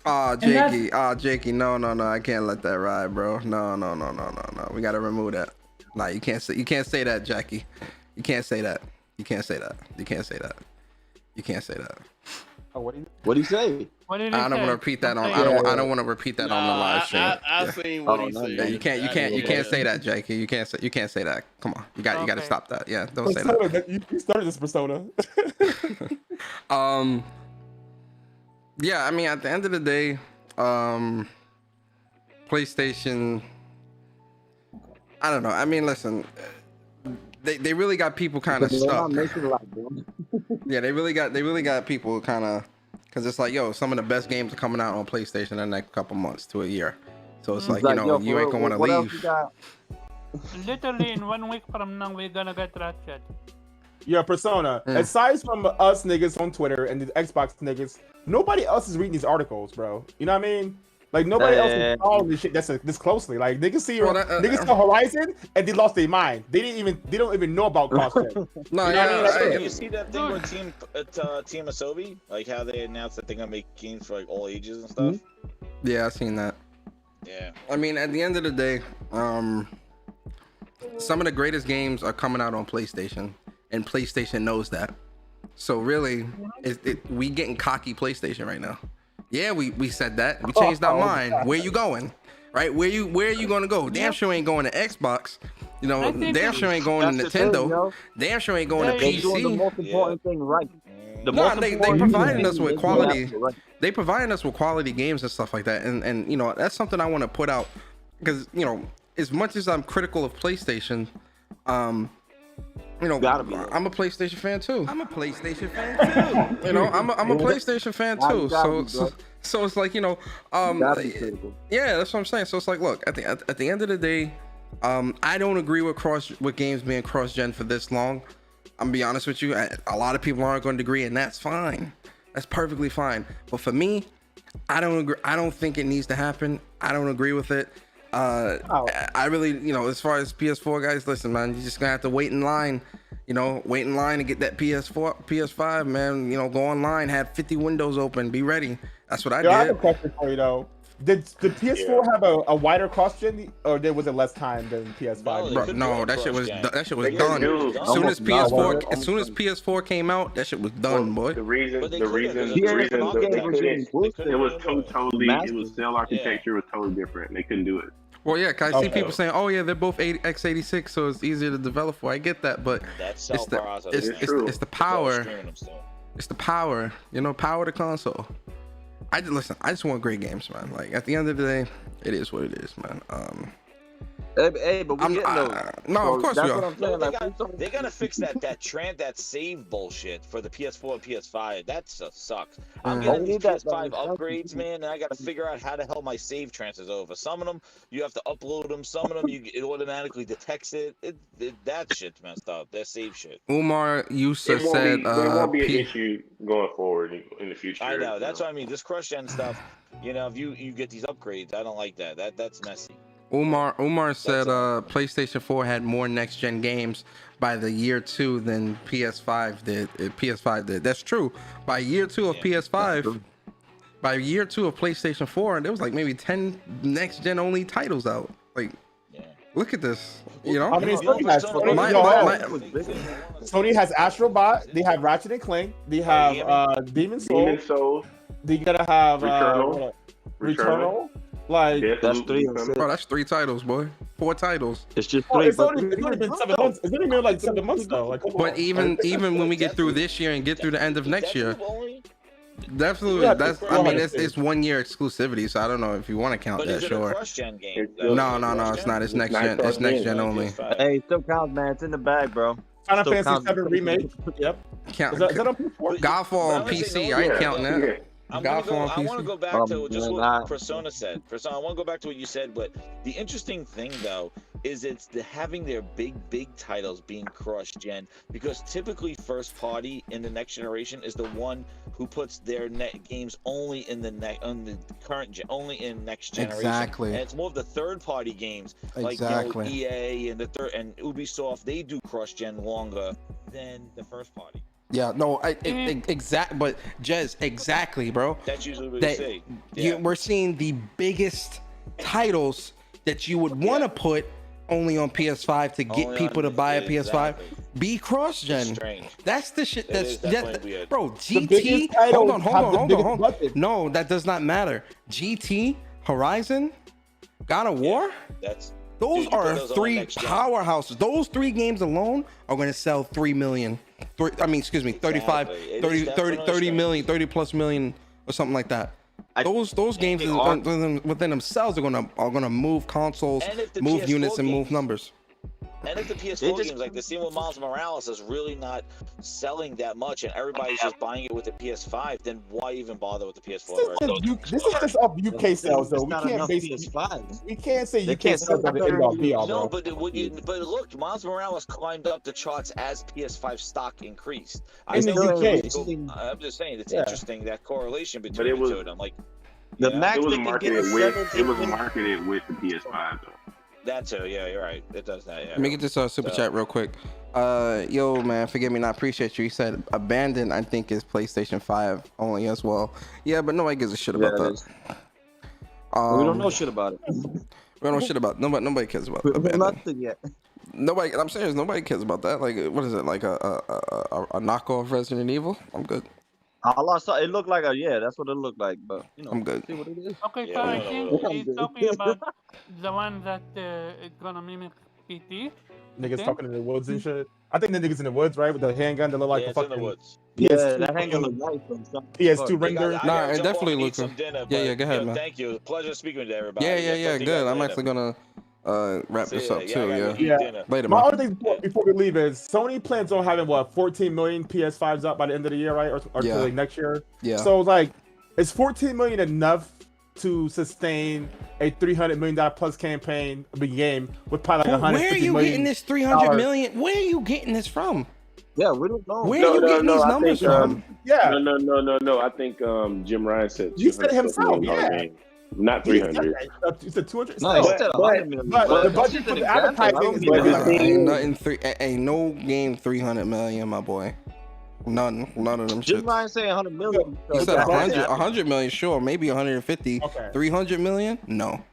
Jakey. No. I can't let that ride, bro. No. We gotta remove that. Nah, you can't say that, Jackie. You can't say that.
Oh, what
do you say?
What did he
I don't want to repeat that on. I don't want to repeat that on the live stream.
I seen what he said.
Yeah, you can't say that, Jakey. You can't say that. Come on, you got to stop that. Yeah, don't say that.
You started this persona.
Yeah, I mean, at the end of the day, PlayStation. I don't know. I mean, listen, they really got people kind of stuck. Yeah, they really got people kind of, because it's like, yo, some of the best games are coming out on PlayStation in the next couple months to a year. So it's like, you know, you ain't gonna want to leave.
Literally in 1 week from now, we're gonna get Ratchet.
Yeah, Persona. Aside from us niggas on Twitter and the Xbox niggas, nobody else is reading these articles, bro. You know what I mean? Like nobody else is following this shit this closely. Like niggas see niggas saw Horizon and they lost their mind. They don't even know about cross-gen.
You see that thing with Team Asobi? Like how they announced that they're gonna make games for like all ages and stuff.
Yeah, I've seen that.
Yeah.
I mean, at the end of the day, some of the greatest games are coming out on PlayStation, and PlayStation knows that. So really, we getting cocky PlayStation right now. Yeah, we said that. We changed our mind. Where you going? Right? Where are you gonna go? Damn sure ain't going to Xbox. You know, damn sure ain't going to Nintendo. Damn sure ain't going to PC.
Doing the most important thing right.
They providing us with quality. They providing us with quality games and stuff like that. And you know, that's something I want to put out, because you know, as much as I'm critical of PlayStation, you know, I'm a PlayStation fan too. You know, I'm a PlayStation fan too. So it's like, you know, yeah, that's what I'm saying. So it's like, look, at the end of the day, I don't agree with games being cross-gen for this long. I'm gonna be honest with you. A lot of people aren't going to agree, and that's fine. That's perfectly fine. But for me, I don't agree. I don't think it needs to happen. I don't agree with it. I really, you know, as far as PS4 guys, listen, man, you're just gonna have to wait in line. You know, wait in line to get that PS5, man. You know, go online, have 50 windows open, be ready. That's what I did.
I have a question for you though. Did PS4 have a wider cross-gen, or was it less time than PS5?
No, that shit was done. As soon as PS4 came out, that shit was done, boy.
The reason it was cell architecture was totally different. They couldn't do it.
Well, yeah, cause I see people saying, "Oh yeah, they're both x86, so it's easier to develop for." I get that, but it's the power. It's the power. You know, power the console. I just want great games, man. Like at the end of the day, it is what it is, man.
Hey, but we getting those.
No, of course we are.
What I'm saying. They gotta fix that save bullshit for the PS4 and PS5. That sucks. I'm getting these PS5 upgrades, man, and I gotta figure out how the hell my save transfers over. Some of them you have to upload them. Some of them it automatically detects it. That shit's messed up. That save shit.
Umar Yusa said
there won't be an issue going forward in the future.
I know. That's what I mean. This cross-gen stuff. You know, if you get these upgrades, I don't like that. That's messy.
Umar said PlayStation 4 had more next-gen games by the year 2 than PS5 did. That's true. By year 2 of PS5, by year 2 of PlayStation 4, there was like maybe 10 next-gen only titles out. Like, look at this. You know,
I mean, Sony has Astro Bot. They have Ratchet and Clank. They have Demon Souls. You gotta have
Returnal.
Returnal. Like
That's 3 and 6.
Oh, that's 3 titles, boy. 4 titles.
It's just
oh,
3.
it's only been 7 months. It's only been like 7 months though. Like, come
But
on.
even when we get through this year and get through the end of next year, definitely. That's. I mean, it's 1 year exclusivity, so I don't know if you want to count
But
that.
is it a
Sure.
cross-gen game?
No, it's not. It's next gen. It's next gen only.
Hey, it still counts, man. It's in the bag, bro.
Final
Still
Fantasy
counts.
7 remake. Yep.
Count.
Is that on PS4?
Godfall on PC. I ain't counting that.
I want to go back to just what Persona said. I want to go back to what you said, but the interesting thing though is it's having their big titles being cross-gen, because typically first party in the next generation is the one who puts their games only in the current gen, only in next generation.
Exactly.
And it's more of the third party games like EA and and Ubisoft. They do cross-gen longer than the first party.
Yeah, no, but Jez, exactly, bro.
That's usually what they say.
We're seeing the biggest titles that you would want to put only on PS5 to get people to buy a PS5 be cross-gen. That's the shit. That's
weird.
Bro. GT. Hold on. No, that does not matter. GT, Horizon, God of War. Those are 3 powerhouses. Those 3 games alone are going to sell 3 million. 35, 30 million, 30 plus million or something like that. Those games within themselves are gonna move consoles, move units, and move numbers.
And if the PS4 games, like the scene with Miles Morales, is really not selling that much, and everybody's just buying it with the PS5, then why even bother with the PS4 version?
This is just up UK sales, though. We can't base
PS5.
We can't say UK sales are the end all be all,
No,
bro.
but look, Miles Morales climbed up the charts as PS5 stock increased.
In the UK,
I'm just saying it's interesting, that correlation between the two of them. Like
the max
it was
they could get
marketed
is
with it was marketed with the PS5 though.
That too, yeah, you're right. It does that, yeah.
Let me get this super chat real quick. Yo, man, forgive me, and I appreciate you. He said Abandoned, I think, is PlayStation 5 only as well. Yeah, but nobody gives a shit about that.
We don't know shit about it.
We don't know shit about nobody cares about Abandoned.
Nothing yet.
Nobody. I'm serious. Nobody cares about that. Like, what is it? Like a knockoff Resident Evil? I'm good.
All I saw, it looked like that's what it looked like. But you know,
I'm good.
See what it is.
Okay, so I think he's talking about the one that is gonna mimic PT.
Niggas talking in the woods and shit. I think the niggas in the woods, right, with the handgun that look like a fucking
woods.
PS2,
that handgun look nice.
PS2 render.
Nah, it definitely looks. Yeah, go ahead, man.
Thank you. Pleasure speaking to everybody.
Yeah, good. I'm actually gonna wrap this up too.
Yeah.
Later,
My
man.
other thing before we leave is Sony plans on having 14 million PS5s up by the end of the year, right, or like next year.
Yeah.
So like, is 14 million enough to sustain a $300 million plus campaign game with probably like 150
Where are you
million
getting this 300 million? Where are you getting this from?
Yeah, we don't know.
Where are you getting these numbers from?
Yeah.
No. I think Jim Ryan said
You said it himself, yeah.
game. Not 300.
You said 200.
No, he said 100 million.
But the budget for the advertising is
ain't no game 300 million, my boy. None of them
Jim
shit.
Ryan saying 100 million.
He said 100 million, sure, maybe 150.
Okay.
300 million? No.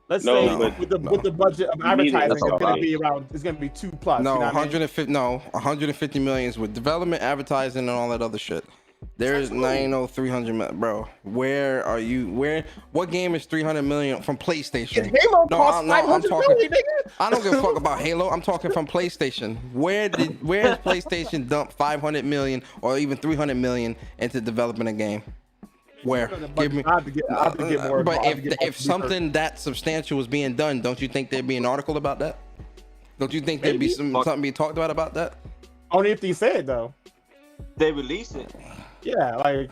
Let's say with the budget of advertising, it's gonna be around. It's gonna be 2 plus.
No,
you know
150. No, 150 million is with development, advertising, and all that other shit. There's 300 million, bro. Where are you? What game is 300 million from PlayStation?
Halo costs 500 million, nigga.
I don't give a fuck about Halo. I'm talking from PlayStation. Where has PlayStation dumped 500 million or even 300 million into developing a game? Where? Give me.
I have to get more.
But if something that substantial was being done, don't you think there'd be an article about that? Don't you think there'd be something being talked about that?
Only if they say it though.
They release it.
Yeah, like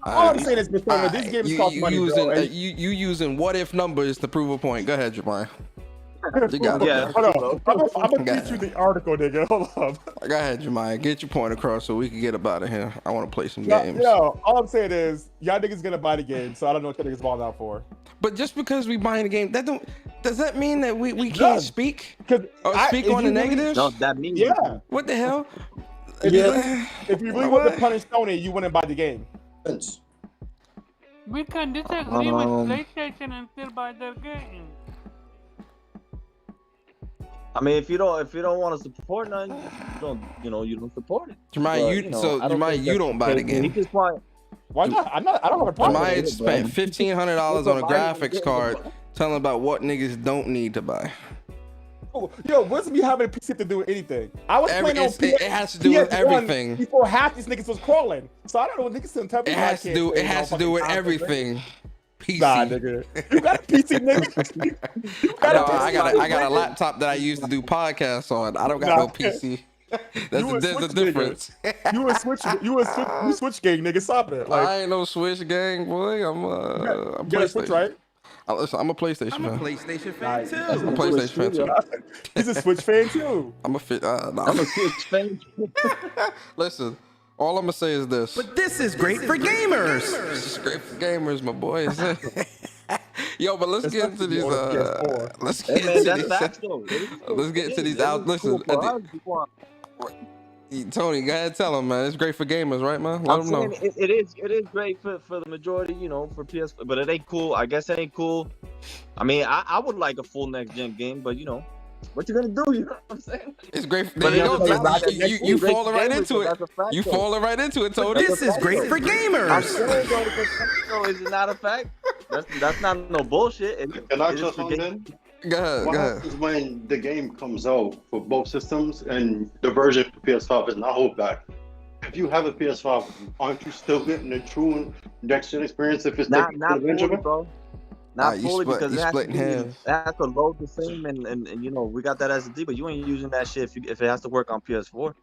all I'm saying is, these games cost money.
You using what if numbers to prove a point. Go ahead, Jamar. You got it.
Yeah. Hold on. I'm gonna teach you the article, nigga. Hold on.
Go ahead, Jamar. Get your point across so we can get up out of here. I want to play some games.
Yo, all I'm saying is y'all niggas gonna buy the game, so I don't know what niggas balling out for.
But just because we buying the game, does that mean that we can't speak or speak on the negatives?
No, that means
What the hell?
If you really want to punish Sony, you wouldn't buy the game.
We can disagree with PlayStation and still buy their game.
I mean, if you don't want to support nothing, you don't support it.
Jamai, you don't buy the game.
Why not? I don't have a problem.
I
with it,
spent
bro.
$1,500 on a graphics card telling about what niggas don't need to buy.
Yo, what's me having a PC to do with anything? I was playing on
it has to do with
PS1
everything.
before half these niggas was crawling. So I don't know what niggas still tell me.
It has to do. It has to do with everything. PC.
Nah, nigga. You got a PC, nigga.
I got a laptop that I use to do podcasts on. I don't got no PC. There's a difference.
You a Switch gang, nigga. Stop it. Like,
I ain't no Switch gang, boy. I'm
you got a Switch, right?
Listen, I'm a PlayStation fan.
I'm a PlayStation
fan too. I'm a PlayStation fan too.
He's a Switch fan too.
I'm a Switch fan. Listen, all I'm gonna say is this.
But this is great for gamers.
This is great for gamers, my boy. Yo, but let's get into these. Let's get into these out. Listen, Tony, go ahead, tell them, man. It's great for gamers, right, man? Let them know.
It is great for the majority, you know, for PS, but it ain't cool. I guess it ain't cool. I mean, I would like a full next gen game, but you know, what you gonna do? You know what I'm saying?
It's great. You falling right into it. You falling right into it, Tony.
This is great for gamers.
I'm saying, though, is it not a fact? That's not no bullshit.
Can I just on then?
Go ahead.
What happens when the game comes out for both systems and the version for PS5 is not hold back? If you have a PS5, aren't you still getting the true next gen experience if it's
not
fully,
bro? Not fully because it has
to
load the same and you know we got that as a D, but you ain't using that shit if it has to work on PS4.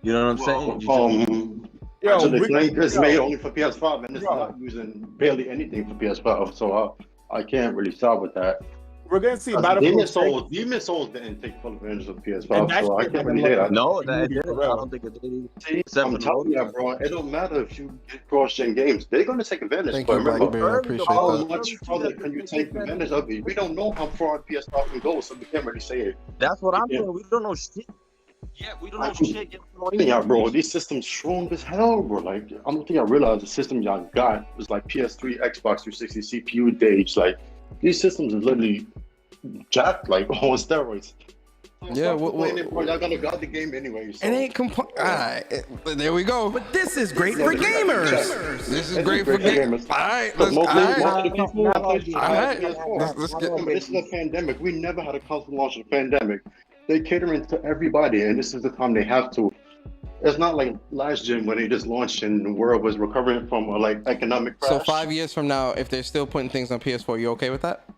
You know what I'm saying?
It's made only for PS5 and it's not using barely anything for PS5, so I can't really side with that.
We're gonna see Battlefield.
Demon Souls didn't take full advantage of PS5, so I can't really say that.
No, that didn't. I don't think it did.
See, I'm telling you, bro, it don't matter if you get cross-gen games. They're gonna take advantage. But remember, how much further can you take advantage of it? We don't know how far PS5 can go, so we can't really say it.
That's what I'm saying. We don't know shit. Yeah, we don't know shit.
Yeah, bro, these systems strong as hell, bro. Like, I don't think I realized the system y'all got was like PS3, Xbox 360 CPU days. Like, these systems are literally jacked, like on steroids.
Yeah,
y'all gonna guard the game anyway. So.
It ain't Alright, there we go.
But this is great for gamers.
This is great for gamers. Alright, let's get.
This is a pandemic. We never had a console launch in a pandemic. They catering to everybody, and this is the time they have to. It's not like last gen when they just launched and the world was recovering from a like economic crash.
So 5 years from now, if they're still putting things on PS4, you okay with that?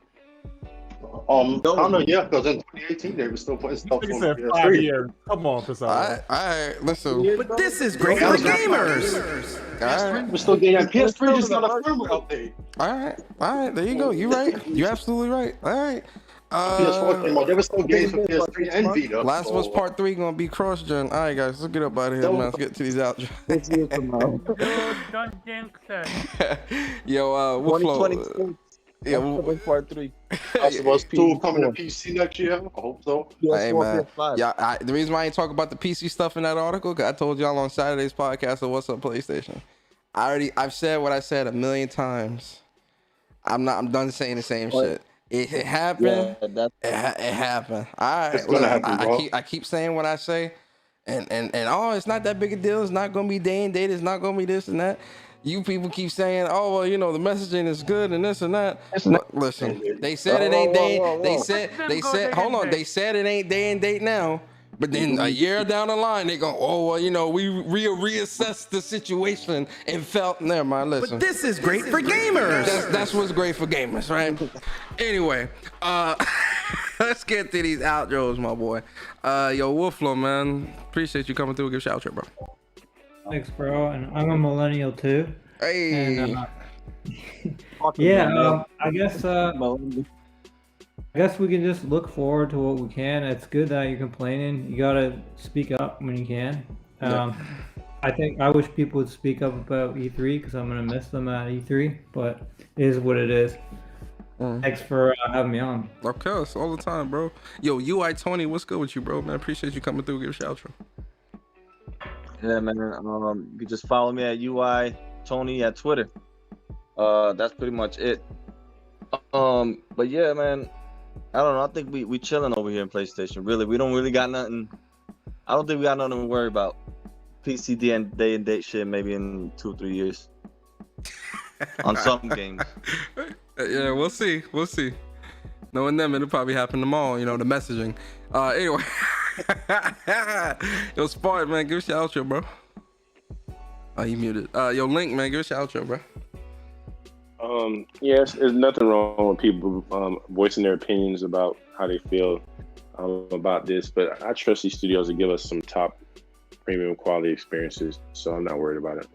I don't know, yeah, because in 2018 they were still putting stuff on PS3.
5 years. Come on, Persona.
Alright, listen.
But this is great for gamers.
PS3 was still getting PS3 just got a firmware update.
Alright, there you go. You're right. You're absolutely right. Alright.
PS4 came out. There was still games for PS3 and Vita.
Last of Us Part 3 gonna be cross-gen. Alright, guys, let's get up out of here, man. Let's get to these out.
Don't jinx it.
Yo, what flow?
Yeah, Part 3.
Last of Us 2 coming to PC next year. I hope so.
Hey, man. Yeah, the reason why I ain't talk about the PC stuff in that article, because I told y'all on Saturday's podcast of What's Up PlayStation. I've said what I said a million times. I'm done saying the same shit. It happened. Yeah, it happened. All right, look, I keep saying what I say, and it's not that big a deal. It's not gonna be day and date. It's not gonna be this and that. You people keep saying, oh well, you know the messaging is good and this and that. Listen, they said it ain't day. They said hold on. They said it ain't day and date now. But then a year down the line, they go, oh, well, you know, we reassessed the situation and felt, never mind, listen.
But this is great for gamers.
That's what's great for gamers, right? Anyway, let's get to these outros, my boy. Yo, Wolflo, man, appreciate you coming through. Give a shout out, bro.
Thanks, bro. And I'm a millennial, too.
Hey.
And, yeah, I guess we can just look forward to what we can. It's good that you're complaining. You gotta speak up when you can. I wish people would speak up about E3 because I'm gonna miss them at E3. But it is what it is. Thanks for having me on.
Of course, all the time, bro. Yo, UI Tony, what's good with you, bro? Man, appreciate you coming through. Give a shout out.
Yeah, man. You can just follow me at UI Tony at Twitter. That's pretty much it. But yeah, man. I don't know. I think we chilling over here in PlayStation. Really, we don't really got nothing. I don't think we got nothing to worry about. PC day and date shit maybe in 2 or 3 years. on some games.
Yeah, we'll see. We'll see. Knowing them, it'll probably happen tomorrow. You know, the messaging. Anyway, yo, Spart, man, give us your outro, bro. Oh, you muted. Yo, Link, man, give us your outro, bro.
Yes, there's nothing wrong with people voicing their opinions about how they feel about this, but I trust these studios to give us some top premium quality experiences, so I'm not worried about it.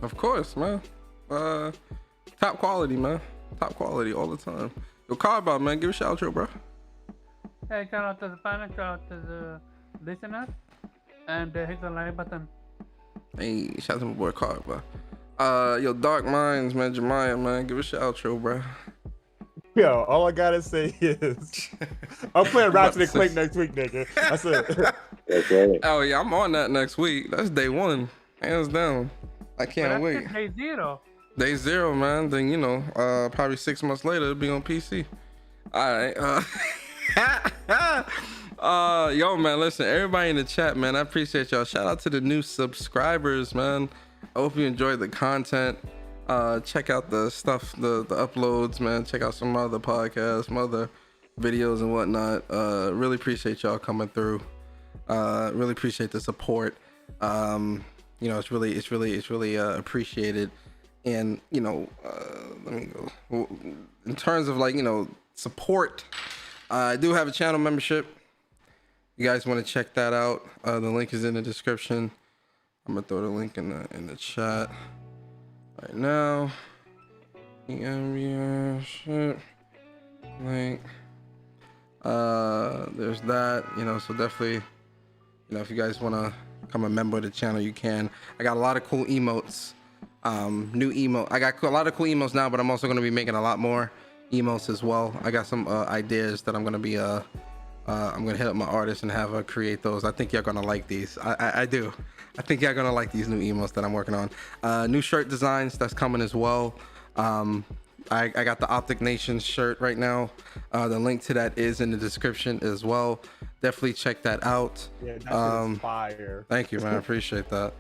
Of course, man. Top quality, man. Top quality all the time. Yo, Carbout, man, give us your outro, bro.
Hey, shout out to the fans, shout out to the listeners, and hit the like button.
Hey, shout out to my boy Carbout. Yo, Dark Minds, man, Jemiah, man, give us your outro, bro.
Yo, all I gotta say is I'm playing Ratchet and Clank next week, nigga. That's it.
Oh yeah, I'm on that next week. That's day one, hands down. I can't wait.
Day 0.
Day 0, man. Then you know, probably 6 months later, it'll be on PC. All right. Yo, man, listen, everybody in the chat, man, I appreciate y'all. Shout out to the new subscribers, man. I hope you enjoyed the content. Check out the stuff, the uploads, man. Check out some other podcasts, some other videos and whatnot. Really appreciate y'all coming through. Really appreciate the support. You know, it's really appreciated. And you know, let me go. In terms of like, you know, support, I do have a channel membership. You guys want to check that out? The link is in the description. I'm gonna throw the link in the chat right now. Membership link. There's that. You know, so definitely, you know, if you guys want to become a member of the channel, you can. I got a lot of cool emotes. New emote. I got a lot of cool emotes now, but I'm also gonna be making a lot more emotes as well. I got some ideas that I'm gonna be I'm gonna hit up my artist and have her create those. I think y'all gonna like these. I do. I think y'all gonna like these new emotes that I'm working on. New shirt designs that's coming as well. I got the Optic Nation shirt right now. The link to that is in the description as well. Definitely check that out.
Yeah, that's fire.
Thank you, man. I appreciate that.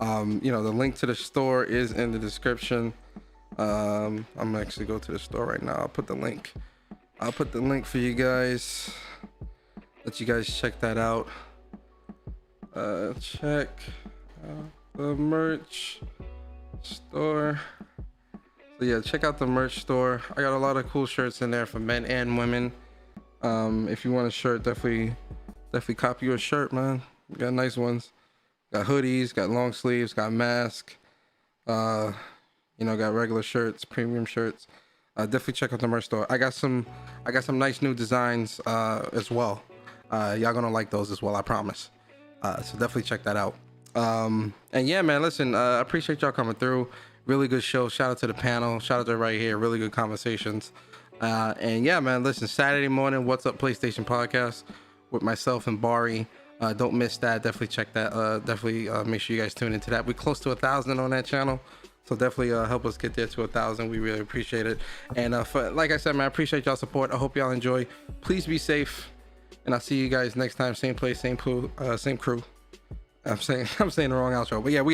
You know, the link to the store is in the description. I'm gonna actually go to the store right now. I'll put the link for you guys. Let you guys check that out. Check out the merch store. So yeah, check out the merch store. I got a lot of cool shirts in there for men and women. If you want a shirt, definitely copy your shirt, man. We got nice ones. Got hoodies, got long sleeves, got mask. You know, got regular shirts, premium shirts. Definitely check out the merch store. I got some nice new designs as well. Y'all gonna like those as well, I promise. So definitely check that out. And yeah, man, listen, I appreciate y'all coming through. Really good show. Shout out to the panel. Shout out to right here. Really good conversations. And yeah, man, listen, Saturday morning, What's Up PlayStation podcast with myself and Bari. Don't miss that. Definitely check that. Definitely make sure you guys tune into that. We're close to 1,000 on that channel. So definitely help us get there to 1,000. We really appreciate it. And like I said, man, I appreciate y'all support. I hope y'all enjoy. Please be safe. And I'll see you guys next time. Same place, same crew. I'm saying the wrong outro. But yeah, we